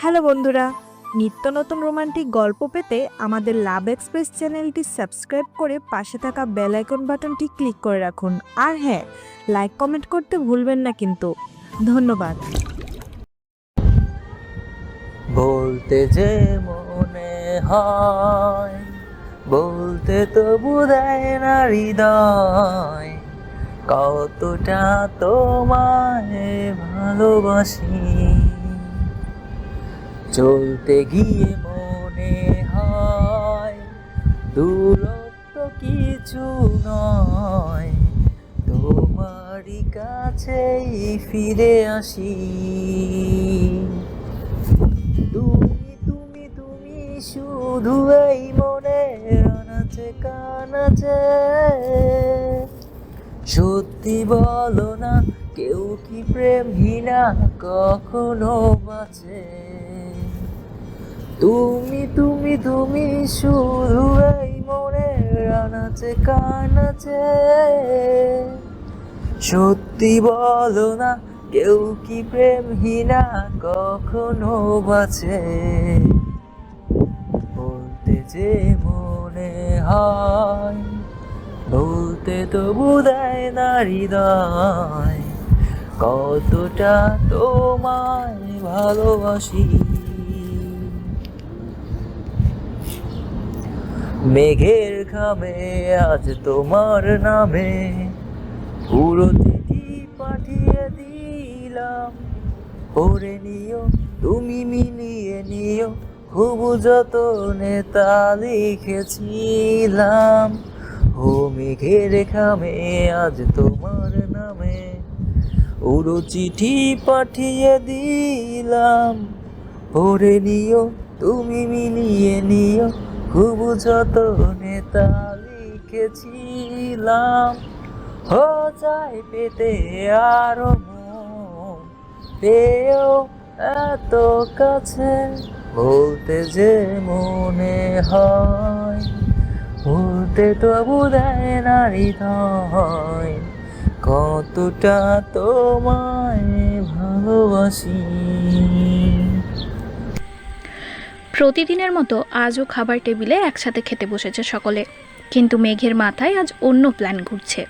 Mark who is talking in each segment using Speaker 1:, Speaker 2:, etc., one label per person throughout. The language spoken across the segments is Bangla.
Speaker 1: হ্যালো বন্ধুরা, নিত্য নতুন রোমান্টিক গল্প পেতে আমাদের লাভ এক্সপ্রেস চ্যানেলটি সাবস্ক্রাইব করে পাশে থাকা বেল আইকন বাটনটি ক্লিক করে রাখুন। আর হ্যাঁ, লাইক কমেন্ট করতে ভুলবেন না কিন্তু। ধন্যবাদ।
Speaker 2: বলতে যে মনে হয়, বলতে তো বোধহয় না হৃদয়, কতটা তোমায় ভালোবাসি। চলতে গিয়ে মনে হয় দূরত্ব কিছু নয়, তোমারই কাছেই ফিরে আসি। তুমি তুমি তুমি শুধু এই মনে আনাচে কানাচে, সত্যি বলো না, কেউ কি প্রেমহীনা কখনো বাঁচে? তুমি তুমি তুমি শুধু এই মনে আনাচে কানাচে, সত্যি বলো না, কেউ কি প্রেমহীনা কখনো বাঁচে? বলতে যে মনে হয়, বলতে তো বোধহয় না হৃদয়, কতটা তোমায় ভালোবাসি। মেঘের খামে আজ তোমার নামে পুরো চিঠি পাঠিয়ে দিলাম, পড়ে নিও তুমি মিলিয়ে নিও, খুব যতনে তা লিখেছিলাম। ও মেঘের খামে আজ তোমার নামে পুরো চিঠি পাঠিয়ে দিলাম, পড়ে নিও তুমি মিলিয়ে নিও, খুব যতনে তা লিখেছিলাম। ও চাই পেতে আরো মন, পেয়েও এত কাছে, বলতে যে মনে হয়, বলতে তো বোধহয় না হৃদয়, কতটা তোমায় ভালোবাসি।
Speaker 3: প্রতিদিনের মতো আজও খাবার টেবিলে একসাথে খেতে বসেছে সকলে, কিন্তু মেঘের মাথায় আজ অন্য প্ল্যান ঘুরছে।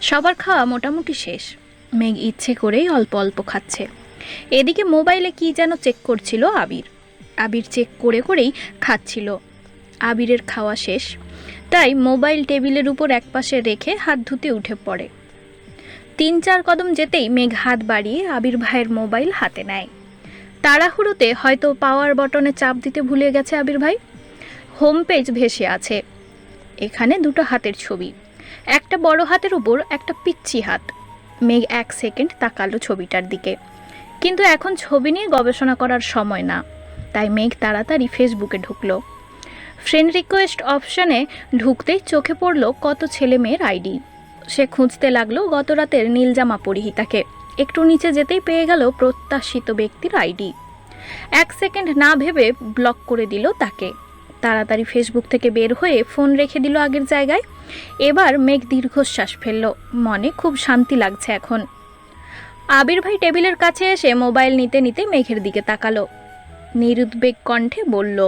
Speaker 3: সবার খাওয়া মোটামুটি শেষ, মেঘ ইচ্ছে করেই অল্প অল্প খাচ্ছে। এদিকে মোবাইলে কি যেন চেক করছিল আবির। আবির চেক করে করেই খাচ্ছিল। আবিরের খাওয়া শেষ, তাই মোবাইল টেবিলের উপর একপাশে রেখে হাত ধুতে উঠে পড়ে। 3-4 কদম যেতেই মেঘ হাত বাড়িয়ে আবির ভাইয়ের মোবাইল হাতে নেয়। তাড়াহুড়োতে হয়তো পাওয়ার বটনে চাপ দিতে ভুলে গেছে আবির ভাই। হোম পেজ ভেসে আছে, এখানে দুটো হাতের ছবি, একটা বড় হাতের উপর একটা পিচ্চি হাত। মেঘ 1 সেকেন্ড তাকালো ছবিটার দিকে, কিন্তু এখন ছবি নিয়ে গবেষণা করার সময় না, তাই মেঘ তাড়াতাড়ি ফেসবুকে ঢুকলো। ফ্রেন্ড রিকোয়েস্ট অপশানে ঢুকতেই চোখে পড়ল কত ছেলে মেয়ের আইডি। সে খুঁজতে লাগলো গত রাতের নীলজামা পরিহিতাকে। একটু নিচে যেতেই পেয়ে গেল প্রত্যাশিত ব্যক্তির আইডি। 1 সেকেন্ড না ভেবে ব্লক করে দিল তাকে। তাড়াতাড়ি ফেসবুক থেকে বের হয়ে ফোন রেখে দিল আগের জায়গায়। এবার মেঘ দীর্ঘশ্বাস ফেলল, মনে খুব শান্তি লাগছে এখন। আবির ভাই টেবিলের কাছে এসে মোবাইল নিতে নিতে মেঘের দিকে তাকালো, নিরুদ্বেগ কণ্ঠে বলল,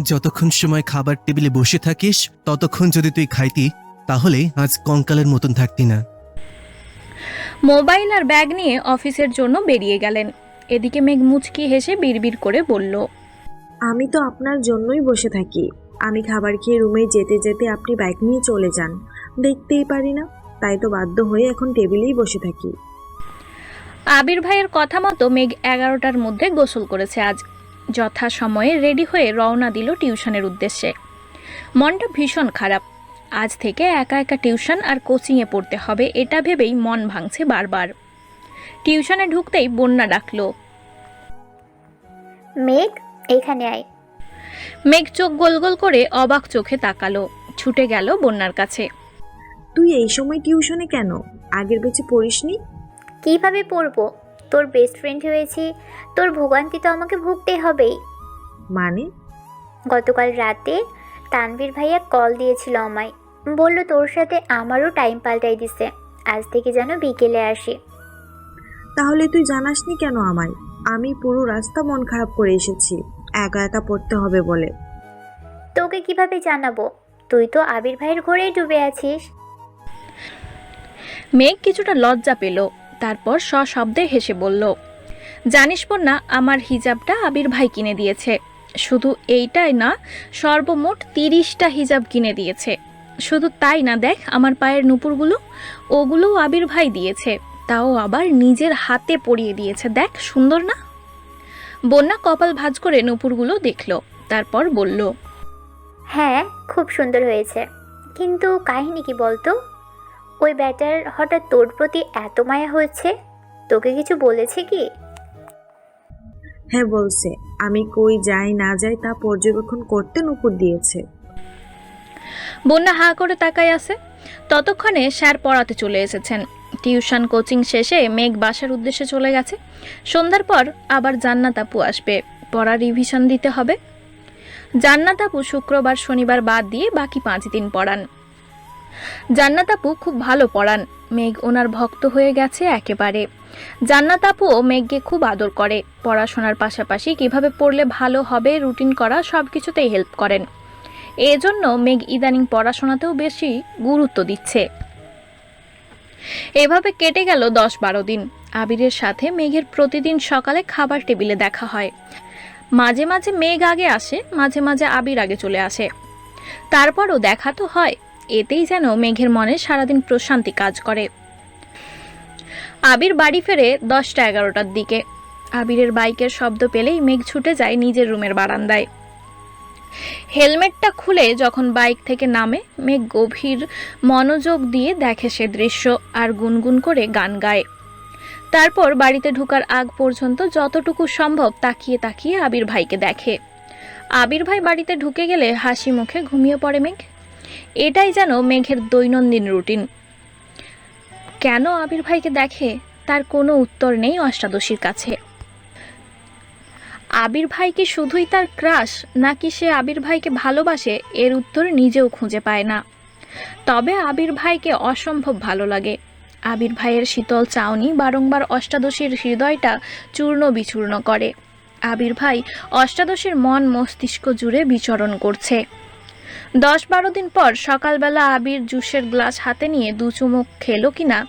Speaker 4: যতক্ষণ সময় খাবার টেবিলে বসে থাকিস ততক্ষণ যদি তুই খাইতি তাহলে আজ কঙ্কালের মতন থাকতি না।
Speaker 3: মোবাইল আর ব্যাগ নিয়ে অফিসের জন্য বেরিয়ে গেলেন। এদিকে মেঘ মুচকি হেসে বিড়বিড় করে বলল,
Speaker 1: আমি তো আপনার জন্যই বসে থাকি। আমি খাবার খেয়ে রুমে যেতে যেতে আপনি বাইক নিয়ে চলে যান, দেখতেই পারি না, তাই তো বাধ্য হয়ে এখন টেবিলেই বসে থাকি।
Speaker 3: আবির ভাইয়ের কথা মতো মেঘ 11টার মধ্যে গোসল করেছে আজ। যথা সময়ে রেডি হয়ে রওনা দিল টিউশনের উদ্দেশ্যে। মনটা ভীষণ খারাপ। আজ থেকে একা একা টিউশন আর কোচিংয়ে পড়তে হবে, এটা ভেবেই মন ভাঙছে বারবার। টিউশনে ঢুকতেই বন্যা ডাকলো,
Speaker 5: মেঘ, এখানে আয়।
Speaker 3: মেঘ চোখ গোল গোল করে অবাক চোখে তাকালো, ছুটে গেল বন্যার কাছে।
Speaker 1: তুই এই সময় টিউশনে কেন? আগের বেঁচে পড়িসনি?
Speaker 5: কিভাবে পড়বো? তোর বেস্ট ফ্রেন্ড হয়েছি, তোর ভোগান্তি তো আমাকে ভুগতে হবেই।
Speaker 1: মানে?
Speaker 5: গতকাল রাতে তানভীর ভাইয়া কল দিয়েছিল আমায়, বলল তোর সাথে আমারও টাইম পাল্টাই দিছে। আজ থেকে যেন বিকেলে আসি।
Speaker 1: তাহলে তুই জানাসনি কেন আমায়? আমি পুরো রাস্তা মন খারাপ করে এসেছি একা একা পড়তে হবে বলে।
Speaker 5: তোকে কিভাবে জানাবো? তুই তো আবির ভাইয়ের ঘরেই ডুবে আছিস।
Speaker 3: মেঘ কিছুটা লজ্জা পেল, তারপর সশব্দে হেসে বলল, জানিস না, আমার হিজাবটা আবির ভাই কিনে দিয়েছে। শুধু এইটাই না, সর্বমোট 30টা হিজাব কিনে দিয়েছে। শুধু তাই না, দেখ আমার পায়ের নুপুরগুলো, ওগুলোও আবির ভাই দিয়েছে, তাও আবার নিজের হাতে পরিয়ে দিয়েছে। দেখ সুন্দর না? বন্যা কপাল ভাঁজ করে নুপুরগুলো দেখল, তারপর বলল,
Speaker 5: হ্যাঁ, খুব সুন্দর হয়েছে, কিন্তু কাহিনী কি বলতো? ওই ব্যাটার হঠাৎ তোর প্রতি এত মায়া হচ্ছে, তোকে কিছু বলেছে কি?
Speaker 1: হ্যাঁ বলছে, আমি কই যাই না যাই তা পর্যবেক্ষণ করতে নুপুর দিয়েছে।
Speaker 3: বন্যা হা করে তাকায় আছে। ততক্ষণে স্যার পড়াতে চলে এসেছেন। টিউশন কোচিং শেষে মেঘ বাসার উদ্দেশ্যে চলে গেছে। সন্ধ্যার পর আবার জান্নাত আপু আসবে, পড়া রিভিশন দিতে হবে। জান্নাত আপু শুক্রবার শনিবার বাদ দিয়ে বাকি 5 দিন পড়ান। জান্নাত আপু খুব ভালো পড়ান, মেঘ ওনার ভক্ত হয়ে গেছে একেবারে। জান্নাত আপুও মেঘকে খুব আদর করে, পড়াশোনার পাশাপাশি কিভাবে পড়লে ভালো হবে রুটিন করা সব কিছুতেই হেল্প করেন। এজন্য মেঘ ইদানিং পড়াশোনাতেও বেশি গুরুত্ব দিচ্ছে। এভাবে কেটে গেল 10-12 দিন। আবিরের সাথে মেঘের প্রতিদিন সকালে খাবার টেবিলে দেখা হয়। মাঝে মাঝে মেঘ আগে আসে, মাঝে মাঝে আবির আগে চলে আসে, তারপরও দেখা তো হয়। এতেই যেন মেঘের মনে সারাদিন প্রশান্তি কাজ করে। আবির বাড়ি ফেরে 10টা-11টার দিকে। আবিরের বাইকের শব্দ পেলেই মেঘ ছুটে যায় নিজের রুমের বারান্দায়। হেলমেটটা খুলে যখন বাইক থেকে নামে, মেঘ গভীর মনোযোগ দিয়ে দেখে সে দৃশ্য আর গুনগুন করে গান গায়। তারপর বাড়িতে ঢোকার আগ পর্যন্ত যতটুকু সম্ভব তাকিয়ে তাকিয়ে আবির ভাইকে দেখে। আবির ভাই বাড়িতে ঢুকে গেলে হাসি মুখে ঘুমিয়ে পড়ে মেঘ। এটাই যেন মেঘের দৈনন্দিন রুটিন। কেন আবির ভাইকে দেখে তার কোনো উত্তর নেই অষ্টাদশীর কাছে। আবির ভাই কি শুধুই তার ক্রাশ, নাকি সে আবির ভাইকে ভালোবাসে, এর উত্তর নিজেও খুঁজে পায় না। তবে আবির ভাইকে অসম্ভব ভালো লাগে। আবির ভাইয়ের শীতল চাউনি বারংবার অষ্টাদশীর হৃদয়টা চূর্ণ বিচূর্ণ করে। আবির ভাই অষ্টাদশীর মন মস্তিষ্ক জুড়ে বিচরণ করছে। 10-12 দিন পর সকালবেলা আবির জুসের গ্লাস হাতে নিয়ে 2 চুমুক খেলো কিনা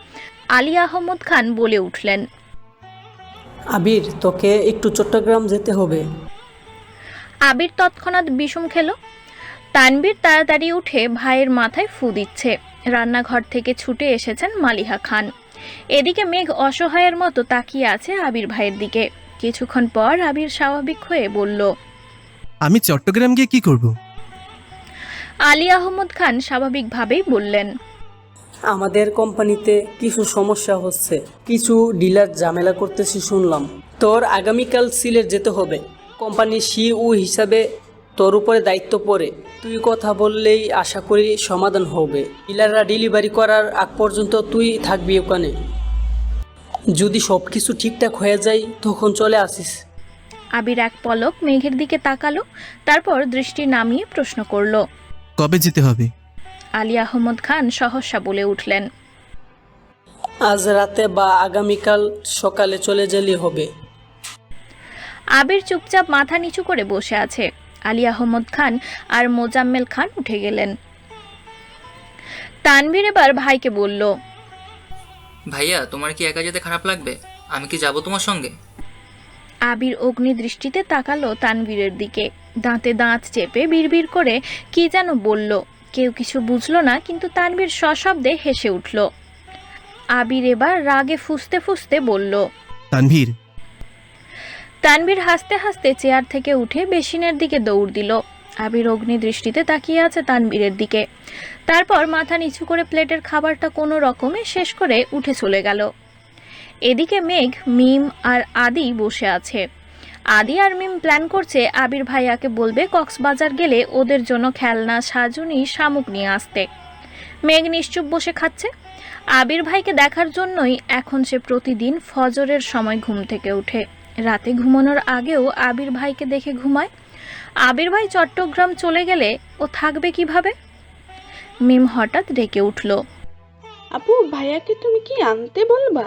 Speaker 3: আলী আহমদ খান বলে উঠলেন,
Speaker 6: আবির, তোকে একটু চট্টগ্রাম যেতে হবে।
Speaker 3: আবির তৎক্ষণাৎ বিষম খেলো। তানবীর তাড়াতাড়ি উঠে ভাইয়ের মাথায় ফু দিচ্ছে। রান্নাঘর থেকে ছুটে এসেছেন মালিহা খান। এদিকে মেঘ অসহায়ের মতো তাকিয়ে আছে আবির ভাইয়ের দিকে। কিছুক্ষণ পর আবির স্বাভাবিক হয়ে বলল,
Speaker 4: আমি চট্টগ্রাম গিয়ে কি করব?
Speaker 3: আলী আহমদ খান স্বাভাবিকভাবেই বললেন,
Speaker 6: আমাদের কোম্পানিতে কিছু সমস্যা হচ্ছে, কিছু ডিলার ঝামেলা করতেছি শুনলাম। তোর আগামীকাল সিলেট যেতে হবে। কোম্পানির সিইও হিসাবে তোর উপরে দায়িত্ব পড়ে। তুই কথা বললেই আশা করি সমাধান হবে। ডিলাররা ডেলিভারি করার আগ পর্যন্ত তুই থাকবি ওখানে। যদি সব কিছু ঠিকঠাক হয়ে যায় তখন চলে আসিস।
Speaker 3: আবির এক পলক মেঘের দিকে তাকালো, তারপর দৃষ্টি নামিয়ে প্রশ্ন করল,
Speaker 4: কবে যেতে হবে?
Speaker 3: আলী আহমদ খান সহসা বলে উঠলেন,
Speaker 6: আজ রাতে বা আগামীকাল সকালে চলে গেলেই হবে।
Speaker 3: আবির চুপচাপ মাথা নিচু করে বসে আছে। আলী আহমদ খান আর মোজাম্মেল খান উঠে গেলেন। তানভীর এবার ভাইকে বলল,
Speaker 2: ভাইয়া, তোমার কি একা যেতে খারাপ লাগবে? আমি কি যাব তোমার সঙ্গে?
Speaker 3: আবির অগ্নি দৃষ্টিতে তাকালো তানভীরের দিকে। দাঁতে দাঁত চেপে বিড়বিড় করে কি যেন বলল। কেউ কিছু বুঝলো না, কিন্তু তানভীর সশব্দে হেসে উঠল। আবির এবার রাগে ফুঁসতে ফুঁসতে বলল,
Speaker 4: তানভীর।
Speaker 3: তানভীর হাসতে হাসতে চেয়ার থেকে উঠে বেসিনের দিকে দৌড় দিল। আবির অগ্নি দৃষ্টিতে তাকিয়ে আছে তানভীরের দিকে। তারপর মাথা নিচু করে প্লেটের খাবারটা কোনো রকমে শেষ করে উঠে চলে গেল। এদিকে মেঘ, মিম আর আদি বসে আছে। আদি আর মিম প্ল্যান করছে আবির ভাইয়াকে বলবে কক্সবাজার গেলে ওদের জন্য খেলনা, সাজুনি, শামুক নিয়ে আসতে। মেঘ নিশ্চুপ বসে খাচ্ছে। আবির ভাইকে দেখার জন্যই এখন সে প্রতিদিন ফজরের সময় ঘুম থেকে ওঠে। রাতে ঘুমানোর আগেও আবির ভাইকে দেখে ঘুমায়। আবির ভাই চট্টগ্রাম চলে গেলে ও থাকবে কিভাবে? মিম হঠাৎ ডেকে উঠল,
Speaker 7: আপু ভাইয়াকে তুমি কি আনতে বলবা?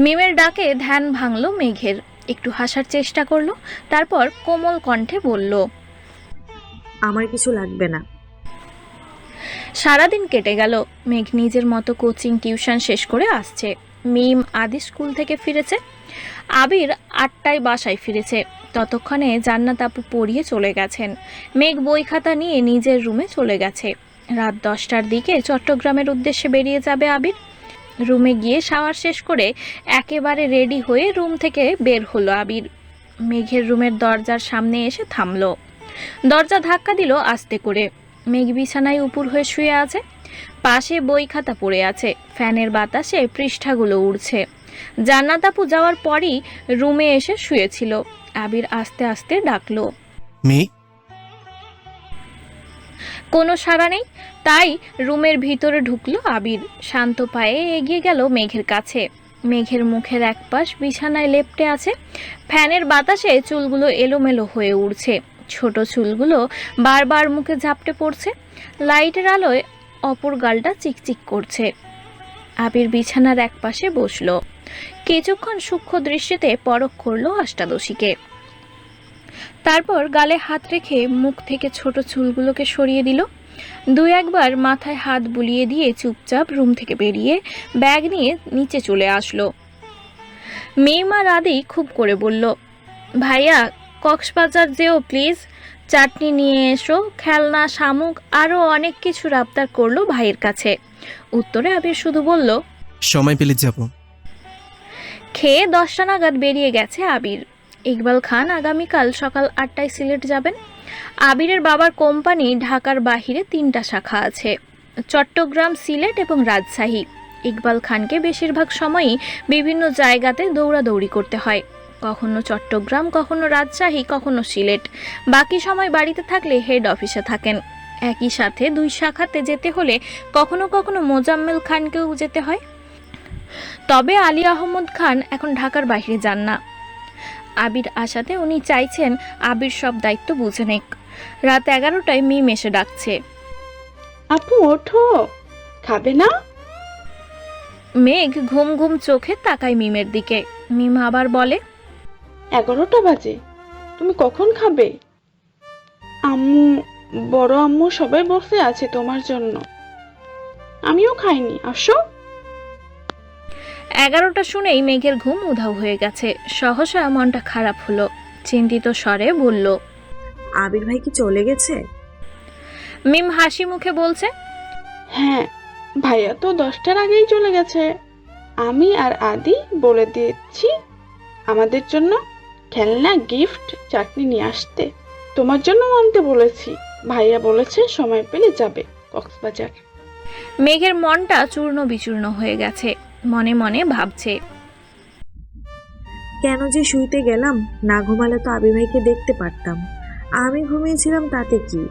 Speaker 3: মিমের ডাকে ধ্যান ভাঙল মেঘের, একটু হাসার চেষ্টা করলো, তারপর কোমল কণ্ঠে বলল,
Speaker 1: আমার কিছু লাগবে না।
Speaker 3: সারাদিন কেটে গেল। মেঘ নিজের মতো কোচিং টিউশন শেষ করে আসছে। মিম আদি স্কুল থেকে ফিরেছে। আবির 8টায় বাসায় ফিরেছে। ততক্ষণে জান্নাত আপু পড়িয়ে চলে গেছেন। মেঘ বই খাতা নিয়ে নিজের রুমে চলে গেছে। রাত 10টার দিকে চট্টগ্রামের উদ্দেশ্যে বেরিয়ে যাবে আবির। রুমে গিয়ে শাওয়ার শেষ করে একেবারে রেডি হয়ে রুম থেকে বের হলো আবির। মেঘের রুমের দরজার সামনে এসে থামলো। দরজা ধাক্কা দিল আস্তে করে। মেঘ বিছানায় উপুর হয়ে শুয়ে আছে। পাশে বই খাতা পড়ে আছে। ফ্যানের বাতাসে পৃষ্ঠাগুলো উড়ছে। জান্নাত আপু যাওয়ার পরই রুমে এসে শুয়েছিল। আবির আস্তে আস্তে ডাকলো,
Speaker 4: মেঘ।
Speaker 3: কোনো সাড়া নেই। তাই রুমের ভিতরে ঢুকলো আবির। শান্ত পায়ে এগিয়ে গেল মেঘের কাছে। মেঘের মুখের একপাশ বিছানায় লেপ্টে আছে। ফ্যানের বাতাসে চুলগুলো এলোমেলো হয়ে উড়ছে। ছোট চুলগুলো বারবার মুখে ঝাপটে পড়ছে। লাইটের আলোয় অপর গালটা চিকচিক করছে। আবির বিছানার একপাশে বসলো। কিছুক্ষণ সূক্ষ্ম দৃষ্টিতে পরখ করলো অষ্টাদশীকে। তারপর গালে হাত রেখে মুখ থেকে ছোট চুলগুলোকে সরিয়ে দিল। 2-1 বার মাথায় হাত বুলিয়ে দিয়ে চুপচাপ রুম থেকে বেরিয়ে ব্যাগ নিয়ে নিচে চলে আসলো। মিম আর আদি খুব করে বলল, ভাইয়া কক্সবাজার যেও প্লিজ, চাটনি নিয়ে এসো, খেলনা, শামুক, আরও অনেক কিছু আবদার করলো ভাইয়ের কাছে। উত্তরে আবির শুধু বলল,
Speaker 4: সময় পেলে যাব।
Speaker 3: খেয়ে 10টা নাগাদ বেরিয়ে গেছে আবির। ইকবাল খান আগামীকাল সকাল 8টায় সিলেট যাবেন। আবিরের বাবার কোম্পানি ঢাকার বাহিরে 3টা শাখা আছে, চট্টগ্রাম, সিলেট এবং রাজশাহী। ইকবাল খানকে বেশিরভাগ সময়ই বিভিন্ন জায়গাতে দৌড়াদৌড়ি করতে হয়, কখনো চট্টগ্রাম, কখনো রাজশাহী, কখনো সিলেট। বাকি সময় বাড়িতে থাকলে হেড অফিসে থাকেন। একই সাথে 2 শাখাতে যেতে হলে কখনো কখনো মোজাম্মেল খানকেও যেতে হয়। তবে আলী আহমদ খান এখন ঢাকার বাইরে যান না। আবির আসাতে উনি চাইছেন আবির সব দায়িত্ব বুঝে নেক। রাত 11টায় মিম এসে ডাকছে,
Speaker 7: আপু ওঠো, খাবে না?
Speaker 3: মেঘ ঘুম ঘুম চোখে তাকায় মিমের দিকে। মিম আবার বলে,
Speaker 7: 11টা বাজে, তুমি কখন খাবে? আম্মু, বড় আম্মু সবাই বসে আছে তোমার জন্য, আমিও খাইনি, আসো।
Speaker 3: 11টা শুনেই মেঘের ঘুম উধাও হয়ে গেছে। সহসা মনটা খারাপ হলো। চিন্তিত স্বরে বলল,
Speaker 1: আবির ভাই কি চলে গেছে?
Speaker 3: মিম হাসি মুখে বলছে,
Speaker 7: হ্যাঁ, ভাইয়া তো 10টার আগেই চলে গেছে। আমি আর আদি বলে দিয়েছি আমাদের জন্য খেলনা, গিফট, চাটনি নিয়ে আসতে। তোমার জন্য আনতে বলেছি। ভাইয়া বলেছে সময় পেলে যাবে কক্সবাজার।
Speaker 3: মেঘের মনটা চূর্ণ বিচূর্ণ হয়ে গেছে। মনে মনে ভাবছে,
Speaker 1: কেন যে শুইতে গেলাম, না ঘুমালে তো আবির ভাইকে দেখতে পারতাম। আমি ঘুমিয়েছিলাম তাতে কি,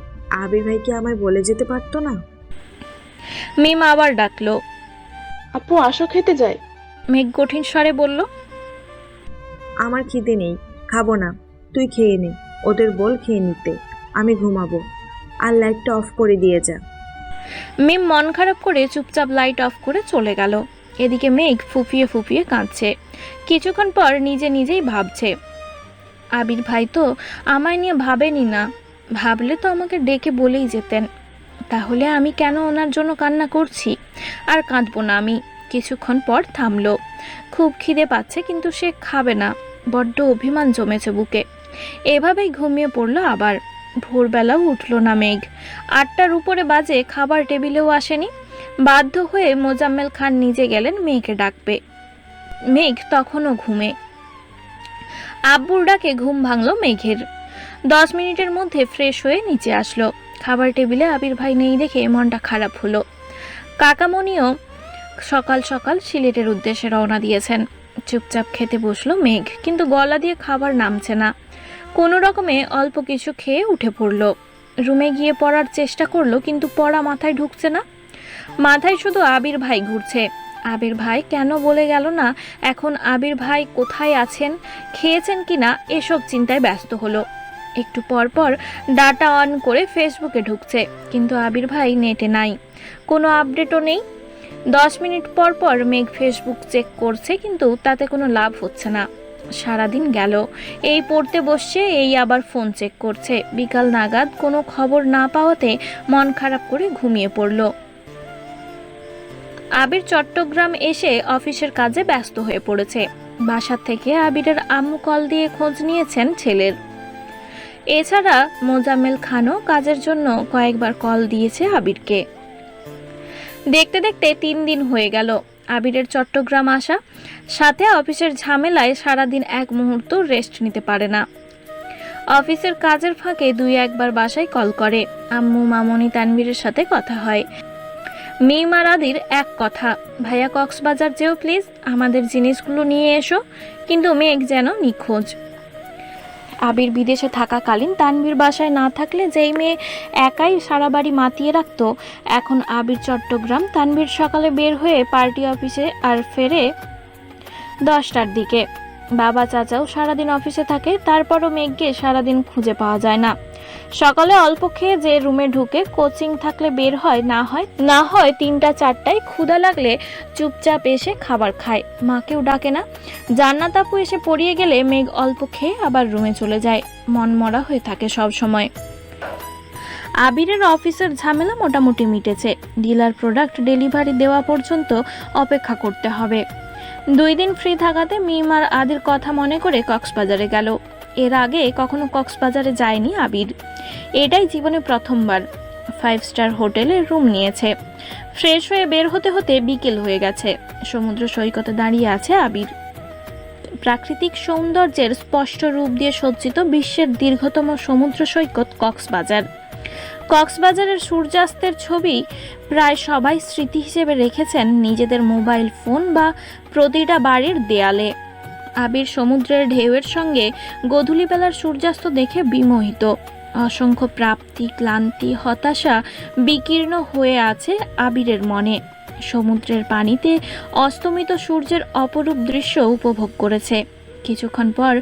Speaker 1: আবির ভাইকে আমায় বলে যেতে পারতো না?
Speaker 3: মিম আবার ডাকলো।
Speaker 7: আপু আসো, খেতে যাই।
Speaker 3: মেঘ কঠিন স্বরে বলল,
Speaker 1: আমার খিদে নেই, খাবো না। তুই খেয়ে নে, ওদের বল খেয়ে নিতে, আমি ঘুমাবো। আর লাইটটা অফ করে দিয়ে যা।
Speaker 3: মিম মন খারাপ করে চুপচাপ লাইট অফ করে চলে গেল। এদিকে মেঘ ফুপিয়ে ফুপিয়ে কাঁদছে। কিছুক্ষণ পর নিজে নিজেই ভাবছে, আবির ভাই তো আমায় নিয়ে ভাবেনি না, ভাবলে তো আমাকে ডেকে বলেই যেতেন। তাহলে আমি কেন ওনার জন্য কান্না করছি? আর কাঁদবো না আমি। কিছুক্ষণ পর থামলো। খুব খিদে পাচ্ছে কিন্তু সে খাবে না, বড্ড অভিমান জমেছে বুকে। এভাবেই ঘুমিয়ে পড়লো আবার। ভোরবেলাও উঠল না মেঘ। 8টার উপরে বাজে, খাবার টেবিলেও আসেনি। বাধ্য হয়ে মোজাম্মেল খান নিজে গেলেন মেয়েকে ডাকবে। মেঘ তখনও ঘুমে। আব্বুর ডাকে ঘুম ভাঙল মেঘের। 10 মিনিটের মধ্যে ফ্রেশ হয়ে নিচে আসলো। খাবার টেবিলে আবির ভাই নেই দেখে মনটা খারাপ হলো। কাকামণিও সকাল সকাল সিলেটের উদ্দেশ্যে রওনা দিয়েছেন। চুপচাপ খেতে বসলো মেঘ, কিন্তু গলা দিয়ে খাবার নামছে না। কোনো রকমে অল্প কিছু খেয়ে উঠে পড়ল। রুমে গিয়ে পড়ার চেষ্টা করলো, কিন্তু পড়া মাথায় ঢুকছে না। মাথায় শুধু আবির ভাই ঘুরছে। আবির ভাই কেন বলে গেল না, এখন আবির ভাই কোথায় আছেন, খেয়েছেন কিনা, এসব চিন্তায় ব্যস্ত হলো। একটু পর পর ডাটা অন করে ফেসবুকে ঢুকছে, কিন্তু আবির ভাই নেটে নাই, কোনো আপডেটও নেই। 10 মিনিট পর পর মেঘ ফেসবুক চেক করছে, কিন্তু তাতে কোনো লাভ হচ্ছে না। সারাদিন গেল, এই পড়তে বসছে, এই আবার ফোন চেক করছে। বিকাল নাগাদ কোনো খবর না পাওয়াতে মন খারাপ করে ঘুমিয়ে পড়ল। আবির চট্টগ্রাম এসে অফিসের কাজে ব্যস্ত হয়ে পড়েছে। বাসার থেকে আবিরের আম্মু কল দিয়ে খোঁজ নিয়েছেন ছেলের। এছাড়া মোজাম্মেল খানও কাজের জন্য কয়েকবার কল দিয়েছে আবিরকে। দেখতে দেখতে 3 দিন হয়ে গেল আবিরের চট্টগ্রাম আসা, সাথে অফিসের ঝামেলায় সারাদিন এক মুহূর্ত রেস্ট নিতে পারে না। অফিসের কাজের ফাঁকে 2-1বার বাসায় কল করে। আম্মু, মামনি, তানভীরের সাথে কথা হয়। মিম আর আদির এক কথা, ভাইয়া কক্সবাজার যেও প্লিজ, আমাদের জিনিসগুলো নিয়ে এসো। কিন্তু মেঘ যেন নিখোঁজ। আবির বিদেশে থাকাকালীন তানভীর বাসায় না থাকলে যেই মেয়ে একাই সারা বাড়ি মাতিয়ে রাখতো, এখন আবির চট্টগ্রাম, তানভীর সকালে বের হয়ে পার্টি অফিসে আর ফেরে 10টার দিকে। বাবা চাচাও সারাদিন অফিসে থাকে, তারপরও মেঘকে সারাদিন খুঁজে পাওয়া যায় না। সকালে অল্প খেয়ে যে রুমে ঢুকে, কোচিং থাকলে বের হয়, না হয় 3টা-4টায় ক্ষুধা লাগলে চুপচাপ এসে খাবার খায়, মাকেও ডাকে না। জান্নাত আপু এসে পড়িয়ে গেলে মেঘ অল্প খেয়ে আবার রুমে চলে যায়, মনমরা হয়ে থাকে সব সময়। আবিরের অফিসের ঝামেলা মোটামুটি মিটেছে, ডিলার প্রোডাক্ট ডেলিভারি দেওয়া পর্যন্ত অপেক্ষা করতে হবে। 2 দিন ফ্রি থাকাতে মিম আর আদির কথা মনে করে কক্সবাজারে গেল। এর আগে কখনো কক্সবাজারে যায়নি আবির, এটাই জীবনে প্রথমবার। 5 স্টার হোটেলে রুম নিয়েছে। ফ্রেশ হয়ে বের হতে হতে বিকেল হয়ে গেছে। সমুদ্র সৈকতে দাঁড়িয়ে আছে আবির। প্রাকৃতিক সৌন্দর্যের স্পষ্ট রূপ দিয়ে সজ্জিত বিশ্বের দীর্ঘতম সমুদ্র সৈকত কক্সবাজার। কক্সবাজারের সূর্যাস্তের ছবি প্রায় সবাই স্মৃতি হিসেবে রেখেছেন নিজেদের মোবাইল ফোন বা প্রতিটা বাড়ির দেয়ালে। আবির সমুদ্রের ঢেউয়ের সঙ্গে গোধূলিবেলার সূর্যাস্ত দেখে বিমোহিত। অসংখ্য প্রাপ্তি, ক্লান্তি, হতাশা বিকীর্ণ হয়ে আছে আবিরের মনে। সমুদ্রের পানিতে অস্তমিত সূর্যের অপরূপ দৃশ্য উপভোগ করেছে। কিছুক্ষণ পর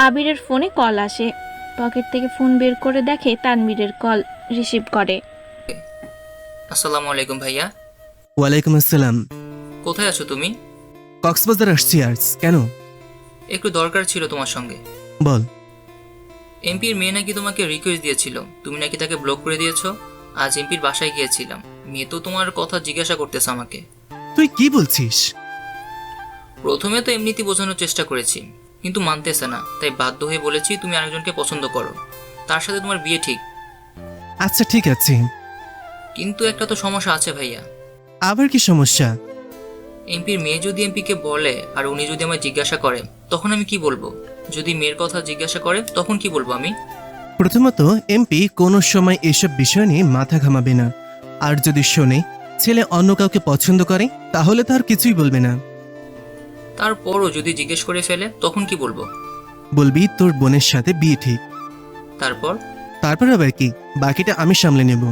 Speaker 3: আবিরের ফোনে কল আসে। পকেট থেকে ফোন বের করে দেখে তানভীরের কল। রিসিভ করে।
Speaker 2: আসসালামু আলাইকুম ভাইয়া।
Speaker 4: ওয়ালাইকুম আসসালাম।
Speaker 2: কোথায় আছো তুমি?
Speaker 4: কক্সবাজার আসছি আজ। কেন?
Speaker 2: একটু দরকার ছিল তোমার সঙ্গে।
Speaker 4: বল।
Speaker 2: এমপির মেয়ে নাকি তোমাকে রিকোয়েস্ট দিয়েছিল, তুমি নাকি তাকে ব্লক করে দিয়েছো। আজ এমপির বাসায় গিয়েছিলাম, মেয়ে তো তোমার কথা জিজ্ঞাসা করতেছে আমাকে।
Speaker 4: তুই কি বলছিস?
Speaker 2: প্রথমে তো এমনিতেই বোঝানোর চেষ্টা করেছি, কিন্তু মানতেছে না, তাই বাধ্য হয়ে বলেছি তুমি আরেকজনকে পছন্দ করো, তার সাথে তোমার বিয়ে ঠিক।
Speaker 4: আচ্ছা ঠিক আছে,
Speaker 2: কিন্তু একটা তো সমস্যা আছে ভাইয়া।
Speaker 4: আবার কি সমস্যা?
Speaker 2: এমপির মেয়ে যদি এমপিকে বলে আর উনি যদি আমায় জিজ্ঞাসা করে, তখন আমি কি বলবো? যদি মেয়ের কথা জিজ্ঞাসা করে তখন কি বলবো আমি?
Speaker 4: প্রথমত, এমপি কোনো সময় এসব বিষয় নিয়ে মাথা ঘামাবে না। আর যদি শোনে ছেলে অন্য কাউকে পছন্দ করে, তাহলে তার কিছুই বলবে না।
Speaker 2: তারপরও যদি জিজ্ঞেস করে ফেলে তখন কি বলবো?
Speaker 4: বলবি তোর বোনের সাথে বিয়ে ঠিক।
Speaker 2: তারপর
Speaker 4: তারপর আবার কি, বাকিটা আমি সামলে নেব।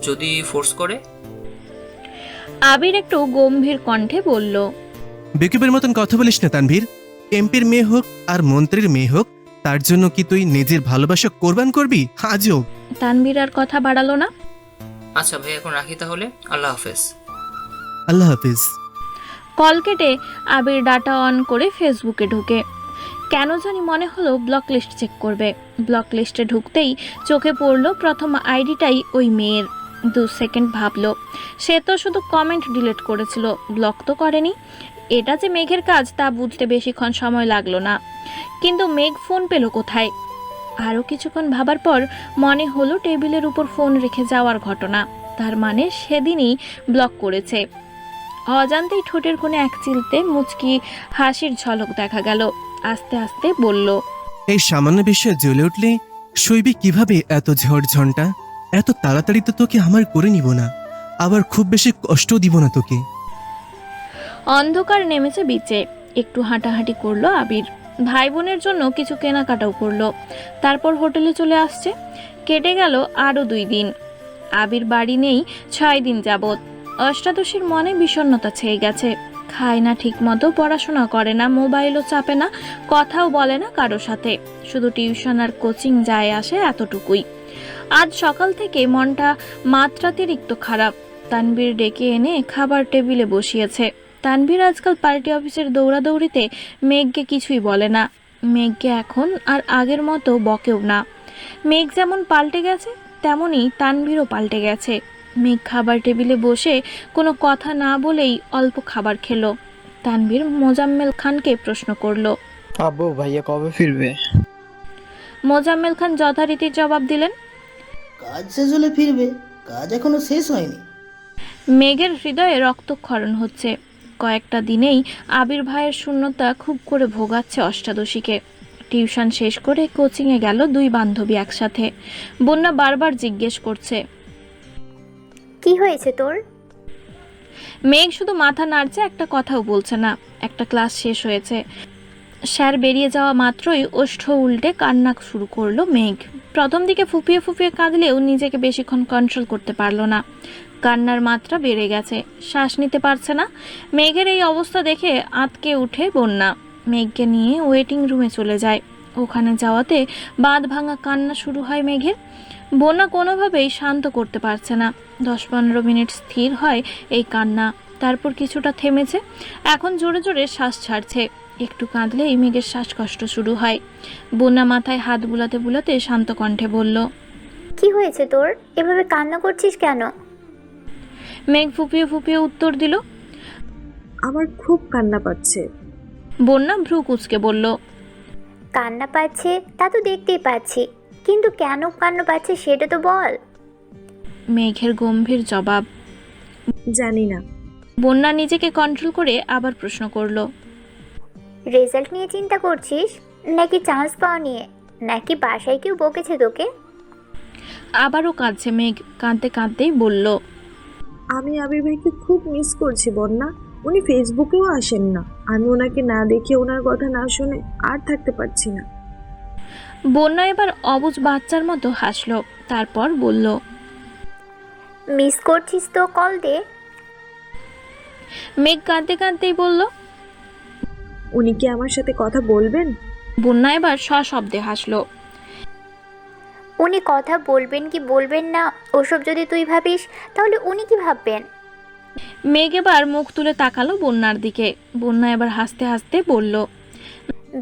Speaker 2: যদি ফোর্স করে?
Speaker 3: আবির একটু গম্ভীর কণ্ঠে বলল,
Speaker 4: বেকুবের মতন কথা বলিস না তানভীর। এমপির মেয়ে হোক আর মন্ত্রীর মেয়ে হোক, তার জন্য কি তুই নিজের ভালোবাসা কোরবান করবি? আজব।
Speaker 3: তানভীর আর কথা বাড়ালো না।
Speaker 2: আচ্ছা ভাই, এখন রাখি তাহলে। আল্লাহ হাফেজ।
Speaker 4: আল্লাহ হাফিজ।
Speaker 3: কল কেটে আবির ডাটা অন করে ফেসবুকে ঢুকে। কেন জানি মনে হলো ব্লক লিস্ট চেক করবে। ব্লক লিস্টে ঢুকতেই চোখে পড়ল প্রথম আইডিটাই ওই মেয়ের। 2 সেকেন্ড ভাবলো, সে তো শুধু কমেন্ট ডিলিট করেছিল, ব্লক তো করেনি। এটা যে মেঘের কাজ তা বুঝতে বেশিক্ষণ সময় লাগলো না। কিন্তু মেঘ ফোন পেল কোথায়? আরও কিছুক্ষণ ভাবার পর মনে হলো টেবিলের উপর ফোন রেখে যাওয়ার ঘটনা। তার মানে সেদিনই ব্লক করেছে। অজান্তেই ঠোঁটের কোণে এক চিলতে মুচকি হাসির ঝলক দেখা গেল। আস্তে আস্তে বলল,
Speaker 4: এই সামান্য বিষয়ে জ্বলে উঠলে সইবি কিভাবে এত ঝড় ঝঞ্টা? এত তাড়াতাড়ি তো তোকে আমার করে নিব না, আবার খুব বেশি কষ্ট দিব না তোকে।
Speaker 3: অন্ধকার নেমেছে বিচে। একটু হাঁটাহাঁটি করলো আবির। ভাই বোনের জন্য কিছু কেনাকাটাও করলো। তারপর হোটেলে চলে আসছে। কেটে গেল আরও 2 দিন। আবির বাড়ি নেই 6 দিন যাবৎ। অষ্টাদশীর মনে বিষণ্ণতা ছেয়ে গেছে। খায় না ঠিক মতো, পড়াশোনা করে না, মোবাইলও চাপে না, কথাও বলে না কারো সাথে, শুধু টিউশন আর কোচিং যায় আসে, এতটুকুই। আজ সকাল থেকে মনটা মাত্রাতিরিক্ত খারাপ। তানভীর ডেকে এনে খাবার টেবিলে বসিয়েছে। তানভীর আজকাল পার্টি অফিসের দৌড়াদৌড়িতে মেঘকে কিছুই বলে না। মেঘকে এখন আর আগের মতো বকেও না। মেঘ যেমন পাল্টে গেছে তেমনই তানভীরও পাল্টে গেছে। মেঘ খাবার টেবিলে বসে কোনো কথা না বলেই অল্প খাবার খেলো। তানভীর মোজাম্মেল খানকে প্রশ্ন করলো।
Speaker 8: আব্বু ভাইয়া কবে ফিরবে?
Speaker 3: মোজাম্মেল খান যথারীতি জবাব দিলেন।
Speaker 9: কাজ শেষ হলে ফিরবে, কাজ এখনো শেষ হয়নি।
Speaker 3: মেঘের হৃদয়ে রক্তক্ষরণ হচ্ছে। কয়েকটা দিনেই আবির ভাইয়ের শূন্যতা খুব করে ভোগাচ্ছে অষ্টাদশীকে। টিউশন শেষ করে কোচিংয়ে গেল দুই বান্ধবী একসাথে। বন্যা বারবার জিজ্ঞেস করছে,
Speaker 5: কি হয়েছে তোর?
Speaker 3: মেঘ শুধু মাথা নাড়ছে, একটা কথাও বলছে না। একটা ক্লাস শেষ হয়েছে, স্যার বেরিয়ে যাওয়া মাত্রই ওষ্ঠ উল্টে কান্না শুরু করলো মেঘ। প্রথম দিকে ফুপিয়ে ফুপিয়ে কাঁদলেও নিজেকে বেশিক্ষণ কন্ট্রোল করতে পারলো না। কান্নার মাত্রা বেড়ে গেছে, শ্বাস নিতে পারছে না। মেঘের এই অবস্থা দেখে আঁতকে উঠে বন্যা মেঘকে নিয়ে ওয়েটিং রুমে চলে যায়। ওখানে যাওয়াতে বাঁধ ভাঙা কান্না শুরু হয় মেঘের। বন্যা কোনোভাবেই শান্ত করতে পারছে না। 10-15 মিনিট স্থির হয় এই কান্না, তারপর কিছুটা থেমেছে। এখন জোরে জোরে শ্বাস ছাড়ছে। একটু কাঁদলেই মেঘের শ্বাসকষ্ট শুরু হয়। বন্যা মাথায় হাত বুলাতে বুলাতে শান্ত কণ্ঠে বলল,
Speaker 5: কি হয়েছে তোর? এভাবে কান্না করছিস কেন?
Speaker 3: মেঘ ফুপিয়ে ফুপিয়ে উত্তর দিল।
Speaker 1: আমার খুব কান্না পাচ্ছে।
Speaker 3: বন্যা ভ্রু কুঁচকে বলল,
Speaker 5: কান্না পাচ্ছে তা তো দেখতেই পাচ্ছি, কিন্তু কেন কান্না পাচ্ছে সেটা তো বল।
Speaker 3: মেঘের গম্ভীর জবাব।
Speaker 1: জানি না।
Speaker 3: বন্যা নিজেকে কন্ট্রোল করে আবার প্রশ্ন করলো,
Speaker 5: রেজাল্ট নিয়ে চিন্তা করছিস, নাকি চান্স পাওয়া নিয়ে, নাকি বাসায় কেউ বকেছে তোকে?
Speaker 3: আবারও কাঁদছে মেঘ। কাঁদতে কাঁদতেই বলল,
Speaker 1: আমি আবির ভাইকে খুব মিস করছি বন্যা। উনি ফেসবুকেও আসেন না। আমি ওনাকে না দেখে, ওনার কথা না শুনে আর থাকতে পারছি না।
Speaker 3: বন্যা এবার অবুঝ বাচ্চার মতো হাসলো, তারপর বলল,
Speaker 5: মিস করছিস তো কল দে।
Speaker 3: মেঘ কাঁদতে কাঁদতেই বলল।
Speaker 1: উনি কি আমার সাথে কথা বলবেন?
Speaker 3: বন্যা এবার সশব্দে হাসলো।
Speaker 5: উনি কথা বলবেন কি বলবেন না ওসব যদি তুই ভাবিস, তাহলে উনি কি ভাববেন?
Speaker 3: মেঘ এবার মুখ তুলে তাকালো বন্যার দিকে। বন্যা এবার হাসতে হাসতে বলল,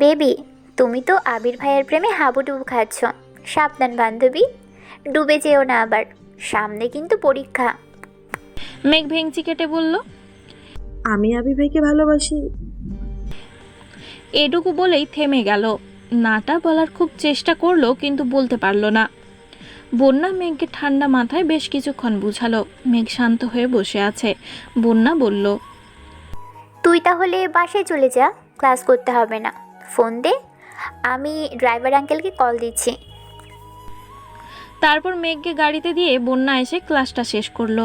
Speaker 5: বেবি, তুমি তো আবির ভাইয়ের প্রেমে হাবুডুবু খাচ্ছ। সাবধান বান্ধবী, ডুবে যেও না আবার, সামনে কিন্তু পরীক্ষা।
Speaker 3: মেঘ ভেঙচি কেটে বলল,
Speaker 1: আমি আবির ভাইকে ভালোবাসি।
Speaker 3: এটুকু বলেই থেমে গেল। নাটা বলার খুব চেষ্টা করলো, কিন্তু বলতে পারলো না। বন্যা মেঘকে ঠান্ডা মাথায় বেশ কিছুক্ষণ বুঝালো। মেঘ শান্ত হয়ে বসে আছে। বন্যা বলল,
Speaker 5: তুই তাহলে বাসায় চলে যা, ক্লাস করতে হবে না। ফোন দে, আমি ড্রাইভার আঙ্কেলকে কল দিচ্ছি।
Speaker 3: তারপর মেঘকে গাড়িতে দিয়ে বন্যা এসে ক্লাসটা শেষ করলো।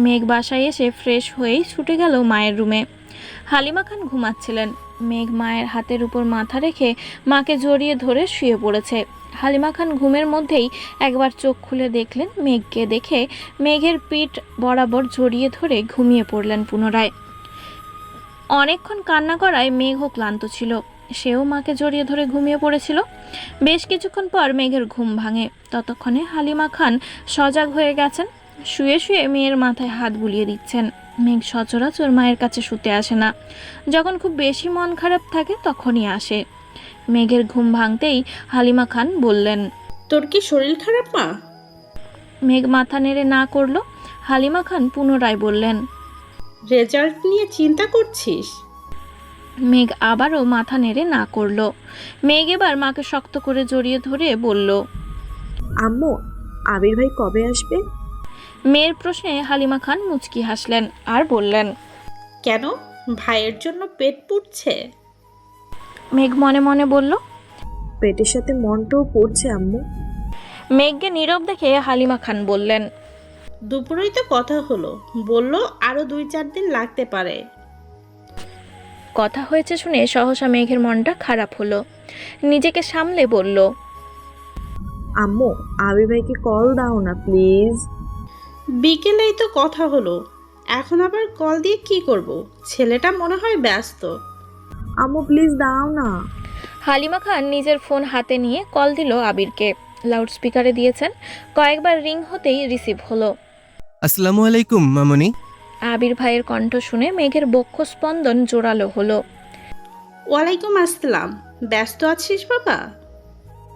Speaker 3: মেঘ বাসায় এসে ফ্রেশ হয়েই ছুটে গেল মায়ের রুমে। হালিমা খান ঘুমাচ্ছিলেন। মেঘ মায়ের হাতের উপর মাথা রেখে মাকে জড়িয়ে ধরে শুয়ে পড়েছে। হালিমা খান ঘুমের মধ্যেই একবার চোখ খুলে দেখলেন মেঘকে। দেখে মেঘের পিঠ বরাবর জড়িয়ে ধরে ঘুমিয়ে পড়লেন পুনরায়। অনেকক্ষণ কান্না করায় মেঘও ক্লান্ত ছিল। সেও মাকে জড়িয়ে ধরে ঘুমিয়ে পড়েছিল। বেশ কিছুক্ষণ পর মেঘের ঘুম ভাঙে। ততক্ষণে হালিমা খান সজাগ হয়ে গেছেন। শুয়ে শুয়ে মেয়ের মাথায় হাত বুলিয়ে দিচ্ছেন। মেঘ সচরাচর মায়ের কাছে শুতে আসে না। যখন খুব বেশি মন খারাপ থাকে তখনই আসে। মেঘের ঘুম ভাঙতেই হালিমা খান বললেন,
Speaker 10: তোর কি শরীর খারাপ মা?
Speaker 3: মেঘ মাথা নেড়ে না করলো। হালিমা খান পুনরায় বললেন,
Speaker 10: রেজাল্ট নিয়ে চিন্তা করছিস?
Speaker 3: মেঘ আবারও মাথা নেড়ে না করলো। মেঘ এবার মাকে শক্ত করে জড়িয়ে ধরে বলল,
Speaker 1: আম্মু, আবির ভাই কবে আসবে?
Speaker 3: মেয়ের প্রশ্নে হালিমা খান মুচকি হাসলেন আর বললেন,
Speaker 10: কেন, ভাইয়ের জন্য পেট পুড়ছে?
Speaker 3: মেঘ মনে মনে বলল।
Speaker 1: পেটের সাথে মনটাও পড়ছে আম্মু।
Speaker 3: মেঘকে নীরব দেখে হালিমা খান বললেন,
Speaker 10: দুপুরেই তো কথা হলো, বললো আরো 2-4 দিন লাগতে পারে।
Speaker 3: কথা হয়েছে শুনে সহসা মেঘের মনটা খারাপ হলো। নিজেকে সামলে বলল,
Speaker 1: আম্মু, আবির ভাইকে কল দাও না প্লিজ।
Speaker 10: বিকেলেই তো কথা হলো, এখন আবার কল দিয়ে কি করব? ছেলেটা মনে হয় ব্যস্ত।
Speaker 1: আম্মু প্লিজ দাঁড়াও না।
Speaker 3: হালিমা খান নিজের ফোন হাতে নিয়ে কল দিল আবিরকে। লাউডস্পিকারে দিয়েছেন, কয়েকবার রিং হতেই রিসিভ হলো।
Speaker 4: আসসালামু আলাইকুম মামনি।
Speaker 3: আবির ভাইয়ের কণ্ঠ শুনে মেঘের বক্ষ স্পন্দন জোরালো হলো।
Speaker 10: ওয়ালাইকুম আসসালাম। ব্যস্ত আছিস বাবা?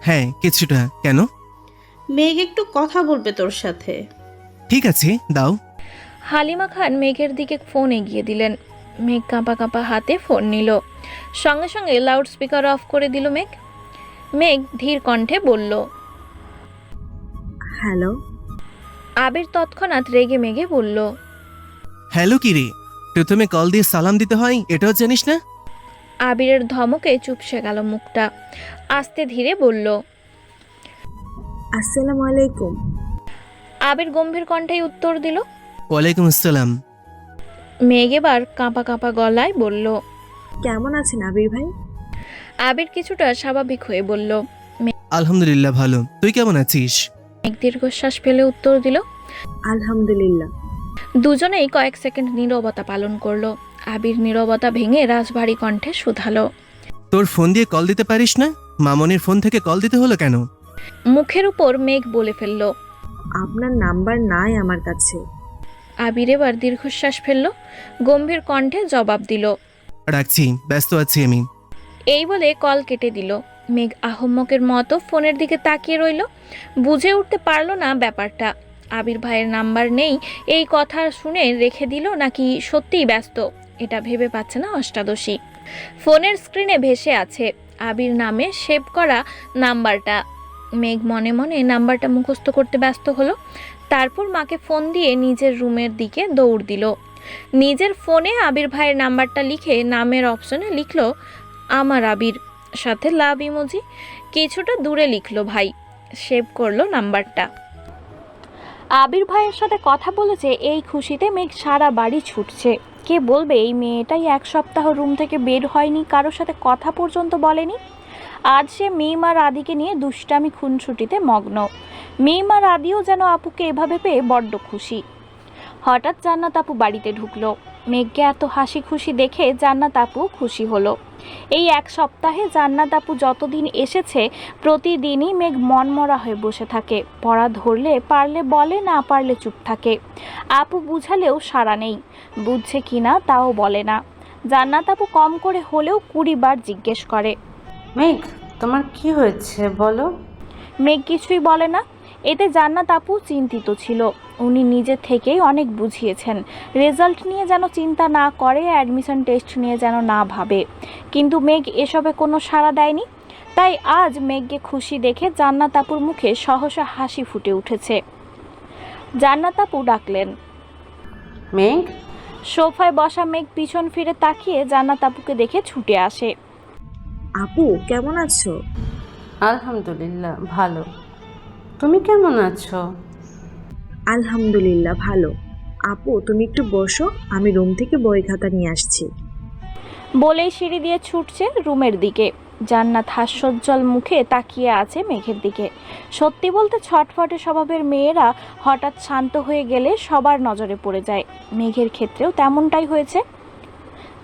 Speaker 4: হ্যাঁ কিছুটা, কেন?
Speaker 10: মেঘ একটু কথা বলবে তোর সাথে।
Speaker 4: ঠিক আছে দাও।
Speaker 3: হালিমা খান মেঘের দিকে ফোন এগিয়ে দিলেন। মেঘ কাঁপা কাঁপা হাতে ফোন নিল। সঙ্গে সঙ্গে লাউডস্পিকার অফ করে দিল মেঘ। মেঘ ধীর কণ্ঠে বলল,
Speaker 1: হ্যালো।
Speaker 3: আবির তৎক্ষণাৎ রেগে মেগে বলল,
Speaker 4: হ্যালো কি রে, প্রথমে কল দিয়ে সালাম দিতে হয়, এটাও জানিস না?
Speaker 3: আবিরের ধমকে চুপসে গেল মুখটা। আস্তে ধীরে বলল,
Speaker 1: আসসালামু আলাইকুম।
Speaker 3: আবির গম্ভীর কণ্ঠেই উত্তর দিল।
Speaker 4: ওয়ালাইকুম আসসালাম।
Speaker 3: মেঘ এবার কাঁপা কাঁপা গলায় বলল,
Speaker 1: কেমন আছেন আবির ভাই?
Speaker 3: আবির কিছুটা স্বাভাবিক হয়ে বলল।
Speaker 4: আলহামদুলিল্লাহ ভালো, তুই কেমন আছিস?
Speaker 3: মেঘ দীর্ঘশ্বাস ফেলে উত্তর দিল।
Speaker 1: আলহামদুলিল্লাহ।
Speaker 3: দুজনেই কয়েক সেকেন্ড নীরবতা পালন করলো। আবির নীরবতা ভেঙে রাজভারী কণ্ঠে শুধালো,
Speaker 4: তোর ফোন দিয়ে কল দিতে পারিস না? মামনির ফোন থেকে কল দিতে হলো কেন?
Speaker 3: মুখের উপর মেঘ বলে ফেলল।
Speaker 1: আপনার নাম্বার নাই আমার কাছে।
Speaker 3: আবির এবার দীর্ঘশ্বাস ফেলল, গম্ভীর কণ্ঠে জবাব দিল,
Speaker 4: রাখছি, ব্যস্ত আছি আমি।
Speaker 3: এই বলে কল কেটে দিল। মেঘ আহম্মকের মতো ফোনের দিকে তাকিয়ে রইল। বুঝে উঠতে পারল না ব্যাপারটা। আবির ভাইয়ের নাম্বার নেই এই কথা শুনে রেখে দিল নাকি সত্যিই ব্যস্ত, এটা ভেবে পাচ্ছে না অষ্টাদশী। ফোনের স্ক্রিনে ভেসে আছে আবির নামে সেভ করা নাম্বারটা। মেঘ মনে মনে নাম্বারটা মুখস্থ করতে ব্যস্ত হলো। তারপর মাকে ফোন দিয়ে নিজের রুমের দিকে দৌড় দিল। নিজের ফোনে আবির ভাইয়ের নাম্বারটা লিখে নামের অপশনে লিখলো আমার আবির, সাথে লাভ ইমোজি। কিছুটা দূরে লিখলো ভাই। সেভ করলো নাম্বারটা। আবির ভাইয়ের সাথে কথা বলেছে এই খুশিতে মেঘ সারা বাড়ি ছুটছে। কে বলবে এই মেয়েটাই এক সপ্তাহ রুম থেকে বের হয়নি, কারোর সাথে কথা পর্যন্ত বলেনি। আজ সে মিম আর আদিকে নিয়ে দুষ্টামি খুনসুটিতে মগ্ন। মিম আর আদিও যেন আপুকে এভাবে পেয়ে বড্ড খুশি। হঠাৎ জান্নাত আপু বাড়িতে ঢুকলো। মেঘকে এত হাসি খুশি দেখে জান্নাত আপু খুশি হলো। এই এক সপ্তাহে জান্নাত আপু যতদিন এসেছে প্রতিদিনই মেঘ মনমরা হয়ে বসে থাকে। পড়া ধরলে পারলে বলে, না পারলে চুপ থাকে। আপু বুঝালেও সাড়া নেই, বুঝছে কিনা তাও বলে না। জান্নাত আপু কম করে হলেও 20 বার জিজ্ঞেস করে,
Speaker 11: মেঘ তোমার কি হয়েছে বলো?
Speaker 3: মেঘ কিছুই বলে না। এতে জান্নাত আপু চিন্তিত ছিল। উনি নিজে থেকেই অনেক বুঝিয়েছেন রেজাল্ট নিয়ে যেন চিন্তা না করে, অ্যাডমিশন টেস্ট নিয়ে যেন না ভাবে, কিন্তু মেঘ এসবে কোনো সাড়া দেয়নি। তাই আজ মেঘকে খুশি দেখে জান্নাত আপুর মুখে সহসা হাসি ফুটে উঠেছে। জান্নাত আপু ডাকলেন,
Speaker 11: মেঘ।
Speaker 3: সোফায় বসা মেঘ পিছন ফিরে তাকিয়ে জান্নাত আপুকে দেখে ছুটে আসে।
Speaker 1: আপু কেমন আছো?
Speaker 11: আলহামদুলিল্লাহ ভালো, তুমি কেমন আছো?
Speaker 1: আলহামদুলিল্লাহ ভালো। আপু তুমি একটু বসো, আমি রুম থেকে বই খাতা নিয়ে আসছি।
Speaker 3: বলেই সিঁড়ি দিয়ে ছুটছে রুমের দিকে। জান্নাত হাস্যোজ্জ্বল মুখে তাকিয়ে আছে মেঘের দিকে। সত্যি বলতে ছটফটে স্বভাবের মেয়েরা হঠাৎ শান্ত হয়ে গেলে সবার নজরে পড়ে যায়। মেঘের ক্ষেত্রেও তেমনটাই হয়েছে।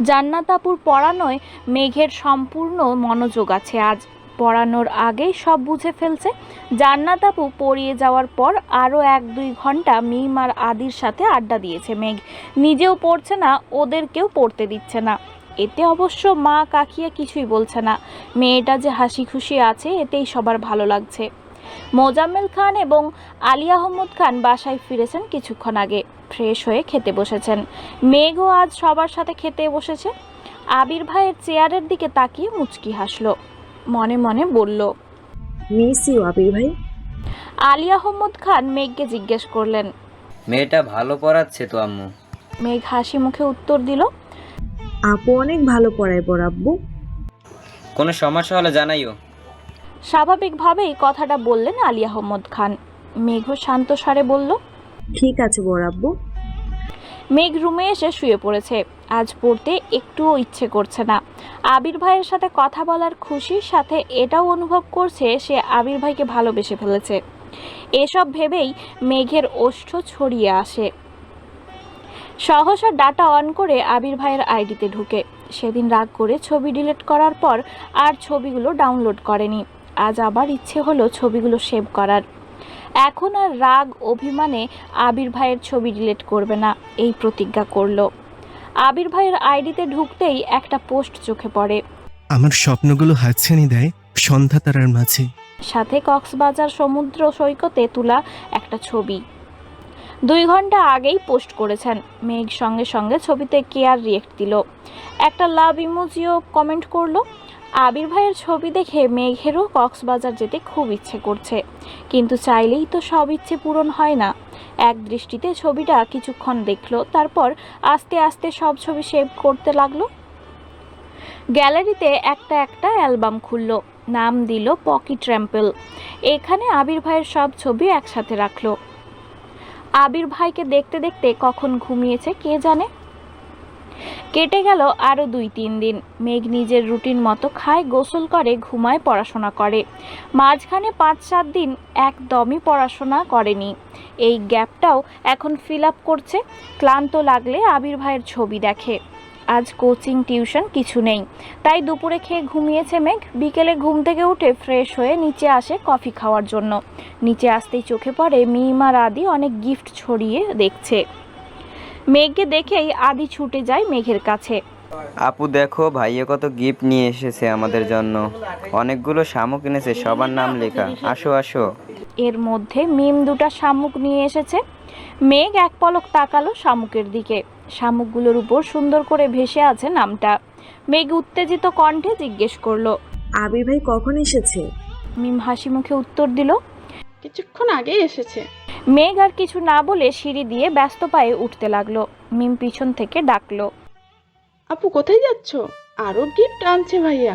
Speaker 3: জান্নাত আপুর পড়ানোয় মেঘের সম্পূর্ণ মনোযোগ আছে আজ। পড়ানোর আগেই সব বুঝে ফেলছে। জান্নাত আপু পড়িয়ে যাওয়ার পর আরও 1-2 ঘন্টা মিম আর আদির সাথে আড্ডা দিয়েছে মেঘ। নিজেও পড়ছে না, ওদেরকেও পড়তে দিচ্ছে না। এতে অবশ্য মা কাকিয়া কিছুই বলছে না। মেয়েটা যে হাসি খুশি আছে এতেই সবার ভালো লাগছে। মোজাম্মেল খান এবং আলী আহমদ খান বাসায় ফিরেছেন কিছুক্ষণ আগে। ফ্রেশ হয়ে খেতে বসেছেন। মেঘও আজ সবার সাথে খেতে বসেছে। আবির ভাইয়ের চেয়ারের দিকে তাকিয়ে মুচকি হাসলো। মনে মনে বলল,
Speaker 1: মিস ইউ আবির ভাই।
Speaker 3: আলী আহমদ খান মেঘকে জিজ্ঞেস করলেন,
Speaker 12: মেয়েটা ভালো পড়াচ্ছে তো আম্মু?
Speaker 3: মেঘ হাসি মুখে উত্তর দিল,
Speaker 1: আপু অনেক ভালো পড়ায় আব্বু।
Speaker 12: কোনো সমস্যা হলে জানাইও।
Speaker 3: স্বাভাবিকভাবেই কথাটা বললেন আলী আহমদ খান। মেঘও শান্ত স্বরে বলল,
Speaker 1: ঠিক আছে আব্বু।
Speaker 3: মেঘ রুমে এসে শুয়ে পড়েছে। আজ পড়তে একটুও ইচ্ছে করছে না। আবির ভাইয়ের সাথে কথা বলার খুশির সাথে এটাও অনুভব করছে সে আবির ভাইকে ভালোবেসে ফেলেছে। এসব ভেবেই মেঘের ওষ্ঠ ছড়িয়ে আসে। সহসা ডাটা অন করে আবির ভাইয়ের আইডিতে ঢুকে সেদিন রাগ করে ছবি ডিলিট করার পর আর ছবিগুলো ডাউনলোড করেনি। আজ আবার ইচ্ছে হলো ছবিগুলো সেভ করার। এখন আর রাগ অভিমানে আবির ভাইয়ের ছবি ডিলিট করবে না, এই প্রতিজ্ঞা করলো। আবির ভাইয়ের আইডিতে ঢুকতেই একটা পোস্ট চোখে পড়ে,
Speaker 4: আমার স্বপ্নগুলো হাতছানি দেয় সন্ধ্যা তারার মাঝে।
Speaker 3: সাথে কক্সবাজার সমুদ্র সৈকতে তোলা একটা ছবি। 2 ঘন্টা আগেই পোস্ট করেছেন। মেঘ সঙ্গে সঙ্গে ছবিতে কেয়ার রিয়েক্ট দিল, একটা লাভ ইমোজিও কমেন্ট করলো। আবির ভাইয়ের ছবি দেখে মেঘেরও কক্সবাজার যেতে খুব ইচ্ছে করছে, কিন্তু চাইলেই তো সব ইচ্ছে পূরণ হয় না। এক দৃষ্টিতে ছবিটা কিছুক্ষণ দেখলো, তারপর আস্তে আস্তে সব ছবি সেভ করতে লাগলো। গ্যালারিতে একটা একটা অ্যালবাম খুললো, নাম দিল পকি ট্র্যাম্পেল। এখানে আবির ভাইয়ের সব ছবি একসাথে রাখলো। আবির ভাইকে দেখতে দেখতে কখন ঘুমিয়েছে কে জানে। কেটে গেল আরও 2-3 দিন। মেঘ নিজের রুটিন মতো খায়, গোসল করে, ঘুমায়, পড়াশোনা করে। মাঝখানে 5-7 দিন একদমই পড়াশোনা করেনি। এই গ্যাপটাও এখন ফিল আপ করছে। ক্লান্ত লাগলে আবির ভাইয়ের ছবি দেখে। আজ কোচিং টিউশন কিছু নেই, তাই দুপুরে খেয়ে ঘুমিয়েছে মেঘ। বিকেলে ঘুম থেকে উঠে ফ্রেশ হয়ে নিচে আসে কফি খাওয়ার জন্য। নিচে আসতেই চোখে পড়ে মিম আর আদি অনেক গিফট ছড়িয়ে দেখছে। মেঘকে দেখেই আদি ছুটে যায় মেঘের কাছে।
Speaker 12: আপু দেখো ভাইয়া কত গিফট নিয়ে এসেছে আমাদের জন্য, অনেকগুলো শামুক এনেছে, সবার নাম লেখা। আসো আসো।
Speaker 3: এর মধ্যে মিম 2টা শামুক নিয়ে এসেছে। মেঘ এক পলক তাকালো শামুকের দিকে। শামুকগুলোর উপর সুন্দর করে ভেসে আছে নামটা। মেঘ উত্তেজিত কণ্ঠে জিজ্ঞেস করলো,
Speaker 1: আবির ভাই কখন এসেছে?
Speaker 3: মিম হাসি মুখে উত্তর দিল,
Speaker 7: কিছুক্ষণ আগেই এসেছে।
Speaker 3: মেঘ আর কিছু না বলে সিঁড়ি দিয়ে ব্যস্ত পায়ে উঠতে লাগলো। মিম পিছন থেকে ডাকলো,
Speaker 7: আপু কোথায় যাচ্ছ? আরো গিফট আনছে ভাইয়া,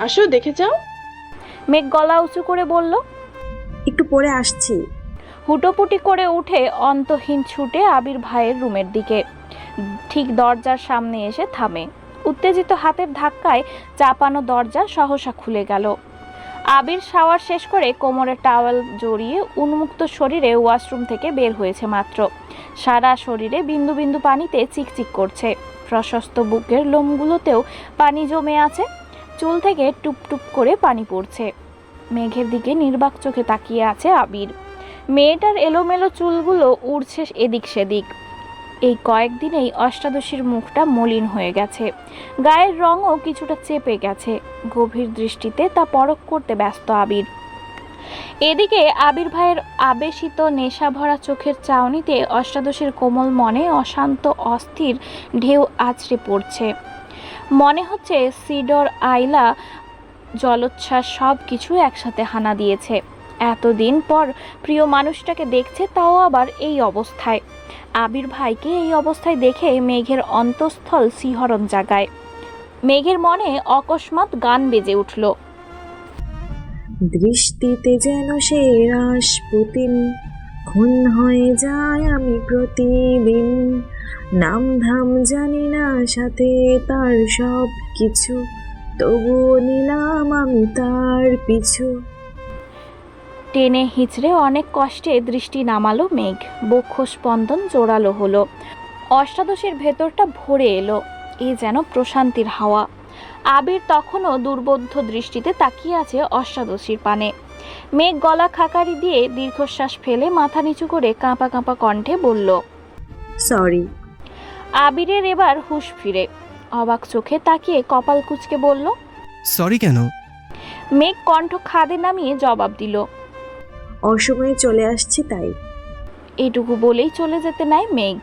Speaker 7: আসো দেখে যাও।
Speaker 3: মেঘ গলা উঁচু করে বলল,
Speaker 1: একটু পরে আসছি।
Speaker 3: হুটোপুটি করে উঠে অন্তহীন ছুটে আবির ভাইয়ের রুমের দিকে। ঠিক দরজার সামনে এসে থামে। উত্তেজিত হাতের ধাক্কায় চাপানো দরজা সহসা খুলে গেল। আবির শাওয়ার শেষ করে কোমরে টাওয়েল জড়িয়ে উন্মুক্ত শরীরে ওয়াশরুম থেকে বের হয়েছে মাত্র। সারা শরীরে বিন্দু বিন্দু পানিতে চিকচিক করছে। প্রশস্ত বুকের লোমগুলোতেও পানি জমে আছে। চুল থেকে টুপটুপ করে পানি পড়ছে। মেঘের দিকে নির্বাক চোখে তাকিয়ে আছে আবির। মেয়েটার এলোমেলো চুলগুলো উড়ছে এদিক সেদিক। এই কয়েকদিনেই অষ্টাদশীর মুখটা মলিন হয়ে গেছে, গায়ের রঙও কিছুটা চেপে গেছে। গভীর দৃষ্টিতে তা পরখ করতে ব্যস্ত আবির। এদিকে আবির ভাইয়ের আবেশিত নেশা ভরা চোখের চাউনিতে অষ্টাদশীর কোমল মনে অশান্ত অস্থির ঢেউ আছড়ে পড়ছে। মনে হচ্ছে সিডর, আইলা, জলোচ্ছ্বাস সব কিছু একসাথে হানা দিয়েছে। এতদিন পর প্রিয় মানুষটাকে দেখছে, তাও আবার এই অবস্থায়। আবির ভাইকে এই অবস্থায় দেখে মেঘের অন্তঃস্থল শিহরণ জাগায়। মেঘের মনে অকস্মাৎ গান বেজে উঠল,
Speaker 1: দৃষ্টিতে যেন সে রাসপুতিন, খুন হয়ে যায় আমি প্রতিদিন। নাম ধাম জানি না, সাথে তার সব কিছু, তবুও নিলাম আমি তার পিছু।
Speaker 3: টেনে হিচড়ে অনেক কষ্টে দৃষ্টি নামালো মেঘ। বক্ষ স্পন্দন জোরালো হলো। অষ্টাদশীর ভেতরটা ভরে এলো। এ যেন প্রশান্তির হাওয়া। আবির তখনও দুর্বোধ্য দৃষ্টিতে তাকিয়ে আছে অষ্টাদশীর পানে। মেঘ গলা খাকারি দিয়ে দীর্ঘশ্বাস ফেলে মাথা নিচু করে কাঁপা কাঁপা কণ্ঠে বলল,
Speaker 1: সরি।
Speaker 3: আবিরের এবার হুঁশ ফিরে অবাক চোখে তাকিয়ে কপাল কুঁচকে বলল,
Speaker 4: সরি কেন?
Speaker 3: মেঘ কণ্ঠ খাদে নামিয়ে জবাব দিল,
Speaker 1: অসময়ে চলে আসছি তাই।
Speaker 3: এটুকু বলেই চলে যেতে নাই মেঘ।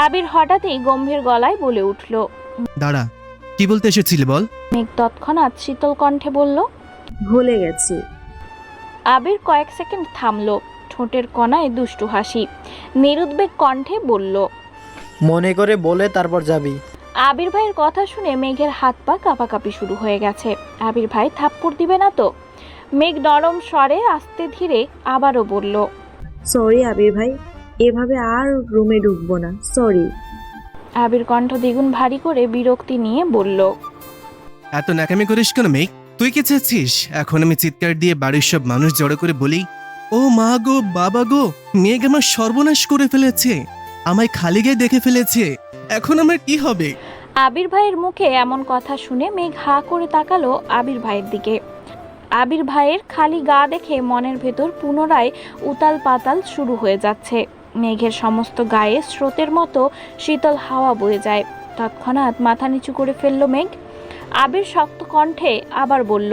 Speaker 3: আবির হঠাৎই গম্ভীর গলায় বলে উঠল,
Speaker 4: দাঁড়া, কি বলতে এসেছিলে বল।
Speaker 3: মেঘ তৎক্ষণাৎ শীতল কণ্ঠে বলল,
Speaker 1: ভুলে গেছি।
Speaker 3: আবির কয়েক সেকেন্ড থামলো, ঠোঁটের কোণায় দুষ্টু হাসি। নিরুদ্বেগ কণ্ঠে বলল,
Speaker 8: মনে করে বলে তারপর যাবি।
Speaker 3: আবির ভাইয়ের কথা শুনে মেঘের হাত পা কাঁপাকাঁপি শুরু হয়ে গেছে। আবির ভাই থাপ্পড় দিবে না তো? মেঘ নরম স্বরে আস্তে ধীরে আবারও বলল,
Speaker 1: সরি আবির ভাই, এভাবে আর রুমে ঢুকবো না, সরি।
Speaker 3: আবির কণ্ঠ দ্বিগুণ ভারী করে বিরক্তি নিয়ে বলল,
Speaker 4: এত ন্যাকামি করিস কেন মেঘ? তুই কি চাচ্ছিস এখন আমি চিৎকার দিয়ে বাড়ির সব মানুষ জড়ো করে বলি, ও মা গো, বাবা গো, মেঘ আমার সর্বনাশ করে ফেলেছে? আমায় খালি গায়ে দেখে ফেলেছে। এখন আমার কি হবে?
Speaker 3: আবির ভাইয়ের মুখে এমন কথা শুনে মেঘ হা করে তাকালো আবির ভাইয়ের দিকে। আবির ভাইয়ের খালি গা দেখে মনের ভেতর পুনরায় উতাল পাতাল শুরু হয়ে যাচ্ছে। মেঘের সমস্ত গায়ে স্রোতের মতো শীতল হাওয়া বয়ে যায়। তৎক্ষণাৎ মাথা নিচু করে ফেলল মেঘ। আবির শক্ত কণ্ঠে আবার বলল,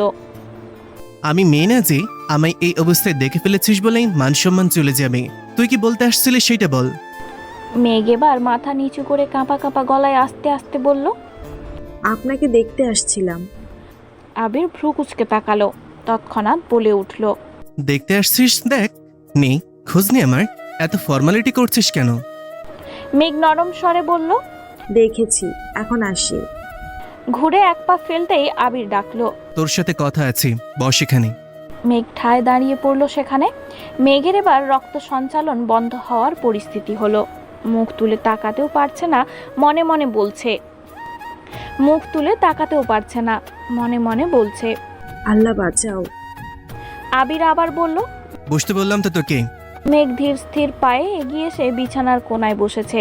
Speaker 4: আমি মেয়ে না যে আমায় এই অবস্থায় দেখে ফেলেছিস বলেই মান সম্মান চলে যাবে। তুই কি বলতে আসছিলি সেটা বল।
Speaker 3: মেঘ এবার মাথা নিচু করে কাঁপা কাঁপা গলায় আস্তে আস্তে বলল,
Speaker 1: আপনাকে দেখতে আসছিলাম।
Speaker 3: আবির ভ্রু কুচকে তাকালো। তৎক্ষণাৎ বলে উঠল,
Speaker 4: দেখতে আসছিস? দেখ নে, খোঁজ নে আমার। এত ফর্মালিটি করছিস কেন?
Speaker 3: মেঘ নরম স্বরে বলল,
Speaker 1: দেখেছি, এখন আসি।
Speaker 3: ঘুরে এক পা ফেলতেই আবির ডাকলো,
Speaker 4: তোর সাথে কথা আছে, বস এখানে।
Speaker 3: মেঘ ঠায় দাঁড়িয়ে পড়ল সেখানে। মেঘের এবার রক্ত সঞ্চালন বন্ধ হওয়ার পরিস্থিতি হলো। মুখ তুলে তাকাতেও পারছে না, মনে মনে বলছে। মনে মনে বলছে,
Speaker 1: আল্লাহ বাঁচাও।
Speaker 3: আবির আবার বলল,
Speaker 4: বসতে বললাম তো তোকে।
Speaker 3: মেঘ ধীর স্থির পায়ে এগিয়ে এসে বিছানার কোনায় বসেছে।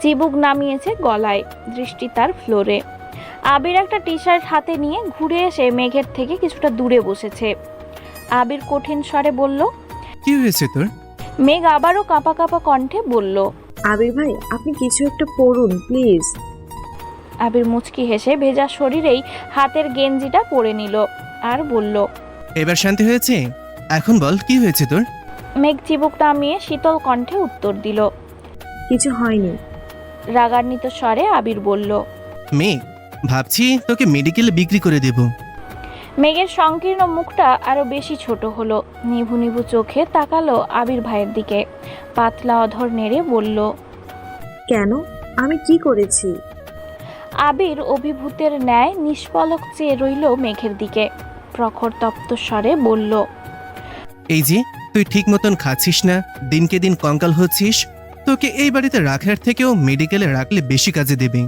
Speaker 3: চিবুক নামিয়েছে গলায়, দৃষ্টি তার ফ্লোরে। আবির একটা টি শার্ট হাতে নিয়ে ঘুরে এসে মেঘের থেকে কিছুটা দূরে বসেছে। আবির কঠিন স্বরে বলল,
Speaker 4: কি হয়েছে তোর?
Speaker 3: মেঘ আবারও কাঁপা কাঁপা কণ্ঠে বলল,
Speaker 1: আবির ভাই, আপনি কিছু একটা পড়ুন প্লিজ।
Speaker 3: আবির মুচকি হেসে ভেজা শরীরেই হাতের গেঞ্জিটা পরে নিল আর বলল,
Speaker 4: এবার শান্তি হয়েছে? এখন বল কি হয়েছে তোর?
Speaker 3: মেঘ চিবুক নামিয়ে শীতল কণ্ঠে উত্তর দিল।
Speaker 1: কিছু হয়নি।
Speaker 3: রাগান্বিত স্বরে আবির বলল,
Speaker 4: মেয়ে, ভাবছি তোকে মেডিকেলে বিক্রি করে দেব।
Speaker 3: মেঘের সংকীর্ণ মুখটা আরো বেশি ছোট হলো। নিভু নিভু চোখে তাকালো আবির ভাইয়ের দিকে। পাতলা অধর নেড়ে বলল,
Speaker 1: কেন? আমি কি করেছি?
Speaker 3: আবির অভিভূতের ন্যায় নিষ্পলক চেয়ে রইল মেঘের দিকে। প্রখর তপ্ত স্বরে বলল,
Speaker 4: এই যে তুই ঠিক মতন খাচ্ছিস না, দিনকে দিন কঙ্কাল হচ্ছিস। তোকে এই বাড়িতে রাখার থেকেও মেডিকেলে রাখলে বেশি কাজে দেবে।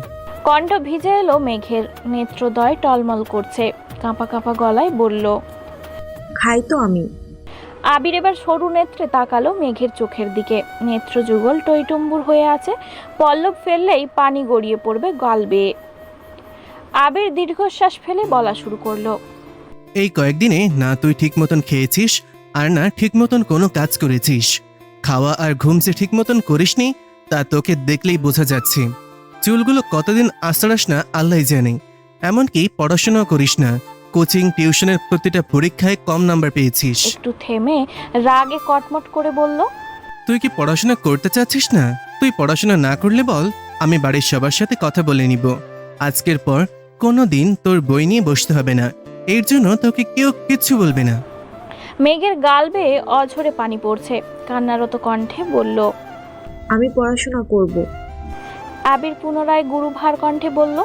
Speaker 3: কণ্ঠ ভিজে এলো মেঘের, নেত্রদয় টলমল করছে। কাঁপা কাঁপা গলায় বলল,
Speaker 1: খাই তো আমি।
Speaker 3: আবির এবার সরু নেত্রে তাকালো মেঘের চোখের দিকে। নেত্র যুগল টইটুম্বুর হয়ে আছে, পল্লব ফেললেই পানি গড়িয়ে পড়বে গাল বেয়ে। আবির দীর্ঘশ্বাস ফেলে বলা শুরু করলো,
Speaker 4: এই কয়েকদিনে না তুই ঠিক মতন খেয়েছিস আর না ঠিক মতন কোনো কাজ করেছিস। খাওয়া আর ঘুম যে ঠিক মতন করিসনি তা তোকে দেখলেই বোঝা যাচ্ছে। চুলগুলো কতদিন আশ্রাস না আল্লাহ জানে। এমনকি পড়াশোনাও করিস না, কোচিং টিউশনের প্রতিটা পরীক্ষায় কম নাম্বার পেয়েছিস।
Speaker 3: একটু থেমে রাগে কটমট করে বলল,
Speaker 4: তুই কি পড়াশোনা করতে চাচ্ছিস না? তুই পড়াশোনা না করলে বল, আমি বাড়ির সবার সাথে কথা বলে নিব। আজকের পর কোনো দিন তোর বই নিয়ে বসতে হবে না, এর জন্য তোকে কেউ কিচ্ছু বলবে না।
Speaker 3: মেঘের গাল বেয়ে অঝরে পানি পড়ছে। কান্নারত কণ্ঠে বলল,
Speaker 1: আমি পড়াশোনা করব।
Speaker 3: আবির পুনরায় গুরুভার কণ্ঠে বলল,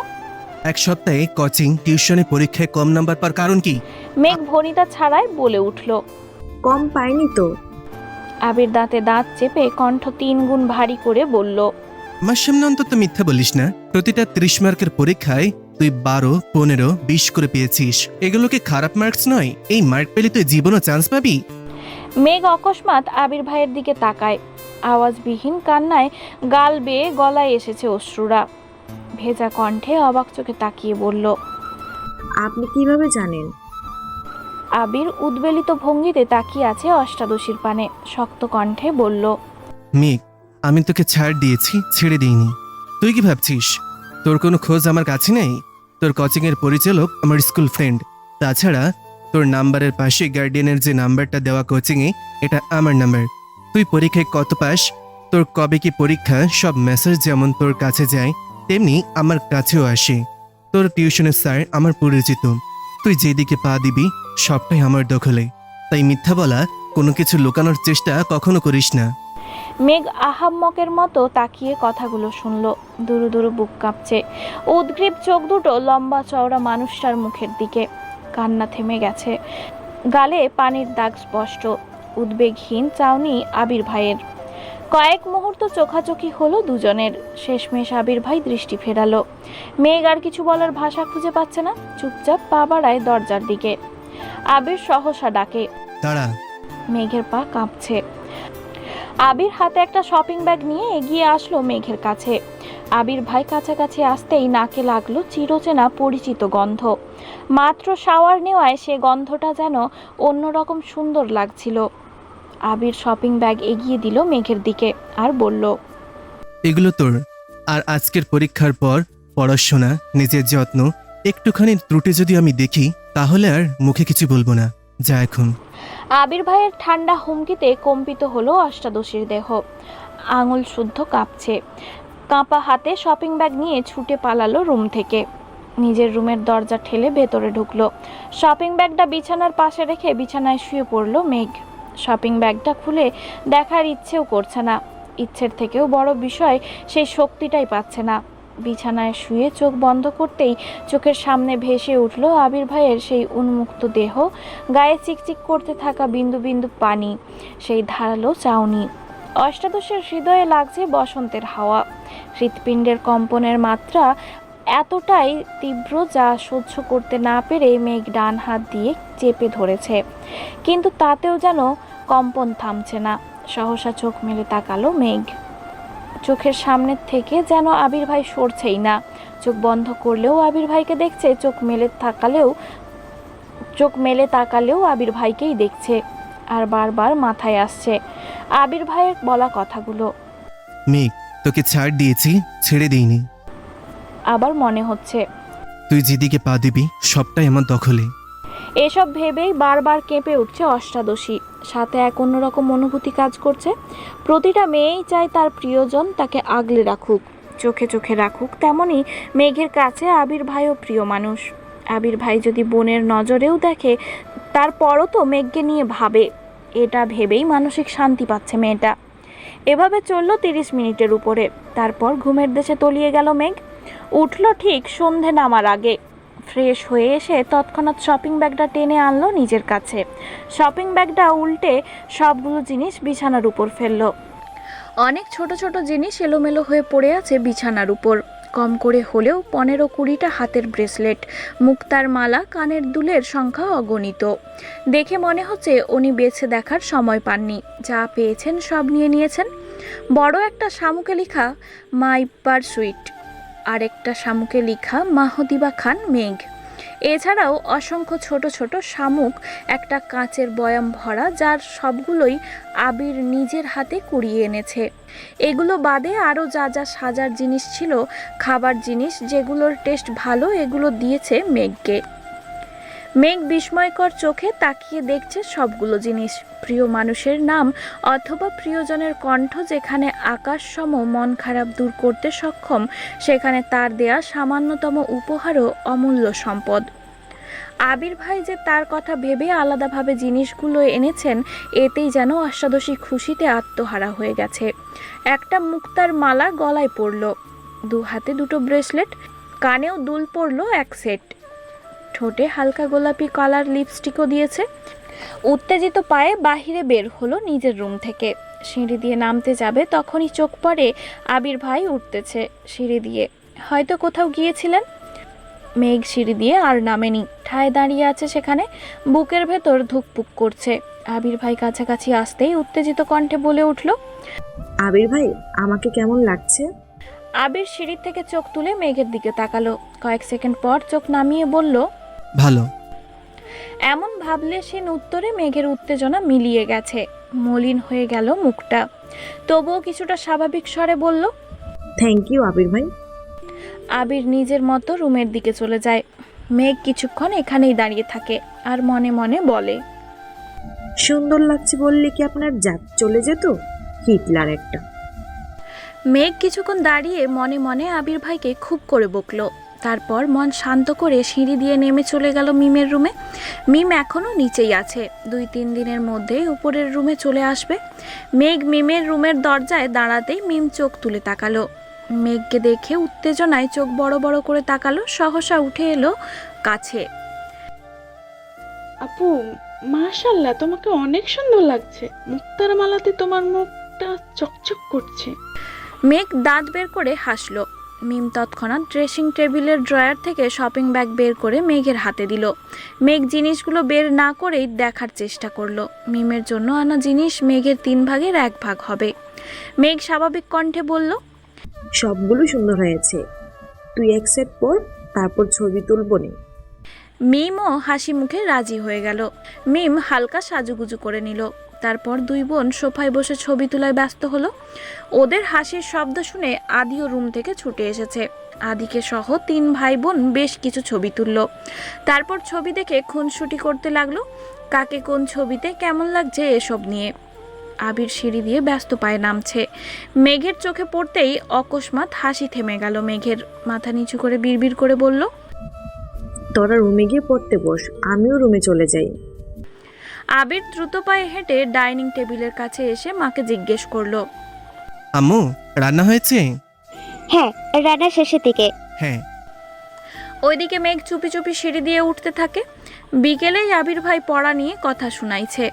Speaker 4: এক সপ্তাহে কোচিং টিউশনে পরীক্ষায় কম নাম্বার পাওয়ার কারণ কি?
Speaker 3: মেঘ ভনিতা ছাড়াই বলে উঠল,
Speaker 1: কম পাইনি তো।
Speaker 3: আবির দাঁতে দাঁত চেপে কণ্ঠ 3 গুণ ভারী করে বলল,
Speaker 4: আমার সামনে অন্তত মিথ্যা বলিস না। প্রতিটা 30 মার্কের পরীক্ষায় তুই 12, 15, 20 করে পেয়েছিস। এগুলো কি খারাপ মার্কস নয়? এই মার্ক পেলে তুই জীবনও চান্স পাবি।
Speaker 3: মেঘ অকস্মাৎ আবির ভাইয়ের দিকে তাকায়। আওয়াজবিহীন কান্নায় গাল বেয়ে গলায় এসেছে অশ্রুরা। ভেজা কণ্ঠে অবাক চোখে তাকিয়ে বলল,
Speaker 1: আপনি কিভাবে জানেন?
Speaker 3: আবির উদ্বেলিত ভঙ্গিতে তাকিয়ে আছে অষ্টাদশীর পানে। শক্ত কণ্ঠে বলল,
Speaker 4: মেঘ, আমি তোকে ছাড় দিয়েছি, ছেড়ে দিইনি। তুই কি ভাবছিস তোর কোনো খোঁজ আমার কাছে নেই? তোর কোচিংয়ের পরিচালক আমার স্কুল ফ্রেন্ড। তাছাড়া তোর নাম্বারের পাশে গার্ডিয়ানের যে নাম্বারটা দেওয়া কোচিংয়ে, এটা আমার নাম্বার। তুই পরীক্ষায় কত পাস, তোর কবে কি পরীক্ষা, সব মেসেজ যেমন তোর কাছে যায় তেমনি আমার কাছেও আসে। তোর টিউশনের স্যার আমার পরিচিত। তুই যেদিকে পা দিবি সবটাই আমার দখলে। তাই মিথ্যা বলা, কোনো কিছু লুকানোর চেষ্টা কখনো করিস না।
Speaker 3: মেঘ আহাম্মকের মতো তাকিয়ে কথাগুলো শুনল। দুরু দুরু বুক কাঁপছে। উদ্গ্রীব চোখ দুটো লম্বা চওড়া মানুষটার মুখের দিকে। কান্না থেমে গেছে, গালে পানির দাগ স্পষ্ট। উদ্বেগহীন চাউনি আবির ভাইয়ের। কয়েক মুহূর্ত চোখাচোখি হলো দুজনের। শেষমেশ আবির ভাই দৃষ্টি ফেরালো। মেঘ আর কিছু বলার ভাষা খুঁজে পাচ্ছে না, চুপচাপ পা বাড়ায় দরজার দিকে। আবির সহসা ডাকে,
Speaker 4: দাঁড়া।
Speaker 3: মেঘের পা কাঁপছে। আবির হাতে একটা শপিং ব্যাগ নিয়ে এগিয়ে আসলো মেঘের কাছে। আবির ভাই কাছাকাছি আসতেই নাকে লাগলো চিরচেনা পরিচিত গন্ধ। মাত্র শাওয়ার নেওয়ায় সে গন্ধটা যেন অন্যরকম সুন্দর লাগছিল। আবির শপিং ব্যাগ এগিয়ে দিল মেঘের দিকে আর বলল,
Speaker 4: এগুলো তোর। আর আজকের পরীক্ষার পর পড়াশোনা, নিজের যত্ন, একটুখানি ত্রুটি যদি আমি দেখি তাহলে আর মুখে কিছু বলবো না। যা এখন।
Speaker 3: আবির ভাইয়ের ঠান্ডা হুমকিতে কম্পিত হলো অষ্টাদশীর দেহ। আঙুল শুদ্ধ কাঁপছে। কাঁপা হাতে শপিং ব্যাগ নিয়ে ছুটে পালালো রুম থেকে। নিজের রুমের দরজা ঠেলে ভেতরে ঢুকলো। শপিং ব্যাগটা বিছানার পাশে রেখে বিছানায় শুয়ে পড়লো মেঘ। শপিং ব্যাগটা খুলে দেখার ইচ্ছেও করছে না। ইচ্ছের থেকেও বড় বিষয়, সেই শক্তিটাই পাচ্ছে না। বিছানায় শুয়ে চোখ বন্ধ করতেই চোখের সামনে ভেসে উঠল আবির ভাইয়ের সেই উন্মুক্ত দেহ, গায়ে চিকচিক করতে থাকা বিন্দু বিন্দু পানি, সেই ধারালো চাউনি। অষ্টাদশের হৃদয়ে লাগছে বসন্তের হাওয়া। হৃৎপিণ্ডের কম্পনের মাত্রা এতটাই তীব্র যা সহ্য করতে না পেরে মেঘ ডান হাত দিয়ে চেপে ধরেছে, কিন্তু তাতেও যেন কম্পন থামছে না। সহসা চোখ মেলে তাকালো মেঘ। চোখের সামনের থেকে যেন আবির ভাই সরছেই না। চোখ বন্ধ করলেও আবির ভাইকে দেখছে, চোখ মেলে তাকালেও আবির ভাইকেই দেখছে। আর বারবার মাথায় আসছে আবির ভাইয়ের বলা কথাগুলো।
Speaker 4: মেঘ, তোকে ছাড় দিয়েছি, ছেড়ে দিইনি।
Speaker 3: আবার মনে হচ্ছে
Speaker 4: তুই যেদিকে পা দিবি সবটাই আমার দখলে।
Speaker 3: এসব ভেবেই বারবার কেঁপে উঠছে অষ্টাদশী। সাথে এক অন্যরকম অনুভূতি কাজ করছে। প্রতিটা মেয়েই চায় তার প্রিয়জন তাকে আগলে রাখুক, চোখে চোখে রাখুক। তেমনি মেঘের কাছে আবির ভাইও প্রিয় মানুষ। আবির ভাই যদি বোনের নজরেও দেখে, তারপরও তো মেঘকে নিয়ে ভাবে। এটা ভেবেই মানসিক শান্তি পাচ্ছে মেয়েটা। এভাবে চলল 30 মিনিটের উপরে। তারপর ঘুমের দেশে তলিয়ে গেল মেঘ। উঠল ঠিক সন্ধে নামার আগে। ফ্রেশ হয়ে এসে তৎক্ষণাৎ শপিং ব্যাগটা টেনে আনলো নিজের কাছে। শপিং ব্যাগটা উল্টে সবগুলো জিনিস বিছানার উপর ফেললো। অনেক ছোট ছোট জিনিস এলোমেলো হয়ে পড়ে আছে বিছানার উপর। কম করে হলেও 15-20টা হাতের ব্রেসলেট, মুক্তার মালা, কানের দুলের সংখ্যা অগণিত। দেখে মনে হচ্ছে উনি বেছে দেখার সময় পাননি। যা পেয়েছেন সব নিয়ে নিয়েছেন। বড় একটা শামুকে লেখা মাই পারসুইট, আরেকটা শামুকে লেখা মাহদিবা খান মেঘ। এছাড়াও অসংখ্য ছোট ছোট শামুক, একটা কাঁচের বয়াম ভরা, যার সবগুলোই আবির নিজের হাতে কুড়িয়ে এনেছে। এগুলো বাদে আরও যা যা সাজার জিনিস ছিল, খাবার জিনিস যেগুলোর টেস্ট ভালো, এগুলো দিয়েছে মেঘকে। মেঘ বিস্ময়কর চোখে তাকিয়ে দেখছে সবগুলো জিনিস। প্রিয় মানুষের নাম অথবা প্রিয়জনের কণ্ঠ যেখানে আকাশ সম মন খারাপ দূর করতে সক্ষম, সেখানে তার দেয়া সামান্যতম উপহারও অমূল্য সম্পদ। আবির ভাই যে তার কথা ভেবে আলাদাভাবে জিনিসগুলো এনেছেন, এতেই যেন অষ্টাদশী খুশিতে আত্মহারা হয়ে গেছে। একটা মুক্তার মালা গলায় পড়ল, 2 হাতে 2টো ব্রেসলেট, কানেও দুল পড়ল 1 সেট, ঠোঁটে হালকা গোলাপি কালার লিপস্টিকও দিয়েছে। উত্তেজিত পায়ে বাহিরে বের হলো নিজের রুম থেকে। সিঁড়ি দিয়ে নামতে যাবে তখনই চোখ পড়ে আবির ভাই উঠতেছে সিঁড়ি দিয়ে। হয়তো কোথাও গিয়েছিলেন। মেঘ সিঁড়ি দিয়ে আর নামেনি, ঠায় দাঁড়িয়ে আছে সেখানে। বুকের ভেতর ধুকপুক করছে। আবির ভাই কাছাকাছি আসতেই উত্তেজিত কণ্ঠে বলে উঠল,
Speaker 1: আবির ভাই, আমাকে কেমন লাগছে?
Speaker 3: আবির সিঁড়ি থেকে চোখ তুলে মেঘের দিকে তাকালো। কয়েক সেকেন্ড পর চোখ নামিয়ে বলল,
Speaker 4: ভালো।
Speaker 3: এমন ভাবলেশীন উত্তরে মেঘের উত্তেজনা মিলিয়ে গেছে। মলিন হয়ে গেল মুখটা। তবুও কিছুটা স্বাভাবিক স্বরে বলল,
Speaker 1: থ্যাংক ইউ আবির ভাই।
Speaker 3: আবির নিজের মতো রুমের দিকে চলে যায়। মেঘ কিছুক্ষণ এখানেই দাঁড়িয়ে থাকে আর মনে মনে বলে,
Speaker 1: সুন্দর লাগছে বললে কি আপনার জাত চলে যেত? হিটলার একটা।
Speaker 3: মেঘ কিছুক্ষণ দাঁড়িয়ে মনে মনে আবির ভাইকে খুব করে বকলো। তারপর মন শান্ত করে সিঁড়ি দিয়ে নেমে চলে গেল মিমের রুমে। মিম এখনও নিচেই আছে। 2-3 দিনের মধ্যেই উপরের রুমে চলে আসবে। মেঘ মিমের রুমের দরজায় দাঁড়াতেই মিম চোখ তুলে তাকালো। মেঘকে দেখে উত্তেজনায় চোখ বড় বড় করে তাকালো। সহসা উঠে এলো কাছে।
Speaker 7: আপু, মাশাআল্লাহ, তোমাকে অনেক সুন্দর লাগছে। মুক্তার মালাতে তোমার মুখটা চকচক করছে।
Speaker 3: মেঘ দাঁত বের করে হাসলো। মিম তৎক্ষণাৎ ড্রেসিং টেবিলের ড্রয়ার থেকে শপিং ব্যাগ বের করে মেঘের হাতে দিল। মেঘ জিনিসগুলো বের না করেই দেখার চেষ্টা করলো। মিমের জন্য আনা জিনিস মেঘের 3 ভাগের 1 ভাগ হবে। মেঘ স্বাভাবিক কণ্ঠে বলল,
Speaker 1: সবগুলো সুন্দর হয়েছে, তুই এক সেট পর, তারপর ছবি তুলবো নে।
Speaker 3: মিমও হাসি মুখে রাজি হয়ে গেল। মিম হালকা সাজুগুজু করে নিল। তারপর দুই বোন সোফায় বসে ছবি তোলায় ব্যস্ত হলো। ওদের হাসির শব্দ শুনে আদিও রুম থেকে ছুটে এসেছে। আদিকে সহ 3 ভাই বোন বেশ কিছু ছবি তুলল। তারপর ছবি দেখে খুনসুটি করতে লাগলো, কাকে কোন ছবিতে কেমন লাগছে এসব নিয়ে। আবির সিঁড়ি দিয়ে ব্যস্ত পায়ে নামছে। মেঘের চোখে পড়তেই অকস্মাৎ হাসি থেমে গেল মেঘের। মাথা নিচু করে বিড়বিড় করে বলল,
Speaker 1: তোরা রুমে গিয়ে পড়তে বস, আমিও রুমে চলে যাই।
Speaker 3: আবির দ্রুত পায়ে হেঁটে ডাইনিং টেবিলের কাছে এসে মাকে জিজ্ঞেস করলো,
Speaker 4: আম্মু রান্না হয়েছে?
Speaker 5: হ্যাঁ, রান্না শেষের দিকে।
Speaker 4: হ্যাঁ।
Speaker 3: ওইদিকে মেঘ চুপি চুপি সিঁড়ি দিয়ে উঠতে থাকে। বিকেলেই আবির ভাই পড়া নিয়ে কথা শুনাইছে।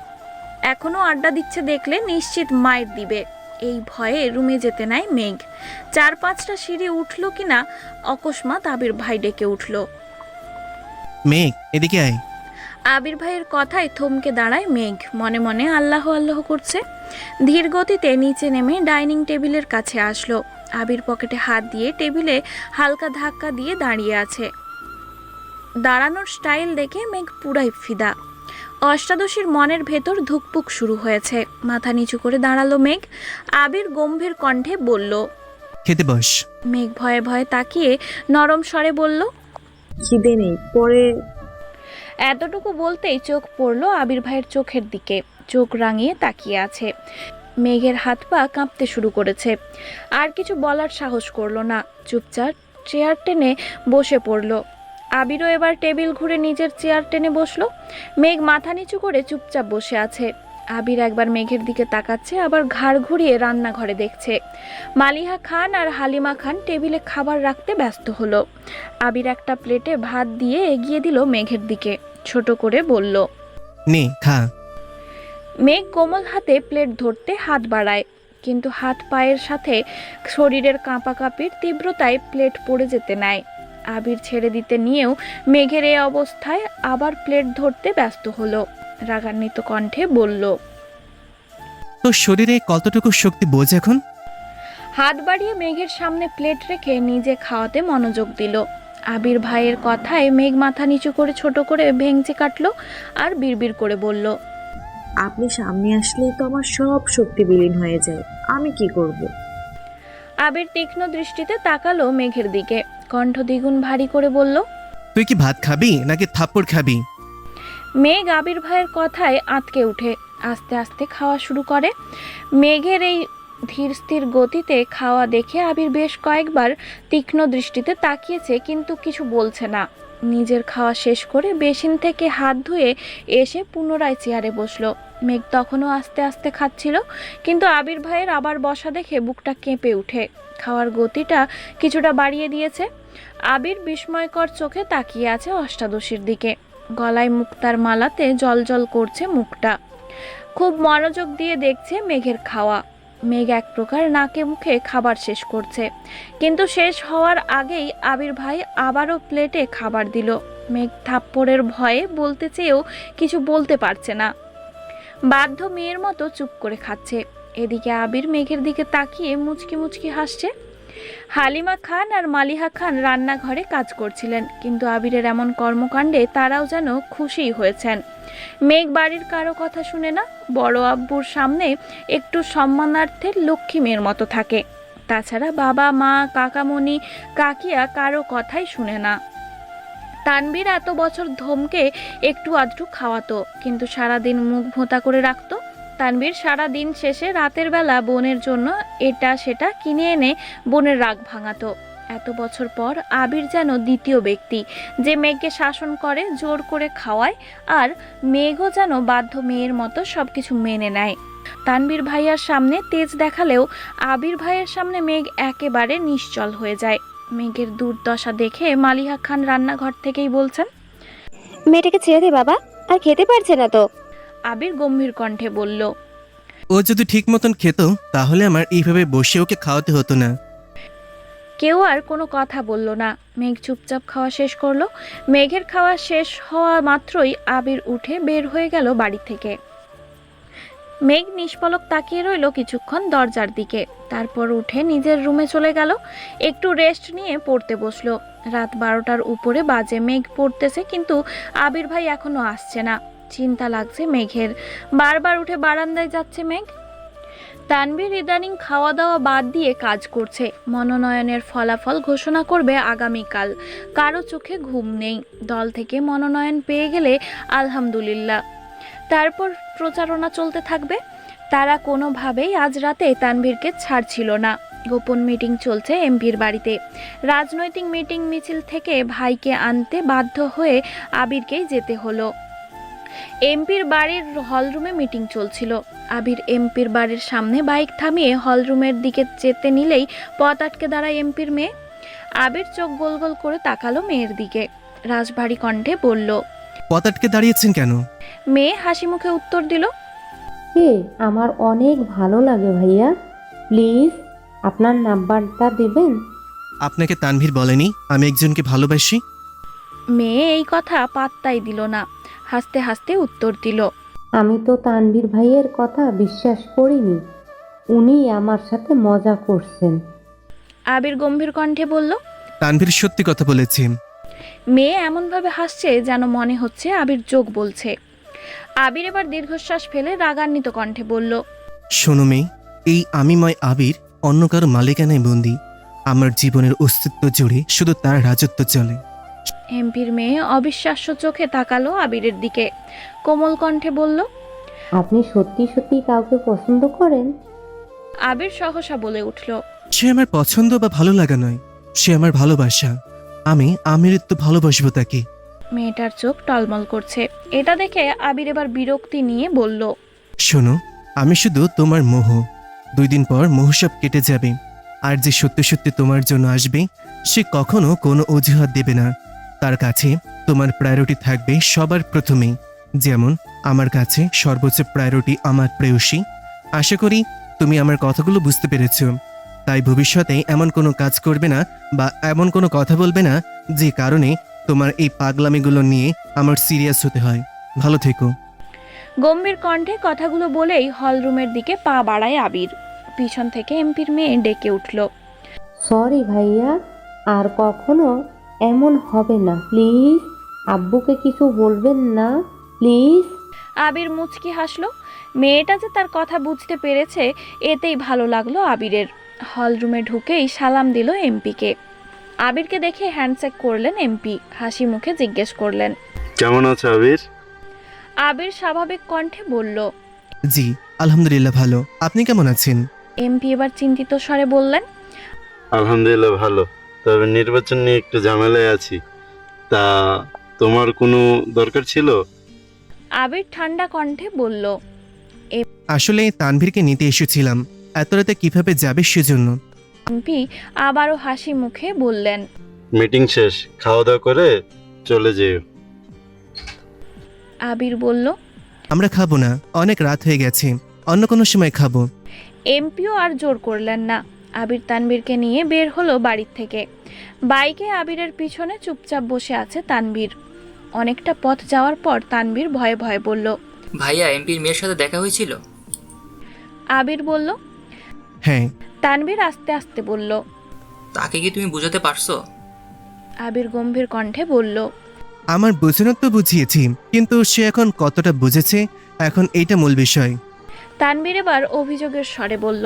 Speaker 3: এখনো আড্ডা দিচ্ছে দেখলে নিশ্চিত মাইর দিবে, এই ভয়ে রুমে যেতে নাই মেঘ। 4-5টা সিঁড়ি উঠলো কিনা অকস্মাৎ আবির ভাই ডেকে উঠল।
Speaker 4: মেঘ এদিকে আয়।
Speaker 3: আবির ভাইয়ের কথায় থমকে দাঁড়ায় মেঘ, মনে মনে আল্লাহ আল্লাহ করছে। ধীর গতিতে নিচে নেমে ডাইনিং টেবিলের কাছে আসলো। আবির পকেটে হাত দিয়ে টেবিলে হালকা ধাক্কা দিয়ে দাঁড়িয়ে আছে। দাঁড়ানোর স্টাইল দেখে মেঘ পুরাই ফিদা। অষ্টাদশীর মনের ভেতর ধুকপুক শুরু হয়েছে। মাথা নিচু করে দাঁড়ালো মেঘ। আবির গম্ভীর কণ্ঠে বলল,
Speaker 4: খেতে বস।
Speaker 3: মেঘ ভয়ে ভয়ে তাকিয়ে নরম স্বরে বলল,
Speaker 1: খিদে নেই, পরে।
Speaker 3: এতটুকু বলতেই চোখ পড়ল আবির ভাইয়ের চোখের দিকে। চোখ রাঙিয়ে তাকিয়ে আছে। মেঘের হাত পা কাঁপতে শুরু করেছে। আর কিছু বলার সাহস করলো না, চুপচাপ চেয়ার টেনে বসে পড়ল। আবিরও এবার টেবিল ঘুরে নিজের চেয়ার টেনে বসলো। মেঘ মাথা নিচু করে চুপচাপ বসে আছে। আবির একবার মেঘের দিকে তাকাচ্ছে, আবার ঘাড় ঘুরিয়ে রান্নাঘরে দেখছে। মালিহা খান আর হালিমা খান টেবিলে খাবার রাখতে ব্যস্ত হলো। আবির একটা প্লেটে ভাত দিয়ে এগিয়ে দিল মেঘের দিকে, ছোট করে বলল,
Speaker 4: নে খা।
Speaker 3: মেঘ কোমল হাতে প্লেট ধরতে হাত বাড়ায়, কিন্তু হাত পায়ের সাথে শরীরের কাঁপাকাঁপির তীব্রতায় প্লেট পড়ে যেতে নেয়। আবির ছেড়ে দিতে নিয়েও মেঘের এই অবস্থায় আবার প্লেট ধরতে ব্যস্ত হলো। রাগান্বিত কণ্ঠে বলল,
Speaker 4: তোর শরীরে কতটুকু শক্তি বোঝ এখন?
Speaker 3: হাত বাড়িয়ে মেঘের সামনে প্লেট রেখে নিজে খাওয়াতে মনোযোগ দিল। আবির ভাইয়ের কথায় মেঘ মাথা নিচু করে ছোট করে ভেঙচি কাটলো আর বিড়বিড় করে বলল,
Speaker 1: আপনি সামনে আসলেই তো আমার সব শক্তি বিলীন হয়ে যায়, আমি কি করব?
Speaker 3: আবির তীক্ষ্ণ দৃষ্টিতে তাকালো মেঘের দিকে, কণ্ঠ দ্বিগুণ ভারী করে বলল,
Speaker 4: তুই কি ভাত খাবি নাকি থাপ্পড় খাবি?
Speaker 3: মেঘ আবির ভাইয়ের কথায় আঁতকে উঠে আস্তে আস্তে খাওয়া শুরু করে। মেঘের এই ধীর স্থির গতিতে খাওয়া দেখে আবির বেশ কয়েকবার তীক্ষ্ণ দৃষ্টিতে তাকিয়েছে, কিন্তু কিছু বলছে না। নিজের খাওয়া শেষ করে বেসিন থেকে হাত ধুয়ে এসে পুনরায় চেয়ারে বসলো। মেঘ তখনও আস্তে আস্তে খাচ্ছিল, কিন্তু আবির ভাইয়ের আবার বসা দেখে বুকটা কেঁপে উঠে খাওয়ার গতিটা কিছুটা বাড়িয়ে দিয়েছে। আবির বিস্ময়কর চোখে তাকিয়ে আছে অষ্টাদশীর দিকে। গলায় মুক্তার মালাতে জলজল করছে মুখটা। খুব মনোযোগ দিয়ে দেখছে মেঘের খাওয়া। মেঘ এক প্রকার নাকে মুখে খাবার শেষ করছে, কিন্তু শেষ হওয়ার আগেই আবির ভাই আবারও প্লেটে খাবার দিল। মেঘ থাপ্পড়ের ভয়ে বলতে চেয়েও কিছু বলতে পারছে না, বাধ্য মেয়ের মতো চুপ করে খাচ্ছে। এদিকে আবির মেঘের দিকে তাকিয়ে মুচকি মুচকি হাসছে। হালিমা খান আর মালিহা খান রান্নাঘরে কাজ করছিলেন, কিন্তু আবিরের এমন কর্মকাণ্ডে তারাও যেন খুশিই হয়েছেন। মেঘ বাড়ির কারো কথা শুনে না, বড় আব্বুর সামনে একটু সম্মানার্থে লক্ষ্মী মেয়ের মতো থাকে। তাছাড়া বাবা মা কাকামণি কাকিয়া কারো কথাই শুনে না। তানবীর এত বছর ধমকে একটু আধটু খাওয়াতো, কিন্তু সারাদিন মুখ ভোঁতা করে রাখতো। তানবীর সারা দিন শেষে রাতের বেলা বোনের জন্য এটা সেটা কিনে এনে বোনের রাগ ভাঙাতো। এত বছর পর আবির যেন দ্বিতীয় ব্যক্তি, যে মেঘকে শাসন করে, জোর করে খাওয়ায়, আর মেঘও যেন বাধ্য মেয়ের মতো সবকিছু মেনে নেয়। তানবীর ভাইয়ার সামনে তেজ দেখালেও আবির ভাইয়ের সামনে মেঘ একেবারে নিশ্চল হয়ে যায়। মেঘের দুর্দশা দেখে মালিহা খান রান্নাঘর থেকেই বলছেন,
Speaker 5: মেয়েটাকে ছেড়ে দে বাবা, আর খেতে পারছে না তো।
Speaker 3: আবির গম্ভীর কণ্ঠে বলল,
Speaker 4: ও যদি ঠিক মতন খেত তাহলে আমার এইভাবে বসে ওকে খাওয়াতে হতো না।
Speaker 3: কেউ আর কোনো কথা বলল না। মেঘ চুপচাপ খাওয়া শেষ করলো। মেঘের খাওয়া শেষ হওয়া মাত্রই আবির উঠে বের হয়ে গেল বাড়ি থেকে। মেঘ নিষ্পলক তাকিয়ে রইল কিছুক্ষণ দরজার দিকে, তারপর উঠে নিজের রুমে চলে গেল। একটু রেস্ট নিয়ে পড়তে বসলো। রাত 12টার উপরে বাজে। মেঘ পড়তেছে, কিন্তু আবির ভাই এখনো আসছে না। চিন্তা লাগছে মেঘের। বারবার উঠে বারান্দায় যাচ্ছে মেঘ। তানভীর ইদানিং খাওয়া দাওয়া বাদ দিয়ে কাজ করছে। মনোনয়নের ফলাফল ঘোষণা করবে আগামীকাল। কারো চোখে ঘুম নেই। দল থেকে মনোনয়ন পেয়ে গেলে আলহামদুলিল্লাহ, তারপর প্রচারণা চলতে থাকবে। তারা কোনোভাবেই আজ রাতে তানভীরকে ছাড়ছিল না। গোপন মিটিং চলছে এমপির বাড়িতে। রাজনৈতিক মিটিং মিছিল থেকে ভাইকে আনতে বাধ্য হয়ে আবিরকেই যেতে হলো। এমপির বাড়ির হলরুমে মিটিং চলছিল। আবির এমপির বাড়ির সামনে বাইক থামিয়ে হলরুমের দিকে যেতে নিলেই পথ আটকে দাঁড়ায় এমপির মেয়ে। আবির চোখ গোল গোল করে তাকালো মেয়ের দিকে। রাজভারী কণ্ঠে বলল,
Speaker 4: পথ আটকে দাঁড়িয়েছেন কেন?
Speaker 3: মেয়ে হাসি মুখে উত্তর দিল,
Speaker 11: আমার অনেক ভালো লাগে ভাইয়া, প্লিজ আপনার নাম্বারটা দেবেন?
Speaker 4: আপনাকে তানভীর বলেনি আমি একজনকে ভালোবাসি?
Speaker 3: মেয়ে এই কথা পাত্তাই দিল না। হাসতে হাসতে উত্তর দিল,
Speaker 11: আমি তো তানভীর ভাইয়ের কথা বিশ্বাস করিনি, উনি আমার সাথে মজা করছেন।
Speaker 3: আবির গম্ভীর কণ্ঠে বলল।
Speaker 4: তানভীর সত্যি কথা বলেছি।
Speaker 3: মেয়ে এমনভাবে হাসছে যেন মনে হচ্ছে আবির যোগ বলছে। আবির এবার দীর্ঘশ্বাস ফেলে রাগান্বিত কণ্ঠে বলল,
Speaker 4: শোনো মেয়ে, এই আমিময় আবির অন্য কারো মালিকানায় বন্দি। আমার জীবনের অস্তিত্ব জুড়ে শুধু তার রাজত্ব চলে।
Speaker 3: এমপির মেয়ে অবিশ্বাস্য চোখে তাকালো আবিরের দিকে। কোমল কণ্ঠে বলল,
Speaker 11: আপনি সত্যি সত্যি কাউকে পছন্দ করেন?
Speaker 3: আবির সহসা বলে উঠল,
Speaker 4: সে আমার পছন্দ বা ভালো লাগা নয়, সে আমার ভালোবাসা। আমি আমৃত্যু ভালোবাসবো তাকে।
Speaker 3: মেয়েটার চোখ টলমল করছে। এটা দেখে আবির এবার বিরক্তি নিয়ে বলল,
Speaker 4: শোনো, আমি শুধু তোমার মোহ। 2 দিন পর মোহ সব কেটে যাবে। আর যে সত্যি সত্যি তোমার জন্য আসবে, সে কখনো কোনো অজুহাত দেবে না। তার কাছে তোমার প্রায়োরিটি থাকবে সবার প্রথমেই। যেমন আমার কাছে সর্বোচ্চ প্রায়োরিটি আমার প্রেয়সী। আশা করি তুমি আমার কথাগুলো বুঝতে পেরেছো। তাই ভবিষ্যতে এমন কোনো কাজ করবে না বা এমন কোনো কথা বলবে না যে কারণে তোমার এই পাগলামিগুলো নিয়ে আমার সিরিয়াস হতে হয়। ভালো থেকো।
Speaker 3: গম্ভীর কণ্ঠে কথাগুলো বলেই হলরুমের দিকে পা বাড়ায় আবির। পিছন থেকে এমপির মেয়ে ডেকে উঠল,
Speaker 11: সরি ভাইয়া, আর কখনো এমন হবে না, প্লিজ। আব্বুকে কিছু বলবেন না, প্লিজ।
Speaker 3: আবির মুচকি হাসলো। মেয়েটা যে তার কথা বুঝতে পেরেছে এতেই ভালো লাগলো আবিরের। হলরুমে ঢুকেই সালাম দিল এমপিকে। আবিরকে দেখে হ্যান্ডশেক করলেন এমপি। হাসি মুখে জিজ্ঞেস করলেন,
Speaker 13: কেমন আছো আবির?
Speaker 3: আবির স্বাভাবিক কণ্ঠে বলল,
Speaker 4: জি আলহামদুলিল্লাহ ভালো। আপনি কেমন আছেন?
Speaker 3: এমপি এবার চিন্তিত স্বরে বললেন,
Speaker 13: আলহামদুলিল্লাহ ভালো, তবে নির্বাচন নিয়ে একটু ঝামেলায় আছি। তা তোমার কোনো দরকার ছিল?
Speaker 3: আবির ঠান্ডা কণ্ঠে বলল,
Speaker 4: আসলে তানভীরকে নিতে এসেছিলাম, এত রাতে কিভাবে যাবে সেজন্য।
Speaker 3: এমপি আবারও হাসি মুখে বললেন,
Speaker 13: মিটিং শেষ, খাওয়া দাওয়া করে চলে যেও।
Speaker 3: আবির বলল,
Speaker 4: আমরা খাবো না, অনেক রাত হয়ে গেছে, অন্য কোনো সময় খাবো।
Speaker 3: এমপিও আর জোর করলেন না। আবির তানভীরকে নিয়ে বের হলো বাড়ির থেকে। বাইকে আবিরের পিছনে চুপচাপ বসে আছে তানভীর। অনেকটা পথ যাওয়ার পর তানভীর ভয়ে ভয়ে বলল,
Speaker 2: ভাইয়া এমপির মেয়ের সাথে দেখা হয়েছিল?
Speaker 3: আবির বলল।
Speaker 4: হ্যাঁ।
Speaker 3: তানভীর আস্তে আস্তে বলল,
Speaker 2: তাকে কি তুমি বুঝাতে পারছো?
Speaker 3: আবির গম্ভীর কণ্ঠে বলল,
Speaker 4: আমার বোঝানোর তো বুঝিয়েছি, কিন্তু সে এখন কতটা বুঝেছে এখন এইটা মূল বিষয়।
Speaker 3: তানভীর এবার অভিযোগের স্বরে বলল,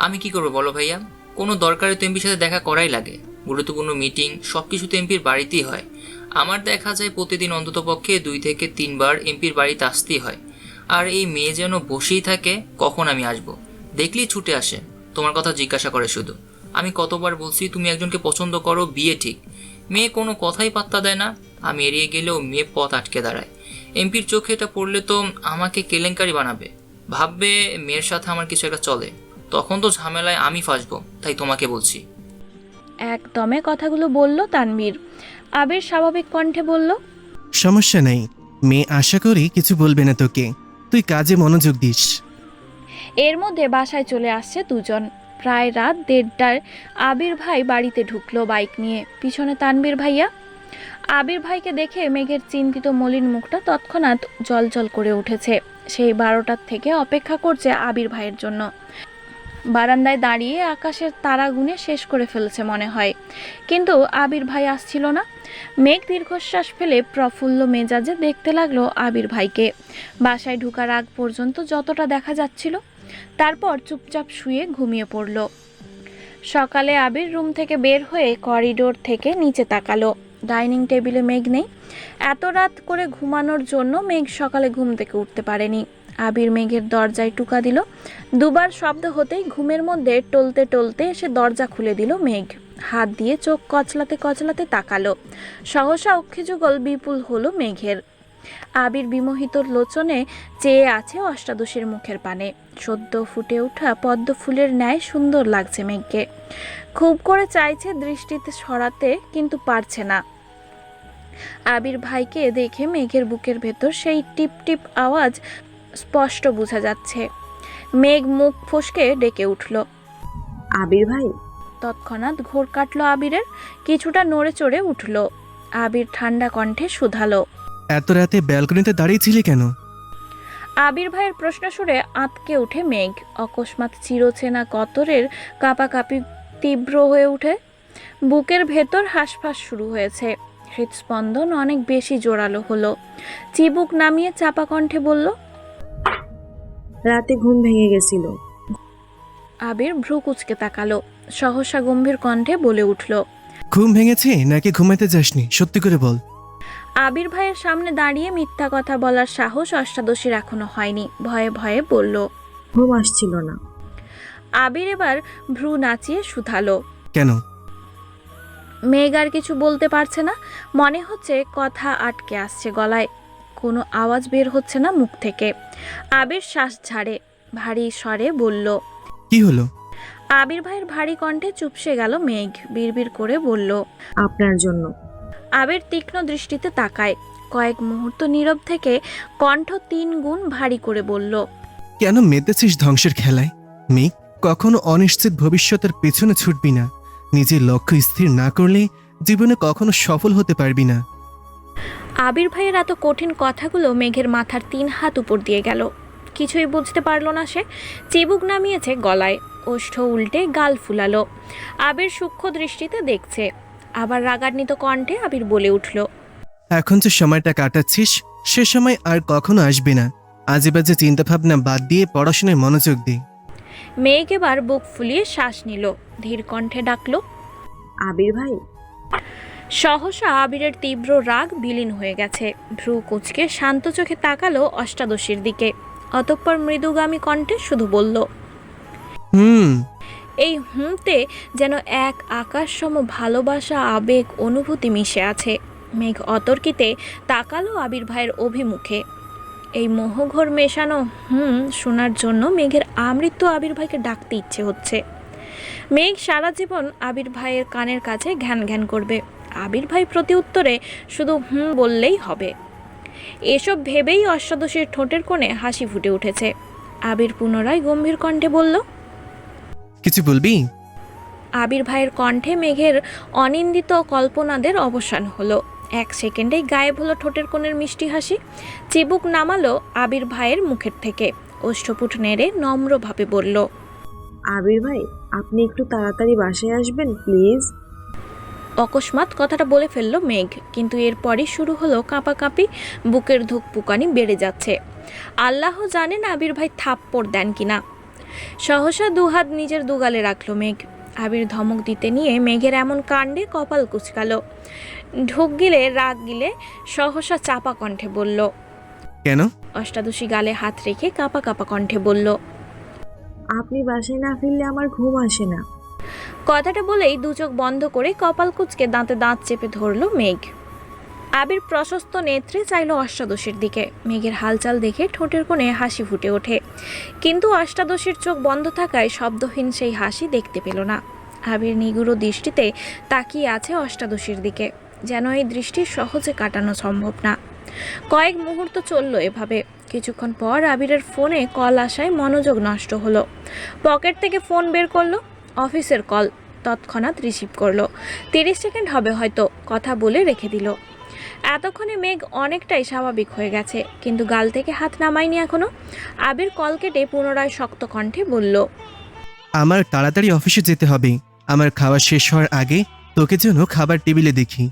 Speaker 2: আমি কি করবো বলো ভাইয়া, কোনো দরকারে তো এমপির সাথে দেখা করাই লাগে। গুরুত্বপূর্ণ মিটিং সব কিছু তো এমপির বাড়িতেই হয়। আমার দেখা যায় প্রতিদিন অন্ততপক্ষে 2 থেকে 3 বার এমপির বাড়িতে আসতেই হয়। আর এই মেয়ে যেন বসেই থাকে কখন আমি আসব, দেখলেই ছুটে আসে, তোমার কথা জিজ্ঞাসা করে শুধু। আমি কতবার বলছি তুমি একজনকে পছন্দ করো, বিয়ে ঠিক। মেয়ে কোনো কথাই পাত্তা দেয় না। আমি এড়িয়ে গেলেও মেয়ে পথ আটকে দাঁড়ায়। এমপির চোখে এটা পড়লে তো আমাকে কেলেঙ্কারি বানাবে, ভাববে মেয়ের সাথে আমার কিছু একটা চলে, তখন তো ঝামেলায় আমি ফাঁসবো। তাই তোমাকে বলছি।
Speaker 3: একদমে কথাগুলো বলল তানভীর। আবির স্বাভাবিক কণ্ঠে বলল,
Speaker 4: সমস্যা নেই, মেয়ে আশা করি কিছু বলবে না তোকে, তুই কাজে মনোযোগ দিস।
Speaker 3: এর মধ্যে বাসায় চলে আসছে দুজন। প্রায় রাত 1:30টায় আবির ভাই বাড়িতে ঢুকলো বাইক নিয়ে, পিছনে তানবীর ভাইয়া। আবির ভাইকে দেখে মেঘের চিন্তিত মলিন মুখটা তৎক্ষণাৎ জলজল করে উঠেছে। সেই 12টার থেকে অপেক্ষা করছে আবির ভাইয়ের জন্য। বারান্দায় দাঁড়িয়ে আকাশের তারা গুনে শেষ করে ফেলেছে মনে হয়, কিন্তু আবির ভাই আসছিল না। মেঘ দীর্ঘশ্বাস ফেলে প্রফুল্ল মেজাজে দেখতে লাগলো আবির ভাইকে, বাসায় ঢোকার আগ পর্যন্ত যতটা দেখা যাচ্ছিল। তারপর চুপচাপ শুয়ে ঘুমিয়ে পড়ল। সকালে আবির রুম থেকে বের হয়ে করিডোর থেকে নিচে তাকালো। ডাইনিং টেবিলে মেঘ নেই। এত রাত করে ঘুমানোর জন্য মেঘ সকালে ঘুম থেকে উঠতে পারেনি। আবির মেঘের দরজায় টোকা দিল। দুবার শব্দ হতেই ঘুমের মধ্যে টলতে টলতে এসে দরজা খুলে দিল মেঘ। হাত দিয়ে চোখ কচলাতে কচলাতে তাকালো। সহসা অক্ষিযুগল বিপুল হলো মেঘের। আবির বিমোহিত লোচনে চেয়ে আছে অষ্টাদশীর মুখের পানে। সদ্য ফুটে ওঠা পদ্ম ফুলের ন্যায় সুন্দর লাগছে মেঘকে। খুব করে চাইছে দৃষ্টিতে সরাতে, কিন্তু পারছে না। আবির ভাইকে দেখে মেঘের বুকের ভেতর সেই টিপ টিপ আওয়াজ স্পষ্ট বোঝা যাচ্ছে। মেঘ মুখ ফসকে ডেকে উঠল,
Speaker 1: আবির ভাই।
Speaker 3: তৎক্ষণাৎ ঘোর কাটলো আবিরের, কিছুটা নড়ে চড়ে উঠল। আবির ঠান্ডা কণ্ঠে শুধালো,
Speaker 4: এত রাতে ব্যালকনিতে দাঁড়িয়েছিলি কেন?
Speaker 3: আবির ভাইয়ের প্রশ্ন শুনে আঁতকে উঠে মেঘ। অকস্মাৎ চিরচেনা কতরের কাঁপাকাঁপি তীব্র হয়ে উঠে। বুকের ভেতর হাঁসফাঁস শুরু হয়েছে। হৃদস্পন্দন অনেক বেশি জোরালো হলো। চিবুক নামিয়ে চাপা কণ্ঠে বলল,
Speaker 1: রাতে ঘুম ভেঙে গেছিল।
Speaker 3: আবির ভ্রু কুচকে তাকালো। সহসা গম্ভীর কণ্ঠে বলে উঠল,
Speaker 4: ঘুম ভেঙেছে নাকি ঘুমাতে যাসনি? সত্যি করে বল।
Speaker 3: আবির ভাইয়ের সামনে দাঁড়িয়ে মিথ্যা কথা বলার সাহস অষ্টাদশীর এখনো হয়নি। ভয়ে ভয়ে বলল,
Speaker 1: ঘুম আসছিল না।
Speaker 3: আবির এবার ভ্রু নাচিয়ে শুধালো,
Speaker 4: কেন?
Speaker 3: মেঘ আর কিছু বলতে পারছে না। মনে হচ্ছে কথা আটকে আসছে গলায়, কোনো আওয়াজ বের হচ্ছে না মুখ থেকে। আবির শ্বাস ঝাড়ে ভারী স্বরে বলল,
Speaker 4: কি হলো?
Speaker 3: আবির ভাইয়ের ভারী কণ্ঠে চুপসে গেল মেঘ। বিড়বিড় করে বলল,
Speaker 1: আপনার জন্য।
Speaker 3: আবির তীক্ষ্ণ দৃষ্টিতে তাকায়। কয়েক মুহূর্ত নীরব থেকে কণ্ঠ 3 গুণ ভারী করে বলল,
Speaker 4: কেন মেতেছিস ধ্বংসের খেলায়? মেঘ, কখনো অনিশ্চিত ভবিষ্যতের পেছনে ছুটবি না। নিজের লক্ষ্য স্থির না করলে জীবনে কখনো সফল হতে পারবি না।
Speaker 3: আবির ভাইয়ের এত কঠিন কথাগুলো মেঘের মাথার 3 হাত উপর দিয়ে গেল। কিছুই বুঝতে পারল না সে। চিবুক নামিয়েছে গলায়, ওষ্ঠ উল্টে গাল ফুলালো। আবির সূক্ষ্ম দৃষ্টিতে দেখছে। আবার রাগান্বিত কণ্ঠে আবির বলে উঠল,
Speaker 4: এখন যে সময়টা কাটাচ্ছিস সে সময় আর কখনো আসবে না। আজেবাজে চিন্তাভাবনা বাদ দিয়ে পড়াশোনায় মনোযোগ দে।
Speaker 3: মেঘ এবার বুক ফুলিয়ে শ্বাস নিল। ধীর কণ্ঠে ডাকলো,
Speaker 1: আবির ভাই।
Speaker 3: সহসা আবিরের তীব্র রাগ বিলীন হয়ে গেছে। ভ্রু কুঁচকে শান্ত চোখে তাকালো অষ্টাদশীর দিকে। অতঃপর মৃদুগামী কণ্ঠে শুধু বলল, এই হুমতে যেন এক আকাশসম ভালোবাসা, আবেগ, অনুভূতি মিশে আছে। মেঘ অতর্কিতে তাকালো আবির ভাইয়ের অভিমুখে। এই মোহঘোর মেশানো শোনার জন্য মেঘের আমৃত্যু আবির ভাইকে ডাকতে ইচ্ছে হচ্ছে। মেঘ সারা জীবন আবির ভাইয়ের কানের কাছে ঘ্যান ঘ্যান করবে। আবির ভাই প্রতি উত্তরে শুধু বললেই হবে। এসব ভেবেই অষ্টাদশীর ঠোঁটের কোণে হাসি ফুটে উঠেছে। আবির পুনরায় গম্ভীর কণ্ঠে বলল,
Speaker 4: কিছু বলবি?
Speaker 3: আবির ভাইয়ের কণ্ঠে মেঘের অনিন্দিত কল্পনাদের অবসান হলো। 1 সেকেন্ডেই গায়েব হলো ঠোঁটের কোণের মিষ্টি হাসি। চিবুক নামালো আবির ভাইয়ের মুখের থেকে। ওষ্ঠপুট নেড়ে নম্রভাবে বলল,
Speaker 1: আবির ভাই, আপনি একটু তাড়াতাড়ি বাসায় আসবেন প্লিজ।
Speaker 3: অকস্মাৎ কথাটা বলে ফেললো মেঘ, কিন্তু এরপরই শুরু হলো কাঁপাকাঁপি। বুকের ধুকপুকানি বেড়ে যাচ্ছে। আল্লাহ জানেন আবির ভাই থাপ্পড় দেন কিনা। সহসা 2 হাত নিজের দুগালে রাখলো মেঘ। আবির ধমক দিতে নিয়ে মেঘের এমন কাণ্ডে কপাল কুচকালো। ঢোক গিলে রাগ গিলে সহসা চাপা কণ্ঠে বলল,
Speaker 4: কেন?
Speaker 3: অষ্টাদশী গালে হাত রেখে কাঁপা কাঁপা কণ্ঠে বলল,
Speaker 1: আপনি বাসায় না ফিরলে আমার ঘুম আসে না।
Speaker 3: কথাটা বলেই 2 চোখ বন্ধ করে কপাল কুঁচকে দাঁতে দাঁত চেপে ধরলো মেঘ। আবির প্রশস্ত নেত্রে চাইল অষ্টাদশীর দিকে। মেঘের হালচাল দেখে ঠোঁটের কোণে হাসি ফুটে ওঠে, কিন্তু অষ্টাদশীর চোখ বন্ধ থাকায় শব্দহীন সেই হাসি দেখতে পেল না। আবির নিগুড় দৃষ্টিতে তাকিয়ে আছে অষ্টাদশীর দিকে, যেন এই দৃষ্টি সহজে কাটানো সম্ভব না। কয়েক মুহূর্ত চলল এভাবে। কিছুক্ষণ পর আবিরের ফোনে কল আসায় মনোযোগ নষ্ট হলো। পকেট থেকে ফোন বের করলো। অফিসের কল, তৎক্ষণাৎ রিসিভ করলো। 30 সেকেন্ড হবে হয়তো, কথা বলে রেখে দিল। এতক্ষণে মেঘ অনেকটাই স্বাভাবিক হয়ে গেছে, কিন্তু গাল থেকে হাত নামায়নি এখনো। আবির কল কেটে পুনরায় শক্ত কণ্ঠে বলল,
Speaker 4: আমার তাড়াতাড়ি অফিসে যেতে হবে। আমার খাওয়া শেষ হওয়ার আগে তোকে যেন খাবার টেবিলে দেখি।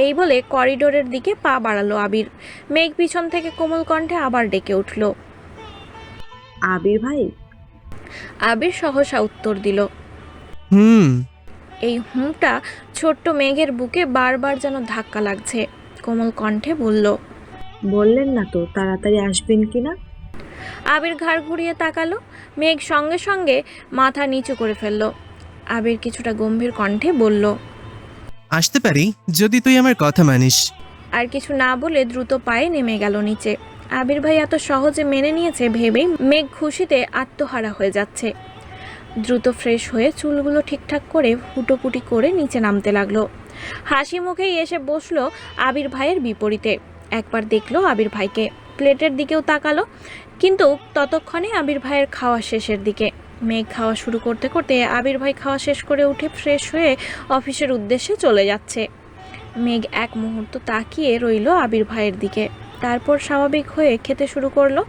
Speaker 3: এই বলে করিডোরের দিকে পা বাড়ালো আবির। মেঘ পিছন থেকে কোমল কণ্ঠে আবার ডেকে উঠল,
Speaker 1: আবির ভাই।
Speaker 3: আবির সহসা উত্তর দিল।
Speaker 4: হুম।
Speaker 3: এই হুঁটা ছোট্ট মেঘের বুকে বারবার যেন ধাক্কা লাগছে। কোমল কণ্ঠে বলল,
Speaker 1: বললেন না তো তাড়াতাড়ি আসবেন কিনা।
Speaker 3: আবির ঘাড় ঘুরিয়ে তাকালো। মেঘ সঙ্গে সঙ্গে মাথা নিচু করে ফেলল। আবির কিছুটা গম্ভীর কণ্ঠে বলল,
Speaker 4: আসতে পারি যদি তুই আমার কথা মানিস।
Speaker 3: আর কিছু না বলে দ্রুত পায়ে নেমে গেল নিচে। আবির ভাই এত সহজে মেনে নিয়েছে ভেবেই মেঘ খুশিতে আত্মহারা হয়ে যাচ্ছে। দ্রুত ফ্রেশ হয়ে চুলগুলো ঠিকঠাক করে হুটোপুটি করে নিচে নামতে লাগলো। হাসি মুখেই এসে বসলো আবির ভাইয়ের বিপরীতে। একবার দেখলো আবির ভাইকে, প্লেটের দিকেও তাকালো, কিন্তু ততক্ষণে আবির ভাইয়ের খাওয়া শেষের দিকে। মেঘ খাওয়া শুরু করতে করতে আবির ভাই খাওয়া শেষ করে উঠে ফ্রেশ হয়ে অফিসের উদ্দেশ্যে চলে যাচ্ছে। মেঘ এক মুহূর্ত তাকিয়ে রইল আবির ভাইয়ের দিকে, তারপর স্বাভাবিক হয়ে খেতে শুরু করলো।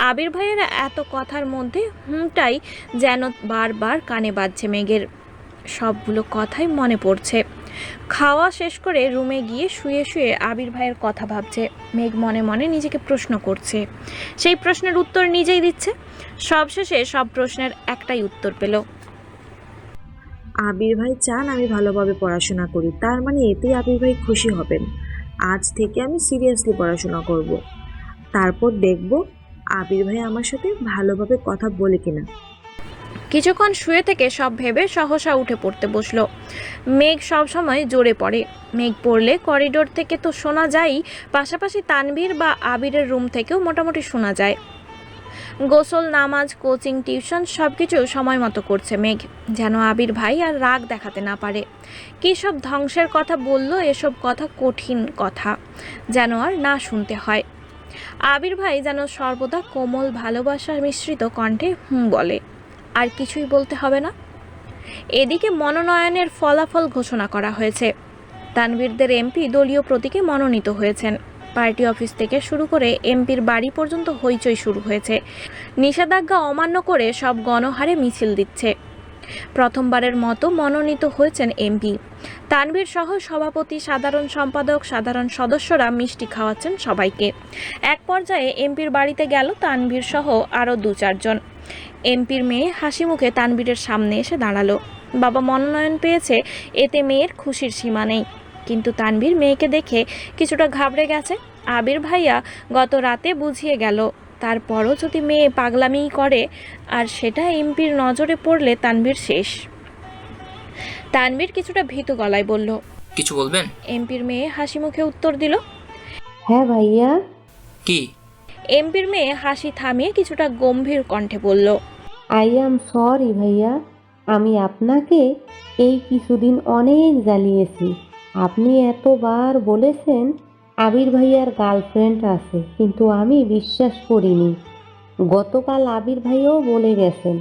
Speaker 3: আবির ভাইয়ের এত কথার মধ্যে হুমটাই যেন বারবার কানে বাজছে মেঘের। সবগুলো কথাই মনে পড়ছে। খাওয়া শেষ করে রুমে গিয়ে শুয়ে শুয়ে আবির ভাইয়ের কথা ভাবছে। মেঘ মনে মনে নিজেকে প্রশ্ন করছে, সেই প্রশ্নের উত্তর নিজেই দিচ্ছে। সবশেষে সব প্রশ্নের একটাই উত্তর পেল।
Speaker 1: আবির ভাই চান আমি ভালোভাবে পড়াশোনা করি, তার মানে এতেই আবির ভাই খুশি হবেন। আজ থেকে আমি সিরিয়াসলি পড়াশোনা করব, তারপর দেখব আবির ভাই আমার সাথে ভালোভাবে কথা বলে কিনা।
Speaker 3: কিছুক্ষণ শুয়ে থেকে সব ভেবে সহসা উঠে পড়তে বসলো। মেঘ সবসময় জোরে পড়ে। মেঘ পড়লে করিডোর থেকে তো শোনা যায়ই, পাশাপাশি তানভীর বা আবিরের রুম থেকেও মোটামুটি শোনা যায়। গোসল, নামাজ, কোচিং, টিউশন সবকিছু সময় মতো করছে মেঘ, যেন আবির ভাই আর রাগ দেখাতে না পারে। কী সব ধ্বংসের কথা বলল, এসব কথা কঠিন কথা, যেন আর না শুনতে হয়। আবির ভাই যেন সর্বদা কোমল ভালোবাসার মিশ্রিত কণ্ঠে বলে, আর কিছুই বলতে হবে না। এদিকে মনোনয়নের ফলাফল ঘোষণা করা হয়েছে। তানভীরদের এমপি দলীয় প্রতীকে মনোনীত হয়েছেন। পার্টি অফিস থেকে শুরু করে এমপির বাড়ি পর্যন্ত হইচই শুরু হয়েছে। নিষেধাজ্ঞা অমান্য করে সব গণহারে মিছিল দিচ্ছে। প্রথমবারের মতো মনোনীত হয়েছেন এমপি। তানভীর সহ সভাপতি, সাধারণ সম্পাদক, সাধারণ সদস্যরা মিষ্টি খাওয়াচ্ছেন সবাইকে। এক পর্যায়ে এমপির বাড়িতে গেল তানভীর সহ আরও 2-4 জন। এমপির মেয়ে হাসি মুখে তানভীরের সামনে এসে দাঁড়ালো। বাবা মনোনয়ন পেয়েছে, এতে মেয়ের খুশির সীমা নেই। কিন্তু তানভীর মেয়েকে দেখে কিছুটা ঘাবড়ে গেছে। আবির ভাইয়া গত রাতে বুঝিয়ে গেল, তারপরও যদি মেয়ে পাগলামি করে আর সেটা এমপির নজরে পড়লে তানভীর শেষ। তানভীর কিছুটা ভীতু গলায় বলল,
Speaker 2: কিছু বলবেন?
Speaker 3: এমপির মেয়ে হাসি মুখে উত্তর দিল,
Speaker 11: হ্যাঁ ভাইয়া।
Speaker 2: কি?
Speaker 3: এমপির মেয়ে হাসি থামিয়ে কিছুটা গম্ভীর কণ্ঠে বলল,
Speaker 11: আই অ্যাম সরি ভাইয়া, আমি আপনাকে এই কিছুদিন অনেক জ্বালিয়েছি। আপনি এতবার বলেছেন আবির ভাইয়ার গার্লফ্রেন্ড আছে, কিন্তু আমি বিশ্বাস করিনি। গতকাল আবির ভাইয়াও বলে গেছেন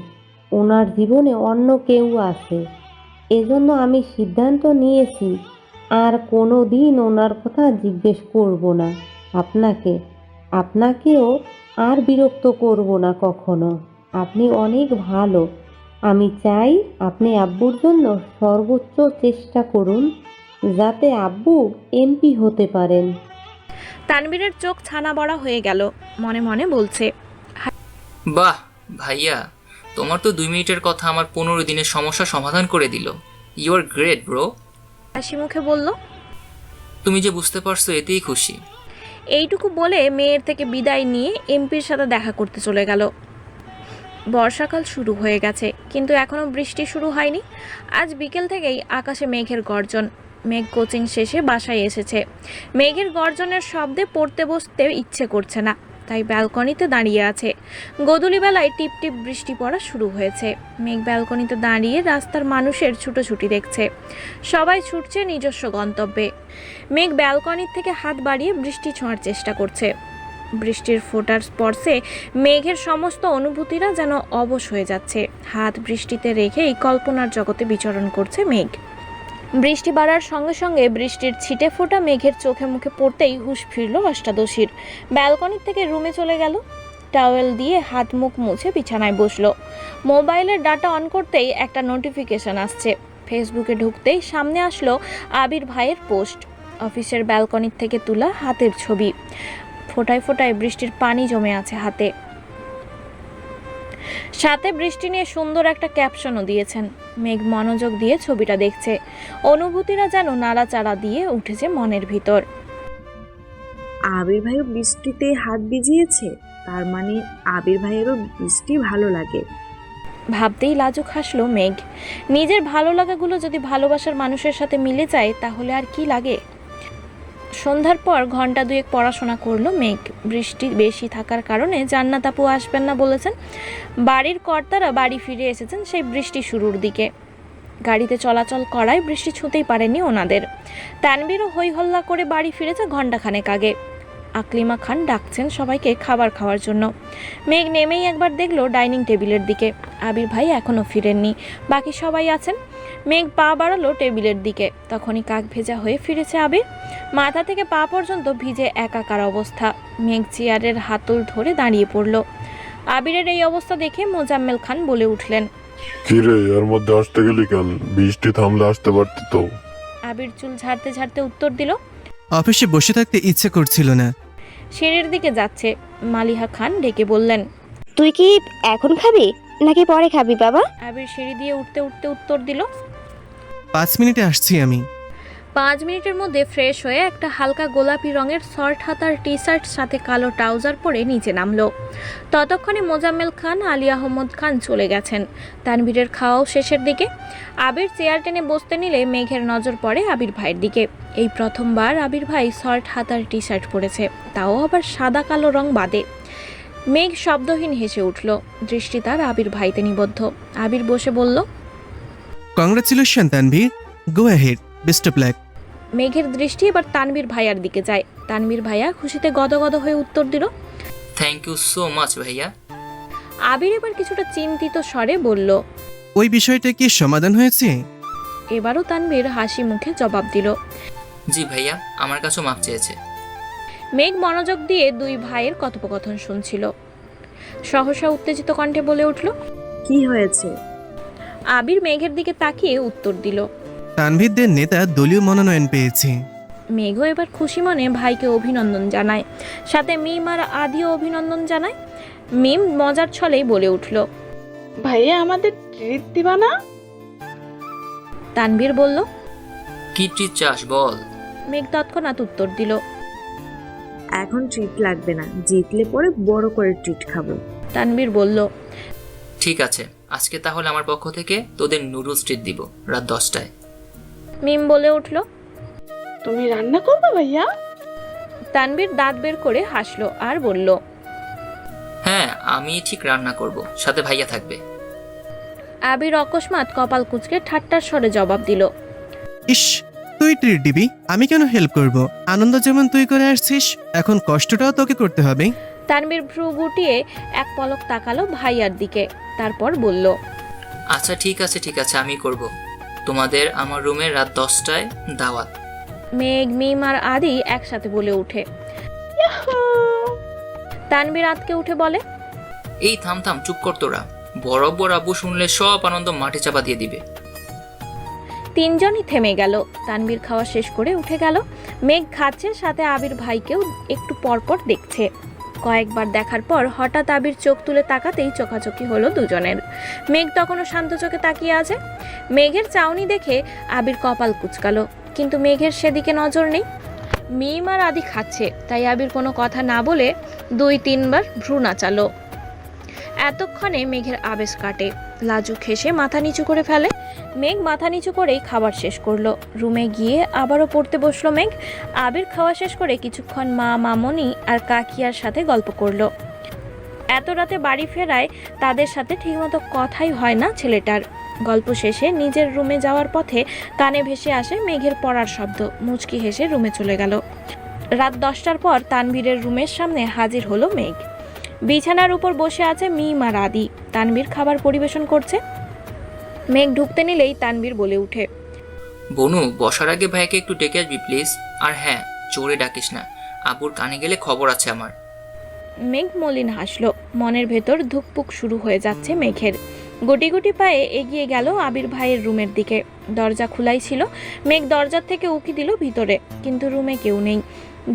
Speaker 11: ওনার জীবনে অন্য কেউ আছে। এজন্য আমি সিদ্ধান্ত নিয়েছি আর কোনো দিন ওনার কথা জিজ্ঞেস করব না আপনাকেও আর বিরক্ত করব না কখনো। আপনি অনেক ভালো। আমি চাই আপনি আব্বুর জন্য সর্বোচ্চ চেষ্টা করুন যাতে আব্বু এমপি হতে পারেন।
Speaker 3: তানভীরের চোখ ছানা বড়া হয়ে গেল, মনে মনে বলছে,
Speaker 2: বাহ ভাইয়া, তোমার তো 2 মিনিটের কথা আমার 15 দিনের সমস্যা সমাধান করে দিল। You are great bro.
Speaker 3: হাসি মুখে বলল,
Speaker 2: তুমি যে বুঝতে পারছো এতেই খুশি।
Speaker 3: এইটুকু বলে মেয়ের থেকে বিদায় নিয়ে এমপির সাথে দেখা করতে চলে গেল। বর্ষাকাল শুরু হয়ে গেছে, কিন্তু এখনও বৃষ্টি শুরু হয়নি। আজ বিকেল থেকেই আকাশে মেঘের গর্জন। মেঘ কোচিং শেষে বাসায় এসেছে। মেঘের গর্জনের শব্দে পড়তে বসতে ইচ্ছে করছে না, তাই ব্যালকনিতে দাঁড়িয়ে আছে। গোধূলিবেলায় টিপ টিপ বৃষ্টি পড়া শুরু হয়েছে। মেঘ ব্যালকনিতে দাঁড়িয়ে রাস্তার মানুষের ছুটোছুটি দেখছে। সবাই ছুটছে নিজস্ব গন্তব্যে। মেঘ ব্যালকনির থেকে হাত বাড়িয়ে বৃষ্টি ছোঁয়ার চেষ্টা করছে। বৃষ্টির ফোঁটার স্পর্শে মেঘের সমস্ত অনুভূতিরা যেন অবশ হয়ে যাচ্ছে। হাত বৃষ্টিতে রেখেই কল্পনার জগতে বিচরণ করছে মেঘ। বৃষ্টি বাড়ার সঙ্গে সঙ্গে বৃষ্টির ছিটে ফোঁটা মেঘের চোখে মুখে পড়তেই হুঁশ ফিরল অষ্টাদশীর। ব্যালকনির থেকে রুমে চলে গেল, টাওয়েল দিয়ে হাত মুখ মুছে বিছানায় বসলো। মোবাইলের ডাটা অন করতেই একটা নোটিফিকেশন আসছে। ফেসবুকে ঢুকতেই সামনে আসলো আবির ভাইয়ের পোস্ট, অফিসের ব্যালকনির থেকে তোলা হাতের ছবি। ফোঁটায় ফোঁটায় বৃষ্টির পানি জমে আছে হাতে। সাথে বৃষ্টি নিয়ে সুন্দর একটা ক্যাপশনও দিয়েছেন। মেঘ মনোযোগ দিয়ে ছবিটা দেখছে, অনুভূতিরা যেন নাড়াচাড়া দিয়ে উঠেছে মনের ভিতর।
Speaker 1: আবির ভাইও বৃষ্টিতে হাত ভিজিয়েছে, তার মানে আবির ভাইয়েরও বৃষ্টি ভালো লাগে।
Speaker 3: ভাবতেই লাজুক হাসলো মেঘ। নিজের ভালো লাগাগুলো যদি ভালোবাসার মানুষের সাথে মিলে যায় তাহলে আর কি লাগে। সন্ধ্যার পর ঘন্টা দুয়েক পড়াশোনা করলো মেঘ। বৃষ্টি বেশি থাকার কারণে জান্নাত আপু আসবেন না বলেছেন। বাড়ির কর্তারা বাড়ি ফিরে এসেছেন সেই বৃষ্টি শুরুর দিকে। গাড়িতে চলাচল করায় বৃষ্টি ছুঁতেই পারেনি ওনাদের। তানবীরও হই হল্লা করে বাড়ি ফিরেছে ঘণ্টাখানেক আগে। আকলিমা খান ডাকছেন সবাইকে খাবার খাওয়ার জন্য। মেঘ নেমেই একবার দেখলো ডাইনিং টেবিলের দিকে। আবির ভাই এখনও ফিরেননি, বাকি সবাই আছেন। মেঘ পা বাড়ালো টেবিলের দিকে, তখনই কাক ভেজা হয়ে ফিরেছে আবির। মাথা থেকে পা পর্যন্ত ভিজে একাকার অবস্থা। মেঘ চেয়ারের হাতল ধরে দাঁড়িয়ে পড়ল। আবিরের এই অবস্থা দেখে মোজাম্মেল খান বলে উঠলেন,
Speaker 14: কিরে এর মধ্যে আসতে গেলি কেন? বৃষ্টি থামলে আসতে পারতি তো।
Speaker 3: আবির চুল ঝাড়তে ঝাড়তে উত্তর দিল,
Speaker 4: অফিসে বসে থাকতে ইচ্ছে করছিল না।
Speaker 3: সিঁড়ির দিকে যাচ্ছে। মালিহা খান ডেকে বললেন,
Speaker 15: তুই কি এখন খাবি নাকি পরে খাবি বাবা?
Speaker 3: আবির সিঁড়ি দিয়ে উঠতে উঠতে উত্তর দিল,
Speaker 4: 5 মিনিটে আসছি আমি।
Speaker 3: 5 মিনিটের মধ্যে ফ্রেশ হয়ে একটা হালকা গোলাপি রঙের শর্ট হাতার টি শার্ট সাথে কালো ট্রাউজার পরে নিচে নামলো। ততক্ষণে মোজাম্মেল খান, আলী আহমদ খান চলে গেছেন। তানভীরের খাওয়াও শেষের দিকে। আবির চেয়ার টেনে বসতে নিলে মেঘের নজর পড়ে আবির ভাইয়ের দিকে। এই প্রথমবার আবির ভাই শর্ট হাতার টি শার্ট পরেছে, তাও আবার সাদা কালো রং বাদে। মেঘ শব্দহীন হেসে উঠল, দৃষ্টি তার আবির ভাইতে নিবদ্ধ। আবির বসে বলল,
Speaker 4: congratulation Tanvir, go ahead, best of luck.
Speaker 3: মেঘের দৃষ্টি এবার তানভীর ভাইয়ার দিকে যায়। তানভীর ভাইয়া খুশিতে গদগদ হয়ে উত্তর দিল,
Speaker 2: থ্যাংক ইউ সো মাচ ভাইয়া।
Speaker 3: আবির এবার কিছুটা চিন্তিত স্বরে বলল,
Speaker 4: ওই বিষয়টা কি সমাধান হয়েছে?
Speaker 3: এবারও তানভীর হাসি মুখে জবাব দিল,
Speaker 2: জি ভাইয়া, আমার কাছেও মাপ চেয়েছে।
Speaker 3: মেঘ মনোযোগ দিয়ে দুই ভাইয়ের কথোপকথন শুনছিল। সহসা উত্তেজিত কণ্ঠে বলে উঠল,
Speaker 1: কি হয়েছে?
Speaker 3: আবির মেঘের দিকে তাকিয়ে উত্তর দিল,
Speaker 4: তানভীরদের নেতা দলীয় মনোনয়ন পেয়েছে।
Speaker 3: মেঘও এবার খুশি মনে ভাইকে অভিনন্দন জানায়, সাথে মিম আর আদিও অভিনন্দন জানায়। মিম মজার ছলেই বলে উঠল,
Speaker 7: ভাইয়া আমাদের ট্রিট দিবা না?
Speaker 3: তানভীর বলল,
Speaker 2: কি ট্রিট চাস বল।
Speaker 3: মেঘ তৎক্ষণাৎ উত্তর দিল,
Speaker 1: এখন ট্রিট লাগবে না, জিতলে পরে বড় করে ট্রিট খাবো।
Speaker 3: তানভীর বলল,
Speaker 2: ঠিক আছে, আজকে তাহলে আমার পক্ষ থেকে তোদের নুডলস ট্রিট দিব রাত 10টায়।
Speaker 3: মিম বলে উঠল,
Speaker 7: তুমি রান্না করবে ভাইয়া?
Speaker 3: তানভীর দাঁত বের করে হাসলো আর বলল,
Speaker 2: হ্যাঁ, আমি ঠিক রান্না করব, সাথে ভাইয়া থাকবে।
Speaker 3: আবির অকস্মাৎ কপাল কুঁচকে ঠাট্টার স্বরে জবাব দিল,
Speaker 4: ইস, তুই ট্রিট দিবি, আমি কেন হেল্প করব? আনন্দ যেমন তুই করে আসছিস, এখন কষ্টটাও তোকে করতে হবে।
Speaker 3: তানভীর ভ্রু গুটিয়ে এক পলক তাকালো ভাইয়ার দিকে, তারপর বলল,
Speaker 2: আচ্ছা ঠিক আছে, আমি করব। তোমাদের আমার রুমে রাত 10টায় দাওয়াত।
Speaker 3: মেঘ, মিম আর আদি একসাথে বলে উঠে। তানভীর আতকে উঠে বলে,
Speaker 2: এই থাম চুপ কর তোরা, বড় আব্বু শুনলে সব আনন্দ মাটি চাপা দিয়ে দিবে।
Speaker 3: তিনজনই থেমে গেল। তানভীর খাওয়া শেষ করে উঠে গেল। মেঘ খাচ্ছে, সাথে আবির ভাইকেও একটু পরপর দেখছে। কয়েকবার দেখার পর হঠাৎ আবির চোখ তুলে তাকাতেই চোখাচোখি হলো দুজনের। মেঘ তখনও শান্ত চোখে তাকিয়ে আছে। মেঘের চাউনি দেখে আবির কপাল কুঁচকালো, কিন্তু মেঘের সেদিকে নজর নেই। মিম আর আদি খাচ্ছে, তাই আবির কোনো কথা না বলে 2-3 বার ভ্রু নাচালো। এতক্ষণে মেঘের আবেশ কাটে, লাজুক হেসে মাথা নিচু করে ফেলে। মেঘ মাথা নিচু করেই খাবার শেষ করলো। রুমে গিয়ে আবারও পড়তে বসলো মেঘ। আবির খাওয়া শেষ করে কিছুক্ষণ মামনি আর কাকিয়ার সাথে গল্প করলো। এত রাতে বাড়ি ফেরায় তাদের সাথে ঠিকমতো কথাই হয় না ছেলেটার। গল্প শেষে নিজের রুমে যাওয়ার পথে কানে ভেসে আসে মেঘের পড়ার শব্দ। মুচকি হেসে রুমে চলে গেল। রাত 10টার পর তানভীরের রুমের সামনে হাজির হলো মেঘ। বিছানার উপর বসে আছে মিম আর আদি। তানভীর খাবার পরিবেশন করছে। মেঘ ঢুকতে নিলেই তানভীর বলে উঠে,
Speaker 2: বনু, বসার আগে ভাইকে একটু ডেকে আসবি প্লিজ। আর হ্যাঁ, জোরে ডাকিস না, আপুর কানে গেলে খবর আছে আমার।
Speaker 3: মেঘ মলিন হাসল। মনের ভেতর ধুকপুক শুরু হয়ে যাচ্ছে মেঘের। গুটি গুটি পায়ে এগিয়ে গেল আবির ভাইয়ের রুমের দিকে। দরজা খোলাই ছিল। মেঘ দরজার থেকে উকি দিল ভিতরে, কিন্তু রুমে কেউ নেই।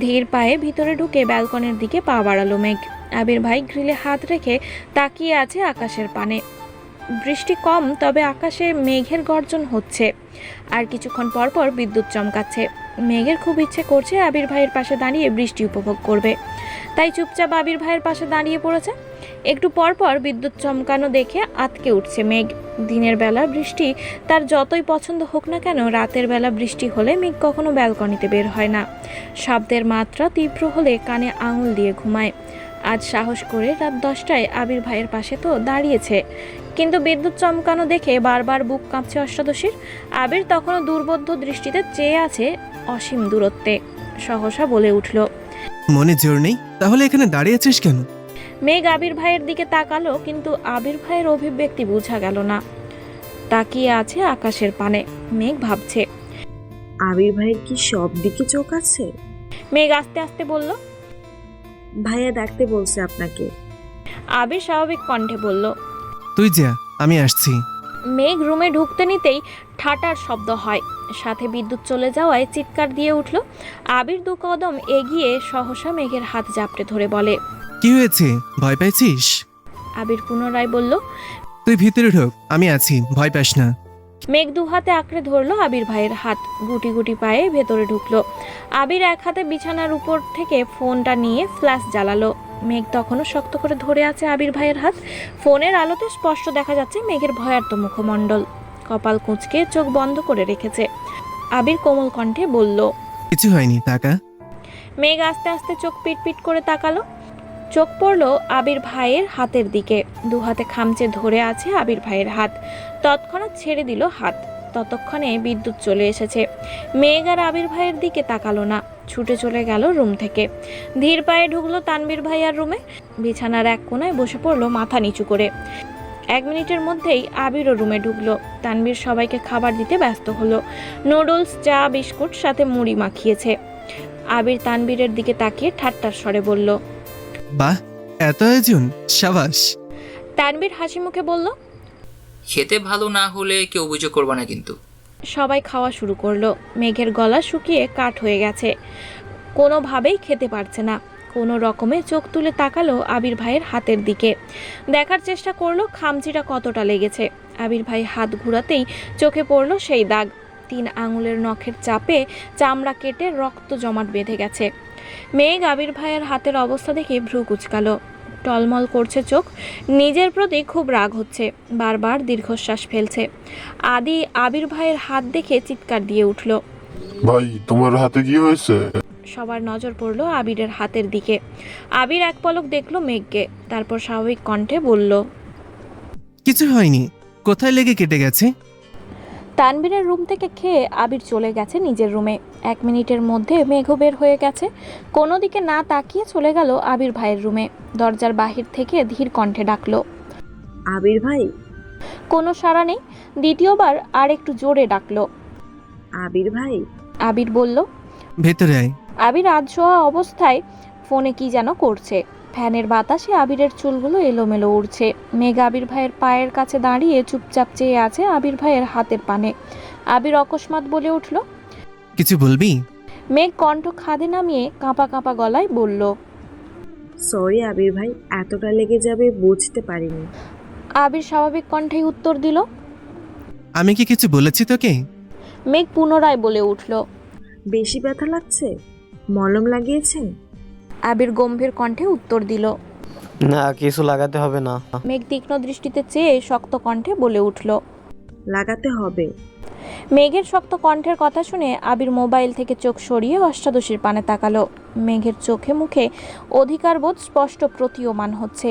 Speaker 3: ধীর পায়ে ভিতরে ঢুকে ব্যালকনির দিকে পা বাড়ালো মেঘ। আবির ভাই গ্রিলে হাত রেখে তাকিয়ে আছে আকাশের পানে। বৃষ্টি কম, তবে আকাশে মেঘের গর্জন হচ্ছে। আর কিছুক্ষণ পর পর বিদ্যুৎ চমকাচ্ছে। মেঘের খুব ইচ্ছে করছে আবির ভাইয়ের পাশে দাঁড়িয়ে বৃষ্টি উপভোগ করবে, তাই চুপচাপ আবির ভাইয়ের পাশে দাঁড়িয়ে পড়েছে। একটু পর পর বিদ্যুৎ চমকানো দেখে আতকে উঠছে মেঘ। দিনের বেলা বৃষ্টি তার যতই পছন্দ হোক না কেন, রাতের বেলা বৃষ্টি হলে মেঘ কখনো ব্যালকনিতে বের হয় না। শব্দের মাত্রা তীব্র হলে কানে আঙুল দিয়ে ঘুমায়। আজ সাহস করে রাত 10টায় আবির ভাইয়ের পাশে তো দাঁড়িয়েছে, কিন্তু বিদ্যুৎ চমকানো দেখে বারবার বুক কাঁপছে অষ্টাদশীর। আবির তখনও দুর্বোধ্য দৃষ্টিতে চেয়ে আছে অসীম দূরত্বে। সহসা বলে উঠল,
Speaker 4: মনে জোর নেই? তাহলে এখানে দাঁড়িয়ে আছিস কেন?
Speaker 3: মেঘ আবির ভাইয়ের দিকে তাকালো, কিন্তু আবির ভাইয়ের অভিব্যক্তি বোঝা গেল না। তাকিয়ে আছে আকাশের পানে। মেঘ ভাবছে,
Speaker 1: আবির ভাইয়ের কি সব দিকে চোখ আছে?
Speaker 3: মেঘ আস্তে আস্তে বলল,
Speaker 1: ভাইয়া ডাকতে বলছে আপনাকে।
Speaker 3: আবির স্বাভাবিক কণ্ঠে বলল।
Speaker 4: তুই যা, আমি আসছি।
Speaker 3: মেঘ রুমে ঢুকতে নিতেই ঠাটার শব্দ হয়, সাথে বিদ্যুৎ চলে যাওয়ায় চিৎকার দিয়ে উঠল। আবির 2 কদম এগিয়ে সহসা মেঘের হাত জাপটে ধরে বলে,
Speaker 4: কি হয়েছে? ভয় পাইছিস?
Speaker 3: আবির পুনরায় বলল,
Speaker 4: তুই ভিতরে ঢোক, আমি আছি, ভয় পাস না।
Speaker 3: মেঘ 2 হাতে আঁকড়ে ধরলো আবির ভাইয়ের হাত। গুটি গুটি পায়ে ভেতরে ঢুকলো। আবির এক হাতে বিছানার উপর থেকে ফোনটা নিয়ে ফ্ল্যাশ জ্বালালো। মেঘ তখনও শক্ত করে ধরে আছে আবির ভাইয়ের হাত। ফোনের আলোতে স্পষ্ট দেখা যাচ্ছে মেঘের ভয়ার্ত মুখমণ্ডল। কপাল কুঁচকে চোখ বন্ধ করে রেখেছে। আবির কোমল কণ্ঠে বলল,
Speaker 4: কিছু হয়নি, তাকা।
Speaker 3: মেঘ আস্তে আস্তে চোখ পিটপিট করে তাকালো। চোখ পড়লো আবির ভাইয়ের হাতের দিকে। 2 হাতে খামচে ধরে আছে আবির ভাইয়ের হাত। তৎক্ষণাৎ ছেড়ে দিল হাত। ততক্ষণে বিদ্যুৎ চলে এসেছে। মেঘ আর আবির ভাইয়ের দিকে তাকালো না, ছুটে চলে গেল রুম থেকে। ধীর পায়ে ঢুকলো তানভীর ভাইয়ার রুমে। বিছানার এক কোণায় বসে পড়লো মাথা নিচু করে। 1 মিনিটের মধ্যেই আবিরও রুমে ঢুকলো। তানভীর সবাইকে খাবার দিতে ব্যস্ত হলো। নুডলস, চা, বিস্কুট, সাথে মুড়ি মাখিয়েছে। আবির তানভীরের দিকে তাকিয়ে ঠাট্টার স্বরে বলল,
Speaker 4: বাহ, এত আয়োজন, সাবাস।
Speaker 3: তানভীর হাসি মুখে বলল,
Speaker 2: খেতে ভালো না হলে কেউ অভিযোগ করবে না কিন্তু।
Speaker 3: সবাই খাওয়া শুরু করলো। মেঘের গলা শুকিয়ে কাঠ হয়ে গেছে, কোনোভাবেই খেতে পারছে না। কোনো রকমে চোখ তুলে তাকালো আবির ভাইয়ের হাতের দিকে। দেখার চেষ্টা করলো খামচিটা কতটা লেগেছে। আবির ভাই হাত ঘুরাতেই চোখে পড়লো সেই দাগ। 3 আঙুলের নখের চাপে চামড়া কেটে রক্ত জমাট বেঁধে গেছে। মেঘ আবির ভাইয়ের হাতের অবস্থা দেখে ভ্রু কুঁচকালো। টলমল করছে চোখ। নিজের প্রতি খুব রাগ হচ্ছে। বারবার দীর্ঘশ্বাস ফেলছে। আদি আবির ভাইয়ের হাত দেখে চিৎকার দিয়ে উঠল,
Speaker 14: ভাই তোমার হাতে কি হয়েছে?
Speaker 3: সবার নজর পড়ল আবিরের হাতের দিকে। আবির এক পলক দেখলো মেঘকে, তারপর স্বাভাবিক কণ্ঠে বলল,
Speaker 4: কিছু হয়নি। কোথায় লেগে কেটে গেছে?
Speaker 3: তানভীরের রুম থেকে খেয়ে আবির চলে গেছে নিজের রুমে। 1 মিনিটের মধ্যে মেঘও বের হয়ে গেছে। কোনো দিকে না তাকিয়ে চলে গেল আবির ভাইয়ের রুমে। দরজার বাহির থেকে ধীর কণ্ঠে ডাকলো,
Speaker 1: আবির ভাই।
Speaker 3: কোনো সাড়া নেই। দ্বিতীয়বার আর একটু জোরে ডাকলো,
Speaker 1: আবির ভাই।
Speaker 3: আবির বলল,
Speaker 4: ভেতরে আয়।
Speaker 3: আবির আধশোয়া অবস্থায় ফোনে কি যেন করছে। ফ্যানের বাতাসে আবিরের চুলগুলো এলোমেলো উড়ছে। মেঘ আবির ভাইয়ের পায়ের কাছে দাঁড়িয়ে চুপচাপ চেয়ে আছে আবির ভাইয়ের হাতের পানে। আবির অকস্মাৎ বলে উঠল,
Speaker 4: কিছু বলবি?
Speaker 3: মেঘ কণ্ঠ খাদে নামিয়ে কাঁপা কাঁপা গলায় বলল,
Speaker 1: সরি আবির ভাই, এতটা লেগে যাবে বুঝতে পারিনি।
Speaker 3: আবির স্বাভাবিক কণ্ঠেই উত্তর দিল,
Speaker 4: আমি কি কিছু বলেছি তোকে?
Speaker 3: মেঘ পুনরায় বলে উঠল,
Speaker 1: বেশি ব্যথা লাগছে? মলম লাগিয়েছেন?
Speaker 3: আবির গম্ভীর কণ্ঠে উত্তর দিল,
Speaker 8: না, কিছু লাগাতে হবে না।
Speaker 3: মেঘ তীক্ষ্ণ দৃষ্টিতে চেয়ে শক্ত কণ্ঠে বলে উঠল,
Speaker 1: লাগাতে হবে।
Speaker 3: মেঘের শক্ত কণ্ঠের কথা শুনে আবির মোবাইল থেকে চোখ সরিয়ে অষ্টাদশীর পানে তাকালো। মেঘের চোখে মুখে অধিকারবোধ স্পষ্ট প্রতীয়মান হচ্ছে।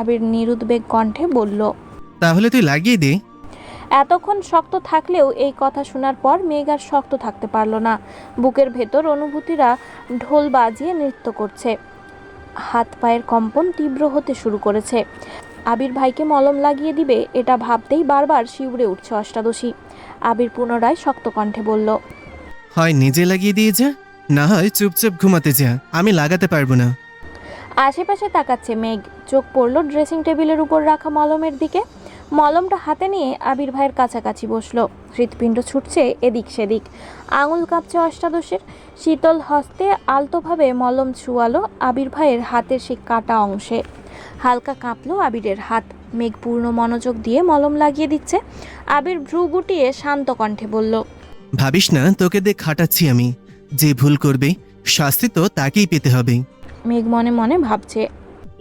Speaker 3: আবির নিরুদ্বেগ কণ্ঠে বলল,
Speaker 4: তাহলে তুই লাগিয়ে দে।
Speaker 3: এতক্ষণ শক্ত থাকলেও এই কথা শোনার পর মেঘ আর শক্ত থাকতে পারল না। বুকের ভেতর অনুভূতিরা ঢোল বাজিয়ে নৃত্য করছে। হাত পায়ের কম্পন তীব্র হতে শুরু করেছে। আবির ভাইকে মলম লাগিয়ে দিবে এটা ভাবতেই বারবার শিউরে উঠছে অষ্টাদশী। আবির পুনরায় শক্ত কণ্ঠে বলল,
Speaker 4: হয় নিজে লাগিয়ে দিয়ে যা, না হয় চুপচাপ ঘুমাতে যা, আমি লাগাতে পারবো না।
Speaker 3: আশেপাশে তাকাচ্ছে মেঘ। চোখ পড়ল ড্রেসিং টেবিলের উপর রাখা মলমের দিকে। মলমটা হাতে নিয়ে আবির ভাইয়ের কাছাকাছি বসলো। হৃৎপিণ্ড ছুটছে এদিক সেদিক, আঙুল কাঁপছে অষ্টাদশীর। শীতল হস্তে আলতোভাবে মলম ছুয়ালো আবির ভাইয়ের হাতের সেই কাটা অংশে। হালকা কাঁপলো আবিরের হাত। মেঘ পূর্ণ মনোযোগ দিয়ে মলম লাগিয়ে দিচ্ছে। আবির ভ্রু গুটিয়ে শান্ত কণ্ঠে বলল,
Speaker 4: ভাবিস না তোকে দিয়ে খাটাচ্ছি আমি, যে ভুল করবে শাস্তি তো তাকেই পেতে হবে।
Speaker 3: মেঘ মনে মনে ভাবছে,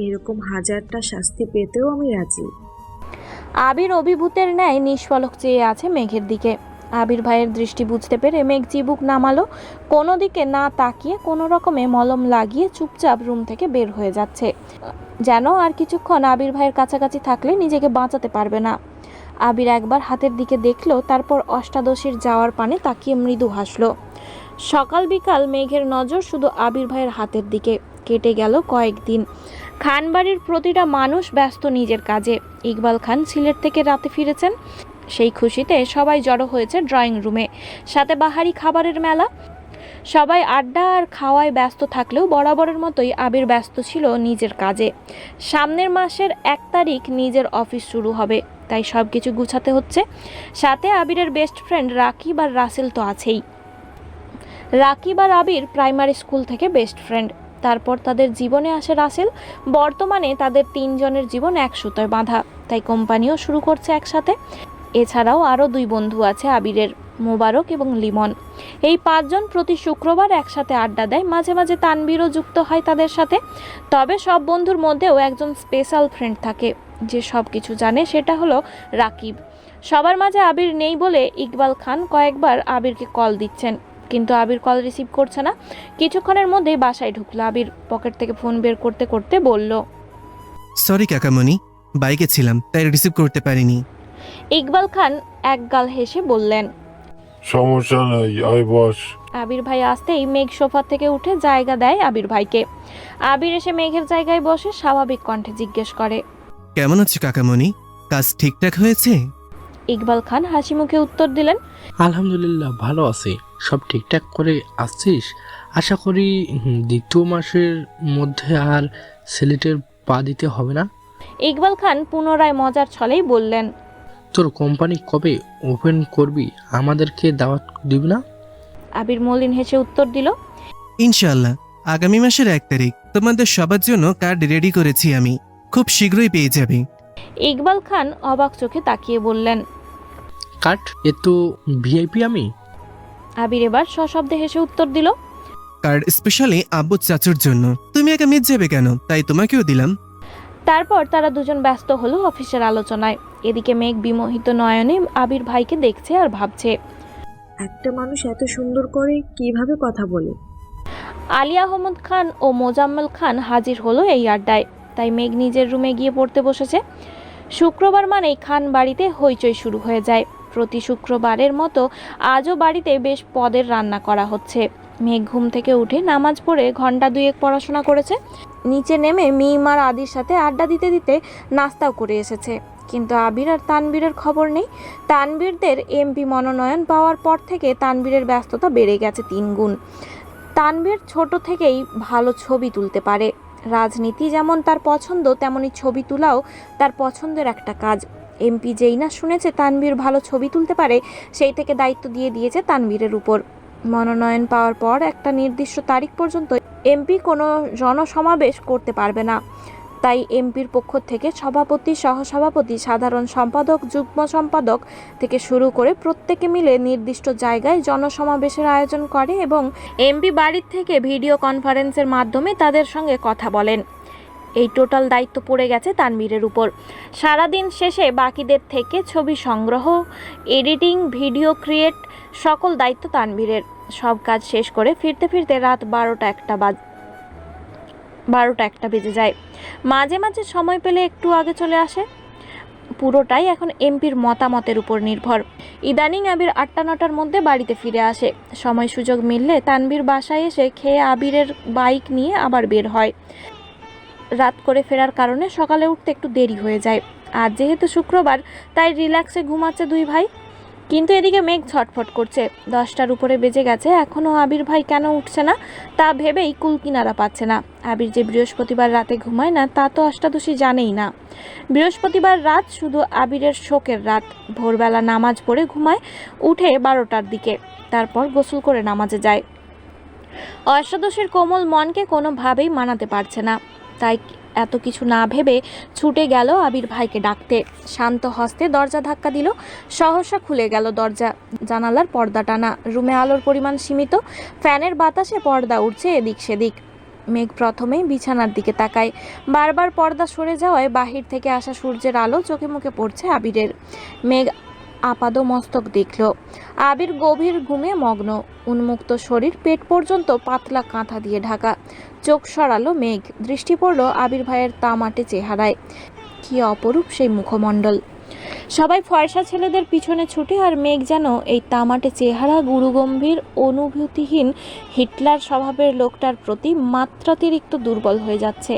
Speaker 1: এরকম হাজারটা শাস্তি পেতেও আমি রাজি।
Speaker 3: আবির অভিভূতের ন্যায় নিষ্পলক চেয়ে আছে মেঘের দিকে। আবির ভাইয়ের দৃষ্টি বুঝতে পেরে মেঘ চিবুক নামালো। কোনো দিকে না তাকিয়ে কোনো রকমে মলম লাগিয়ে চুপচাপ রুম থেকে বের হয়ে যাচ্ছে, যেন আর কিছুক্ষণ আবির ভাইয়ের কাছাকাছি থাকলে নিজেকে বাঁচাতে পারবে না। আবির একবার হাতের দিকে দেখলো, তারপর অষ্টাদশীর যাওয়ার পানে তাকিয়ে মৃদু হাসলো। সকাল বিকাল মেঘের নজর শুধু আবির ভাইয়ের হাতের দিকে। কেটে গেল কয়েকদিন। খানবাড়ির প্রতিটা মানুষ ব্যস্ত নিজের কাজে। ইকবাল খান সিলেট থেকে রাতে ফিরেছেন, সেই খুশিতে সবাই জড়ো হয়েছে ড্রয়িং রুমে। সাথে বাহারি খাবারের মেলা। সবাই আড্ডা আর খাওয়ায় ব্যস্ত থাকলেও বরাবরের মতোই আবির ব্যস্ত ছিল নিজের কাজে। সামনের মাসের 1 তারিখ নিজের অফিস শুরু হবে, তাই সব কিছু গুছাতে হচ্ছে। সাথে আবিরের বেস্ট ফ্রেন্ড রাকিব আর রাসেল তো আছেই। রাকিব আর আবির প্রাইমারি স্কুল থেকে বেস্ট ফ্রেন্ড। তারপর তাদের জীবনে আসে রাসেল। বর্তমানে তাদের 3 জনের জীবন এক সুতোয় বাঁধা, তাই কোম্পানিও শুরু করছে একসাথে। এছাড়াও আরও 2 বন্ধু আছে আবিরের, মোবারক এবং লিমন। এই 5 জন প্রতি শুক্রবার একসাথে আড্ডা দেয়। মাঝে মাঝে তানবীরও যুক্ত হয় তাদের সাথে। তবে সব বন্ধুর মধ্যেও একজন স্পেশাল ফ্রেন্ড থাকে যে সব কিছু জানে, সেটা হলো রাকিব। সবার মাঝে আবির নেই বলে ইকবাল খান কয়েকবার আবিরকে কল দিচ্ছেন, কিন্তু আবির কল রিসিভ করছে না। কিছুক্ষণের মধ্যেই বাসায় ঢুকলো আবির। পকেট থেকে ফোন বের করতে করতে বলল,
Speaker 4: সরি কাকামণি, বাইকে ছিলাম তাই রিসিভ করতে পারিনি।
Speaker 3: ইকবাল খান একগাল হেসে বললেন,
Speaker 14: সমস্যা নেই, আয় বস।
Speaker 3: আবির ভাই আসতেই মেঘ সোফা থেকে উঠে জায়গা দেয় আবির ভাইকে। আবির এসে মেঘের জায়গায় বসে স্বাভাবিক কণ্ঠে জিজ্ঞেস করে,
Speaker 4: কেমন আছো কাকামণি, কাজ ঠিকঠাক হয়েছে?
Speaker 3: ইকবাল খান হাসি মুখে উত্তর দিলেন,
Speaker 16: আলহামদুলিল্লাহ ভালো আছি, সব ঠিকঠাক করে আসছিস? আশা করি 2য় মাসের মধ্যে আর সিলেটের পা দিতে হবে না।
Speaker 3: ইকবাল খান পুনরায় মজার ছলেই বললেন,
Speaker 16: তোর কোম্পানি কবে ওপেন করবি, আমাদেরকে দাওয়াত দিবি না?
Speaker 3: আবির মলিন হেসে উত্তর দিল,
Speaker 4: ইনশাআল্লাহ আগামী মাসের 1 তারিখ তোমাদের সবার জন্য কার্ড রেডি করেছি আমি, খুব শীঘ্রই পেয়ে যাবে।
Speaker 3: ইকবাল খান অবাক চোখে তাকিয়ে বললেন,
Speaker 16: কাট, এ তো ভিআইপি আমি।
Speaker 3: আবির এবার সশব্দে হেসে উত্তর দিল,
Speaker 4: কার্ড স্পেশালি আব্বু চাচুর জন্য, তুমি একা মিস যাবে কেন, তাই তোমাকেও দিলাম।
Speaker 3: তারপর তারা দুজন ব্যস্ত হলো অফিসের আলোচনায়। এদিকে মেঘ বিমোহিত নয়নে আবির ভাইকে দেখছে আর ভাবছে,
Speaker 1: একটা মানুষ এত সুন্দর করে কিভাবে কথা বলে।
Speaker 3: আলী আহমদ খান ও মোজাম্মেল খান হাজির হলো এই আড্ডায়, তাই মেঘ নিজের রুমে গিয়ে পড়তে বসেছে। শুক্রবার মানেই খান বাড়িতে হইচই শুরু হয়ে যায়। প্রতি শুক্রবারের মতো আজও বাড়িতে বেশ পদের রান্না করা হচ্ছে। মেঘ ঘুম থেকে উঠে নামাজ পড়ে ঘন্টা 2 পড়াশোনা করেছে। নিচে নেমে মিম আর আদির সাথে আড্ডা দিতে দিতে নাস্তাও করে এসেছে। কিন্তু আবির আর তানবীরের খবর নেই। তানবীরদের এমপি মনোনয়ন পাওয়ার পর থেকে তানবীরের ব্যস্ততা বেড়ে গেছে 3 গুণ। তানবীর ছোট থেকেই ভালো ছবি তুলতে পারে। রাজনীতি যেমন তার পছন্দ, তেমনি ছবি তোলাও তার পছন্দের একটা কাজ। এমপি যেই না শুনেছে তানবীর ভালো ছবি তুলতে পারে, সেই থেকে দায়িত্ব দিয়ে দিয়েছে তানবীরের উপর। মনোনয়ন পাওয়ার পর একটা নির্দিষ্ট তারিখ পর্যন্ত এমপি কোনো জনসমাবেশ করতে পারবে না। তাই এমপির পক্ষ থেকে সভাপতি, সহসভাপতি, সাধারণ সম্পাদক, যুগ্ম সম্পাদক থেকে শুরু করে প্রত্যেকে মিলে নির্দিষ্ট জায়গায় জনসমাবেশের আয়োজন করে এবং এমপি বাড়ির থেকে ভিডিও কনফারেন্সের মাধ্যমে তাদের সঙ্গে কথা বলেন। এই টোটাল দায়িত্ব পড়ে গেছে তানবীরের উপর। সারাদিন শেষে বাকিদের থেকে ছবি সংগ্রহ, এডিটিং, ভিডিও ক্রিয়েট সকল দায়িত্ব তানবীরের। সব কাজ শেষ করে ফিরতে ফিরতে রাত 12টা 1টা বেজে যায়। মাঝে মাঝে সময় পেলে একটু আগে চলে আসে। পুরোটাই এখন এমপির মতামতের উপর নির্ভর। ইদানিং আবির 8টা-9টার মধ্যে বাড়িতে ফিরে আসে। সময় সুযোগ মিললে তানভীর বাসায় এসে খেয়ে আবিরের বাইক নিয়ে আবার বের হয়। রাত করে ফেরার কারণে সকালে উঠতে একটু দেরি হয়ে যায়। আজ যেহেতু শুক্রবার, তাই রিল্যাক্সে ঘুমাচ্ছে দুই ভাই। কিন্তু এদিকে মেঘ ছটফট করছে। 10টার উপরে বেজে গেছে, এখনও আবির ভাই কেন উঠছে না তা ভেবেই কুলকিনারা পাচ্ছে না। আবির যে বৃহস্পতিবার রাতে ঘুমায় না তা তো অষ্টাদশী জানেই না। বৃহস্পতিবার রাত শুধু আবিরের শোকের রাত। ভোরবেলা নামাজ পড়ে ঘুমায়, উঠে 12টার দিকে, তারপর গোসল করে নামাজে যায়। অষ্টাদশীর কোমল মনকে কোনোভাবেই মানাতে পারছে না, তাই এত কিছু না ভেবে ছুটে গেল আবির ভাইকে ডাকতে। শান্ত হস্তে দরজা ধাক্কা দিল, সহসা খুলে গেল দরজা। জানালার পর্দা টানা, রুমে আলোর পরিমাণ সীমিত, ফ্যানের বাতাসে পর্দা উঠছে এদিক সেদিক। মেঘ প্রথমেই বিছানার দিকে তাকায়। বারবার পর্দা সরে যাওয়ায় বাহির থেকে আসা সূর্যের আলো চোখে মুখে পড়ছে আবিরের। মেঘ আপাদ মস্তক দেখল আবির গভীর ঘুমে মগ্ন, উন্মুক্ত শরীর, পেট পর্যন্ত পাতলা কাঁথা দিয়ে ঢাকা। চোখ সরালো মেঘ, দৃষ্টি পড়ল আবির ভাইয়ের তামাটে চেহারায়। কি অপরূপ সেই মুখমণ্ডল। সবাই ফর্সা ছেলেদের পিছনে ছুটে, আর মেঘ যেন এই তামাটে চেহারা, গুরুগম্ভীর, অনুভূতিহীন হিটলার স্বভাবের লোকটার প্রতি মাত্রাতিরিক্ত দুর্বল হয়ে যাচ্ছে।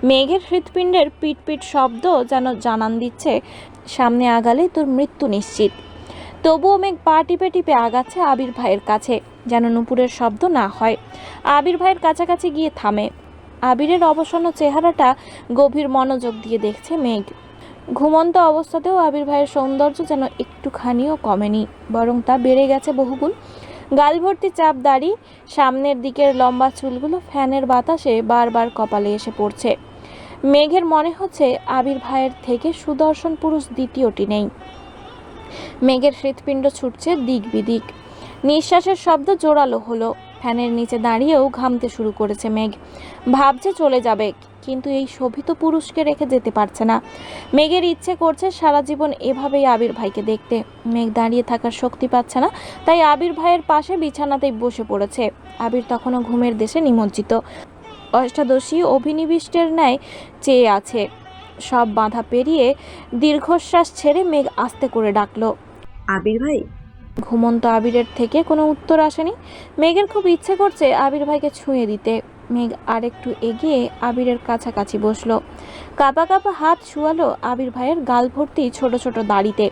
Speaker 3: মেঘের হৃৎপিণ্ডের পিটপিট শব্দ যেন জানান দিচ্ছে সামনে আগালে তোর মৃত্যু নিশ্চিত। তবুও মেঘ পা টিপে টিপে আগাচ্ছে আবির ভাইয়ের কাছে, যেন নুপুরের শব্দ না হয়। আবির ভাইয়ের কাছাকাছি গিয়ে থামে। আবিরের অবসন্ন চেহারাটা গভীর মনোযোগ দিয়ে দেখছে মেঘ। ঘুমন্ত অবস্থাতেও আবির ভাইয়ের সৌন্দর্য যেন একটুখানিও কমেনি, বরং তা বেড়ে গেছে বহুগুণ। গাল ভর্তি চাপ দাড়ি, সামনের দিকের লম্বা চুলগুলো ফ্যানের বাতাসে বারবার কপালে এসে পড়ছে। মেঘের মনে হচ্ছে আবির ভাইয়ের থেকে সুদর্শন পুরুষ দ্বিতীয়টি নেই। মেঘের হৃৎপিণ্ড ছুটছে দিক বিদিক। নিঃশ্বাসের শব্দ জোরালো হলো। ফ্যানের নিচে দাঁড়িয়েও ঘামতে শুরু করেছে মেঘ। ভাবছে চলে যাবে, কিন্তু এই শোভিত পুরুষকে রেখে যেতে পারছে না। মেঘের ইচ্ছে করছে সারা জীবন এভাবেই আবির ভাইকে দেখতে। মেঘ দাঁড়িয়ে থাকার শক্তি পাচ্ছে না, তাই আবির ভাইয়ের পাশে বিছানাতেই বসে পড়েছে। আবির তখনও ঘুমের দেশে নিমজ্জিত, অষ্টাদশী অভিনিবিষ্টের ন্যায় চেয়ে আছে। সব বাধা পেরিয়ে দীর্ঘশ্বাস ছেড়ে মেঘ আস্তে করে ডাকলো,
Speaker 1: আবির ভাই।
Speaker 3: ঘুমন্ত আবিরের থেকে কোনো উত্তর আসেনি। মেঘের খুব ইচ্ছে করছে আবির ভাইকে ছুঁয়ে দিতে। মেঘ আরেকটু এগিয়ে আবিরের কাছাকাছি বসলো। কাঁপা কাঁপা হাত ছুঁয়ালো আবির ভাইয়ের গাল ভর্তি ছোট ছোট দাড়িতে।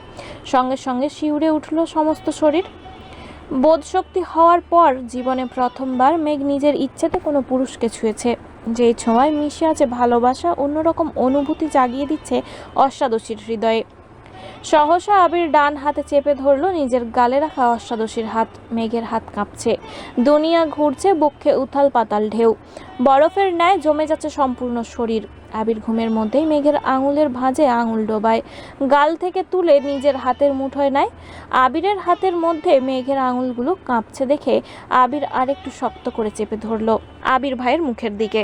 Speaker 3: সঙ্গে সঙ্গে শিউরে উঠল সমস্ত শরীর। বোধশক্তি হওয়ার পর জীবনে প্রথমবার মেঘ নিজের ইচ্ছেতে কোনো পুরুষকে ছুঁয়েছে, যেই ছোঁয়ায় মিশে আছে ভালোবাসা, অন্যরকম অনুভূতি জাগিয়ে দিচ্ছে অষ্টাদশীর হৃদয়ে। সহসা আবির ডান হাতে চেপে ধরলো নিজের গালে রাখা অষ্টাদশীর হাত। মেঘের হাত কাঁপছে, দুনিয়া ঘুরছে, বক্ষে উথাল পাতাল ঢেউ। বরফের ন্যায় জমে যাচ্ছে সম্পূর্ণ শরীর। আবির ঘুমের মধ্যেই মেঘের আঙুলের ভাঁজে আঙুল ডোবায়, গাল থেকে তুলে নিজের হাতের মুঠোয় নেয়। আবিরের হাতের মধ্যে মেঘের আঙুলগুলো কাঁপছে দেখে আবির আরেকটু শক্ত করে চেপে ধরলো আবির ভাইয়ের মুখের দিকে।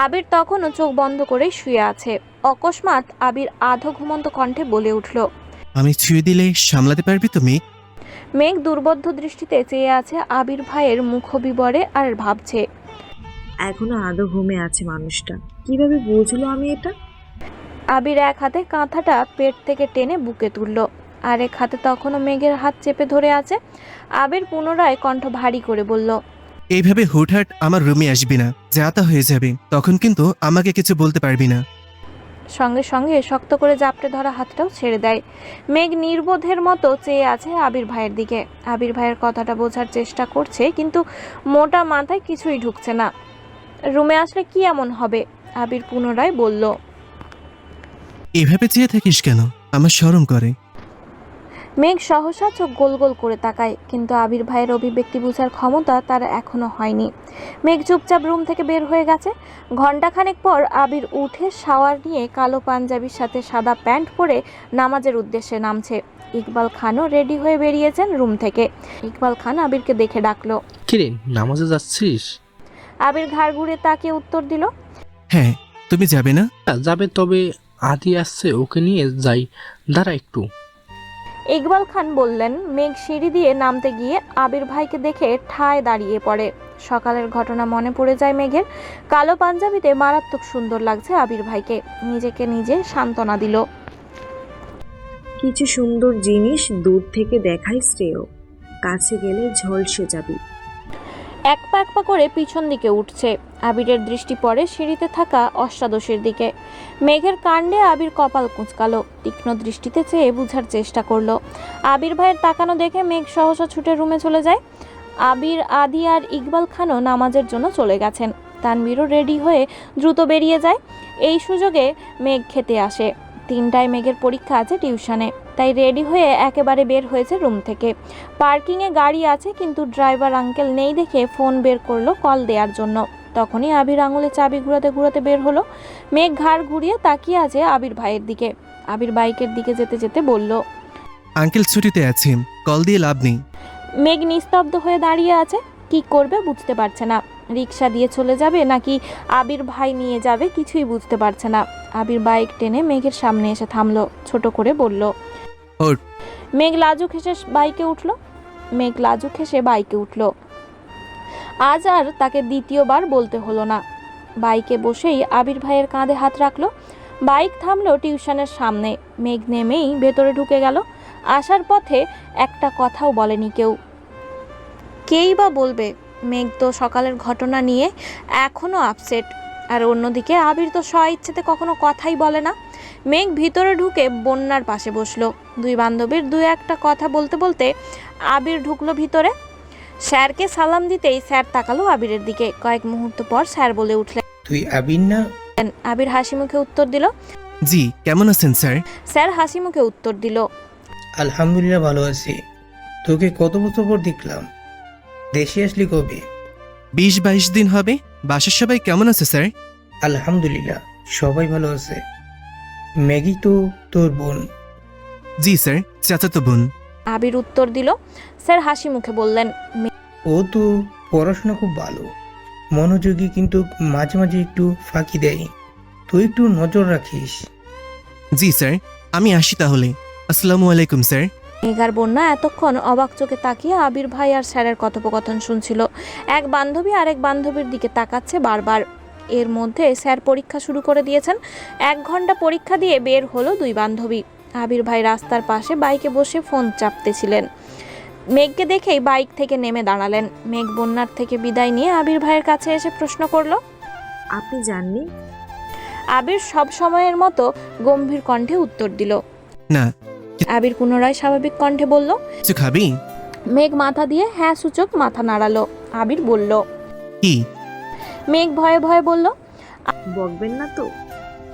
Speaker 3: আবির তখনও চোখ বন্ধ করেই শুয়ে আছে। অকস্মাৎ আবির আধো ঘুমন্ত কণ্ঠে বলে উঠল,
Speaker 4: আমি ছুঁয়ে দিলে সামলাতে পারবি তুমি?
Speaker 3: মেঘ দুর্বোধ্য দৃষ্টিতে চেয়ে আছে আবির ভাইয়ের মুখবিবরে আর ভাবছে,
Speaker 1: এখনো আদৌ ঘুমে আছে মানুষটা, কিভাবে বুঝলো আমি এটা?
Speaker 3: আবির এক হাতে কাঁথাটা পেট থেকে টেনে বুকে তুলল, আর এক হাতে তখনও মেঘের হাত চেপে ধরে আছে। আবির পুনরায় কণ্ঠ ভারী করে বলল,
Speaker 4: এইভাবে হুটহাট আমার রুমে আসবি না, যা তা হয়ে যাবে, তখন কিন্তু আমাকে কিছু বলতে পারবি না।
Speaker 3: সঙ্গে সঙ্গে শক্ত করে জাপটে ধরা হাতটাও ছেড়ে দেয়। মেঘ নির্বোধের মতো চেয়ে আছে আবির ভাইয়ের দিকে। আবির ভাইয়ের কথাটা বোঝার চেষ্টা করছে, কিন্তু মোটা মাথায় কিছুই ঢুকছে না। রুমে আসলে কি এমন হবে? আবির পুনরায় বলল,
Speaker 4: এভাবে চেয়ে থাকিস কেন? আমার শরম করে।
Speaker 3: মেঘ সহসা চোখ গোল গোল করে তাকায়, কিন্তু আবির ভাইয়ের অভিব্যক্তি বোঝার ক্ষমতা তার এখনো হয়নি। মেঘ চুপচাপ রুম থেকে বের হয়ে গেছে। ঘণ্টাখানেক পর আবির উঠে শাওয়ার নিয়ে কালো পাঞ্জাবির সাথে সাদা প্যান্ট পরে নামাজের উদ্দেশ্যে নামছে। ইকবাল খানও রেডি হয়ে বেরিয়েছেন রুম থেকে। ইকবাল খান আবিরকে দেখে ডাকলো,
Speaker 16: কিরে নামাজে যাচ্ছিস?
Speaker 3: আবির ঘাড় ঘুরে তাকিয়ে উত্তর দিল,
Speaker 4: হ্যাঁ, তুমি যাবে না?
Speaker 16: যাবে, তবে আদি আসছে, ওকে নিয়ে যাই, দাঁড়া একটু।
Speaker 3: ইকবাল খান বললেন। মেঘ সিঁড়ি দিয়ে নামতে গিয়ে আবির ভাইকে দেখে ঠায় দাঁড়িয়ে পড়ে। সকালের ঘটনা মনে পড়ে যায় মেঘের। কালো পাঞ্জাবিতে মারাত্মক সুন্দর লাগছে আবির ভাইকে। নিজেকে নিজে সান্ত্বনা দিল।
Speaker 1: কিছু সুন্দর জিনিস দূর থেকে দেখাই শ্রেয়, কাছে গেলে ঝলসে যাবি।
Speaker 3: এক পা করে পিছন দিকে উঠছে। আবিরের দৃষ্টি পড়ে সিঁড়িতে থাকা অষ্টাদশীর দিকে। মেঘের কাণ্ডে আবির কপাল কুঁচকালো। তীক্ষ্ণ দৃষ্টিতে চেয়ে বুঝার চেষ্টা করলো। আবির ভাইয়ের তাকানো দেখে মেঘ সহসা ছুটে রুমে চলে যায়। আবির, আদি আর ইকবাল খানও নামাজের জন্য চলে গেছেন। তানবীরও রেডি হয়ে দ্রুত বেরিয়ে যায়। এই সুযোগে মেঘ খেতে আসে। 3টায় মেঘের পরীক্ষা আছে টিউশনে, তাই রেডি হয়ে একেবারে বের হয়েছে রুম থেকে। পার্কিংয়ে গাড়ি আছে, কিন্তু ড্রাইভার আঙ্কেল নেই দেখে ফোন বের করলো কল দেওয়ার জন্য। তখনই আবির আঙুলে চাবি ঘুরাতে ঘুরাতে বের হলো। মেঘ ঘাড় ঘুরিয়ে তাকিয়ে আছে আবির ভাইয়ের দিকে। আবির বাইকের দিকে যেতে যেতে বলল,
Speaker 4: আঙ্কেল ছুটিতে আছি, কল দিয়ে লাভ নেই।
Speaker 3: মেঘ নিস্তব্ধ হয়ে দাঁড়িয়ে আছে। কি করবে বুঝতে পারছে না। রিক্সা দিয়ে চলে যাবে নাকি আবির ভাই নিয়ে যাবে কিছুই বুঝতে পারছে না। আবির বাইক টেনে মেঘের সামনে এসে থামলো। ছোট করে বলল,
Speaker 4: ওঠ।
Speaker 3: মেঘ লাজুক হেসে বাইকে উঠলো। আজ আর তাকে দ্বিতীয়বার বলতে হলো না। বাইকে বসেই আবির ভাইয়ের কাঁধে হাত রাখলো। বাইক থামলো টিউশনের সামনে। মেঘ নেমেই ভেতরে ঢুকে গেল। আসার পথে একটা কথাও বলেনি কেউ। কেই বা বলবে? মেঘ তো সকালের ঘটনা নিয়ে এখনও আপসেট। আর অন্যদিকে আবির তো স্ব-ইচ্ছেতে কখনো কথাই বলে না। মেঘ ভিতরে ঢুকে বন্যার পাশে বসলো। দুই বান্ধবীর দু একটা কথা বলতে বলতে আবির ঢুকলো ভিতরে। স্যারকে সালাম দিতেই স্যার তাকালো আবিরের দিকে। কয়েক মুহূর্ত পর স্যার বলে উঠলেন,
Speaker 17: তুই আবির না?
Speaker 3: আবির হাসি মুখে উত্তর দিল,
Speaker 4: জি। কেমন আছেন স্যার?
Speaker 3: স্যার হাসি মুখে উত্তর দিল,
Speaker 17: আলহামদুলিল্লাহ ভালো আছি। তোকে কত বছর পর দেখলাম, দেশে আসলি কবে?
Speaker 4: 20-22 দিন হবে। বাসার সবাই কেমন আছে স্যার?
Speaker 17: আলহামদুলিল্লাহ সবাই ভালো আছে। ম্যাগি তো তোর বোন?
Speaker 4: জি স্যার, চাচাতো বোন।
Speaker 3: আবির উত্তর দিল। স্যার হাসি মুখে বললেন,
Speaker 17: ও তো পড়াশোনা খুব ভালো, মনোযোগী, কিন্তু মাঝে মাঝে একটু ফাঁকি দেয়। তুই একটু নজর রাখিস।
Speaker 4: জি স্যার, আমি আসি তাহলে। আসসালামু আলাইকুম স্যার।
Speaker 3: মেঘার বন্যা এতক্ষণ অবাক চোখে তাকিয়ে আবির ভাই আর স্যারের কথোপকথন শুনছিল। এক বান্ধবী আরেক বান্ধবীর দিকে তাকাচ্ছে বারবার। এর মধ্যে স্যার পরীক্ষা শুরু করে দিয়েছেন। 1 ঘন্টা পরীক্ষা দিয়ে বের হলো দুই বান্ধবী। আবির ভাই রাস্তার পাশে বাইকে বসে ফোন চাপতেছিলেন। মেঘকে দেখেই বাইক থেকে নেমে দাঁড়ালেন। মেঘ বন্যার থেকে বিদায় নিয়ে আবির ভাইয়ের কাছে এসে প্রশ্ন করলো,
Speaker 1: আপনি জাননি?
Speaker 3: আবির সব সময়ের মতো গম্ভীর কণ্ঠে উত্তর দিল,
Speaker 4: না।
Speaker 3: আবির পুনরায় স্বাভাবিক কণ্ঠে বলল,
Speaker 4: কিছু খাবি?
Speaker 3: মেঘ মাথা দিয়ে হ্যাঁ সূচক মাথা নাড়ালো। আবির বলল,
Speaker 4: কি?
Speaker 3: মেঘ ভয়ে ভয়ে বলল,
Speaker 1: বকবেন না তো?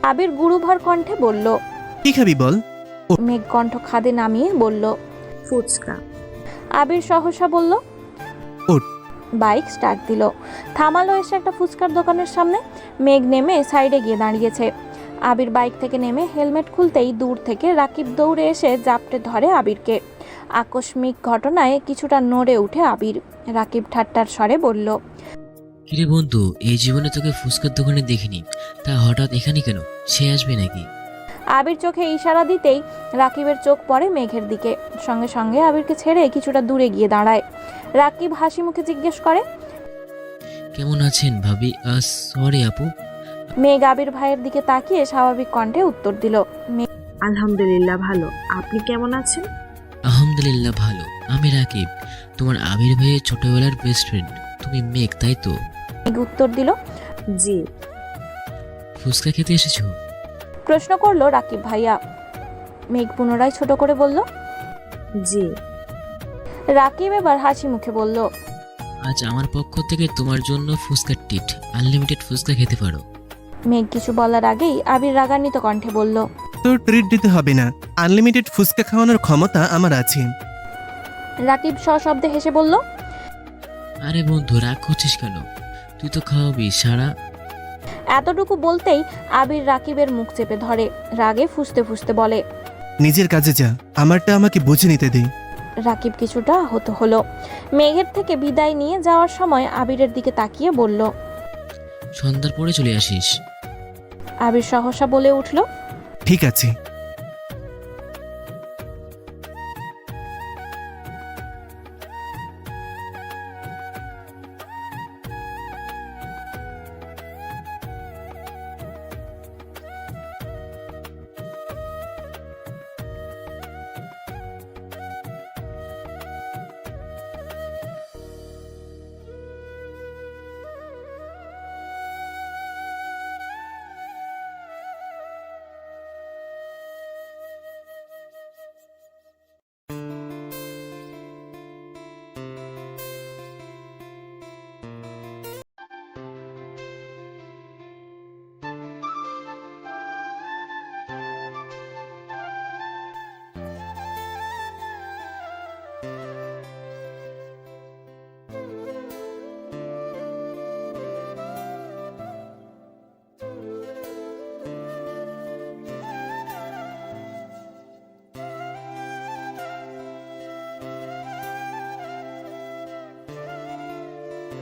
Speaker 3: আবির গুরুভর কণ্ঠে বলল,
Speaker 4: কি খাবি বল?
Speaker 3: মেঘ কণ্ঠ খাদে নামিয়ে বলল,
Speaker 1: ফুচকা।
Speaker 3: আবির সহসা বলল,
Speaker 4: ওঠ।
Speaker 3: বাইক স্টার্ট দিল। থামালো এসে একটা ফুচকার দোকানের সামনে। মেঘ নেমে সাইডে গিয়ে দাঁড়িয়েছে। আবির বাইক থেকে নেমে হেলমেট খুলতেই দূর থেকে রাকিব দৌড়ে এসে জাপটে ধরে আবিরকে। আকস্মিক ঘটনায় কিছুটা নড়ে উঠে আবির। রাকিব ঠাট্টার স্বরে বলল,
Speaker 18: কিরে বন্ধু, এই জীবনে তোকে ফুচকার দোকানে দেখিনি, তা হঠাৎ এখানে কেন? সে আসবে নাকি?
Speaker 3: আবির চোখে ইশারা দিতেই রাকিবের চোখ পড়ে মেঘের দিকে। সঙ্গে সঙ্গে আবিরকে ছেড়ে কিছুটা দূরে গিয়ে দাঁড়ায়। রাকিব হাসি মুখে জিজ্ঞেস করে,
Speaker 18: কেমন আছেন ভাবি? সরি আপু।
Speaker 3: মেঘ আবির ভাইয়ের দিকে তাকিয়ে স্বাভাবিক কণ্ঠে উত্তর দিল,
Speaker 1: আলহামদুলিল্লাহ ভালো। আপনি কেমন আছেন?
Speaker 18: আলহামদুলিল্লাহ ভালো। আমি রাকিব, তোমার আবির ভাইয়ের ছোটবেলার বেস্ট ফ্রেন্ড। তুমি মেঘ, তাই তো?
Speaker 3: মেঘ উত্তর দিল,
Speaker 1: জি।
Speaker 18: ফুচকা খেতে এসেছো?
Speaker 3: প্রশ্ন করলো রাকিব ভাইয়া। মেঘ পুনরায় ছোট করে বলল,
Speaker 1: জি।
Speaker 3: রাকিব এবার হাসি মুখে বলল,
Speaker 18: আজ আমার পক্ষ থেকে তোমার জন্য ফুচকা ট্রিট, আনলিমিটেড ফুচকা খেতে পারো।
Speaker 3: মেঘ কিছু বলার আগেই আবির রাগান্বিত কণ্ঠে বলল,
Speaker 4: তোর ট্রিট দিতে হবে না, আনলিমিটেড ফুচকা খাওয়ানোর ক্ষমতা আমার আছে।
Speaker 3: রাকিব সশব্দে হেসে বলল,
Speaker 18: আরে বন্ধু, রাগ করছিস কেন? তুই তো খাওয়াবি সারা।
Speaker 3: এতটুকু বলতেই আবির রাকিবের মুখ চেপে ধরে। রাগে ফুঁসতে ফুঁসতে বলে,
Speaker 4: নিজের কাজে যা, আমারটা আমাকে বুঝে নিতে দে।
Speaker 3: রাকিব কিছুটা আহত হলো। মেঘের থেকে বিদায় নিয়ে যাওয়ার সময় আবিরের দিকে তাকিয়ে বলল,
Speaker 18: সন্ধ্যার পরে চলে আসিস।
Speaker 3: আবির সহসা বলে উঠল,
Speaker 4: ঠিক আছে।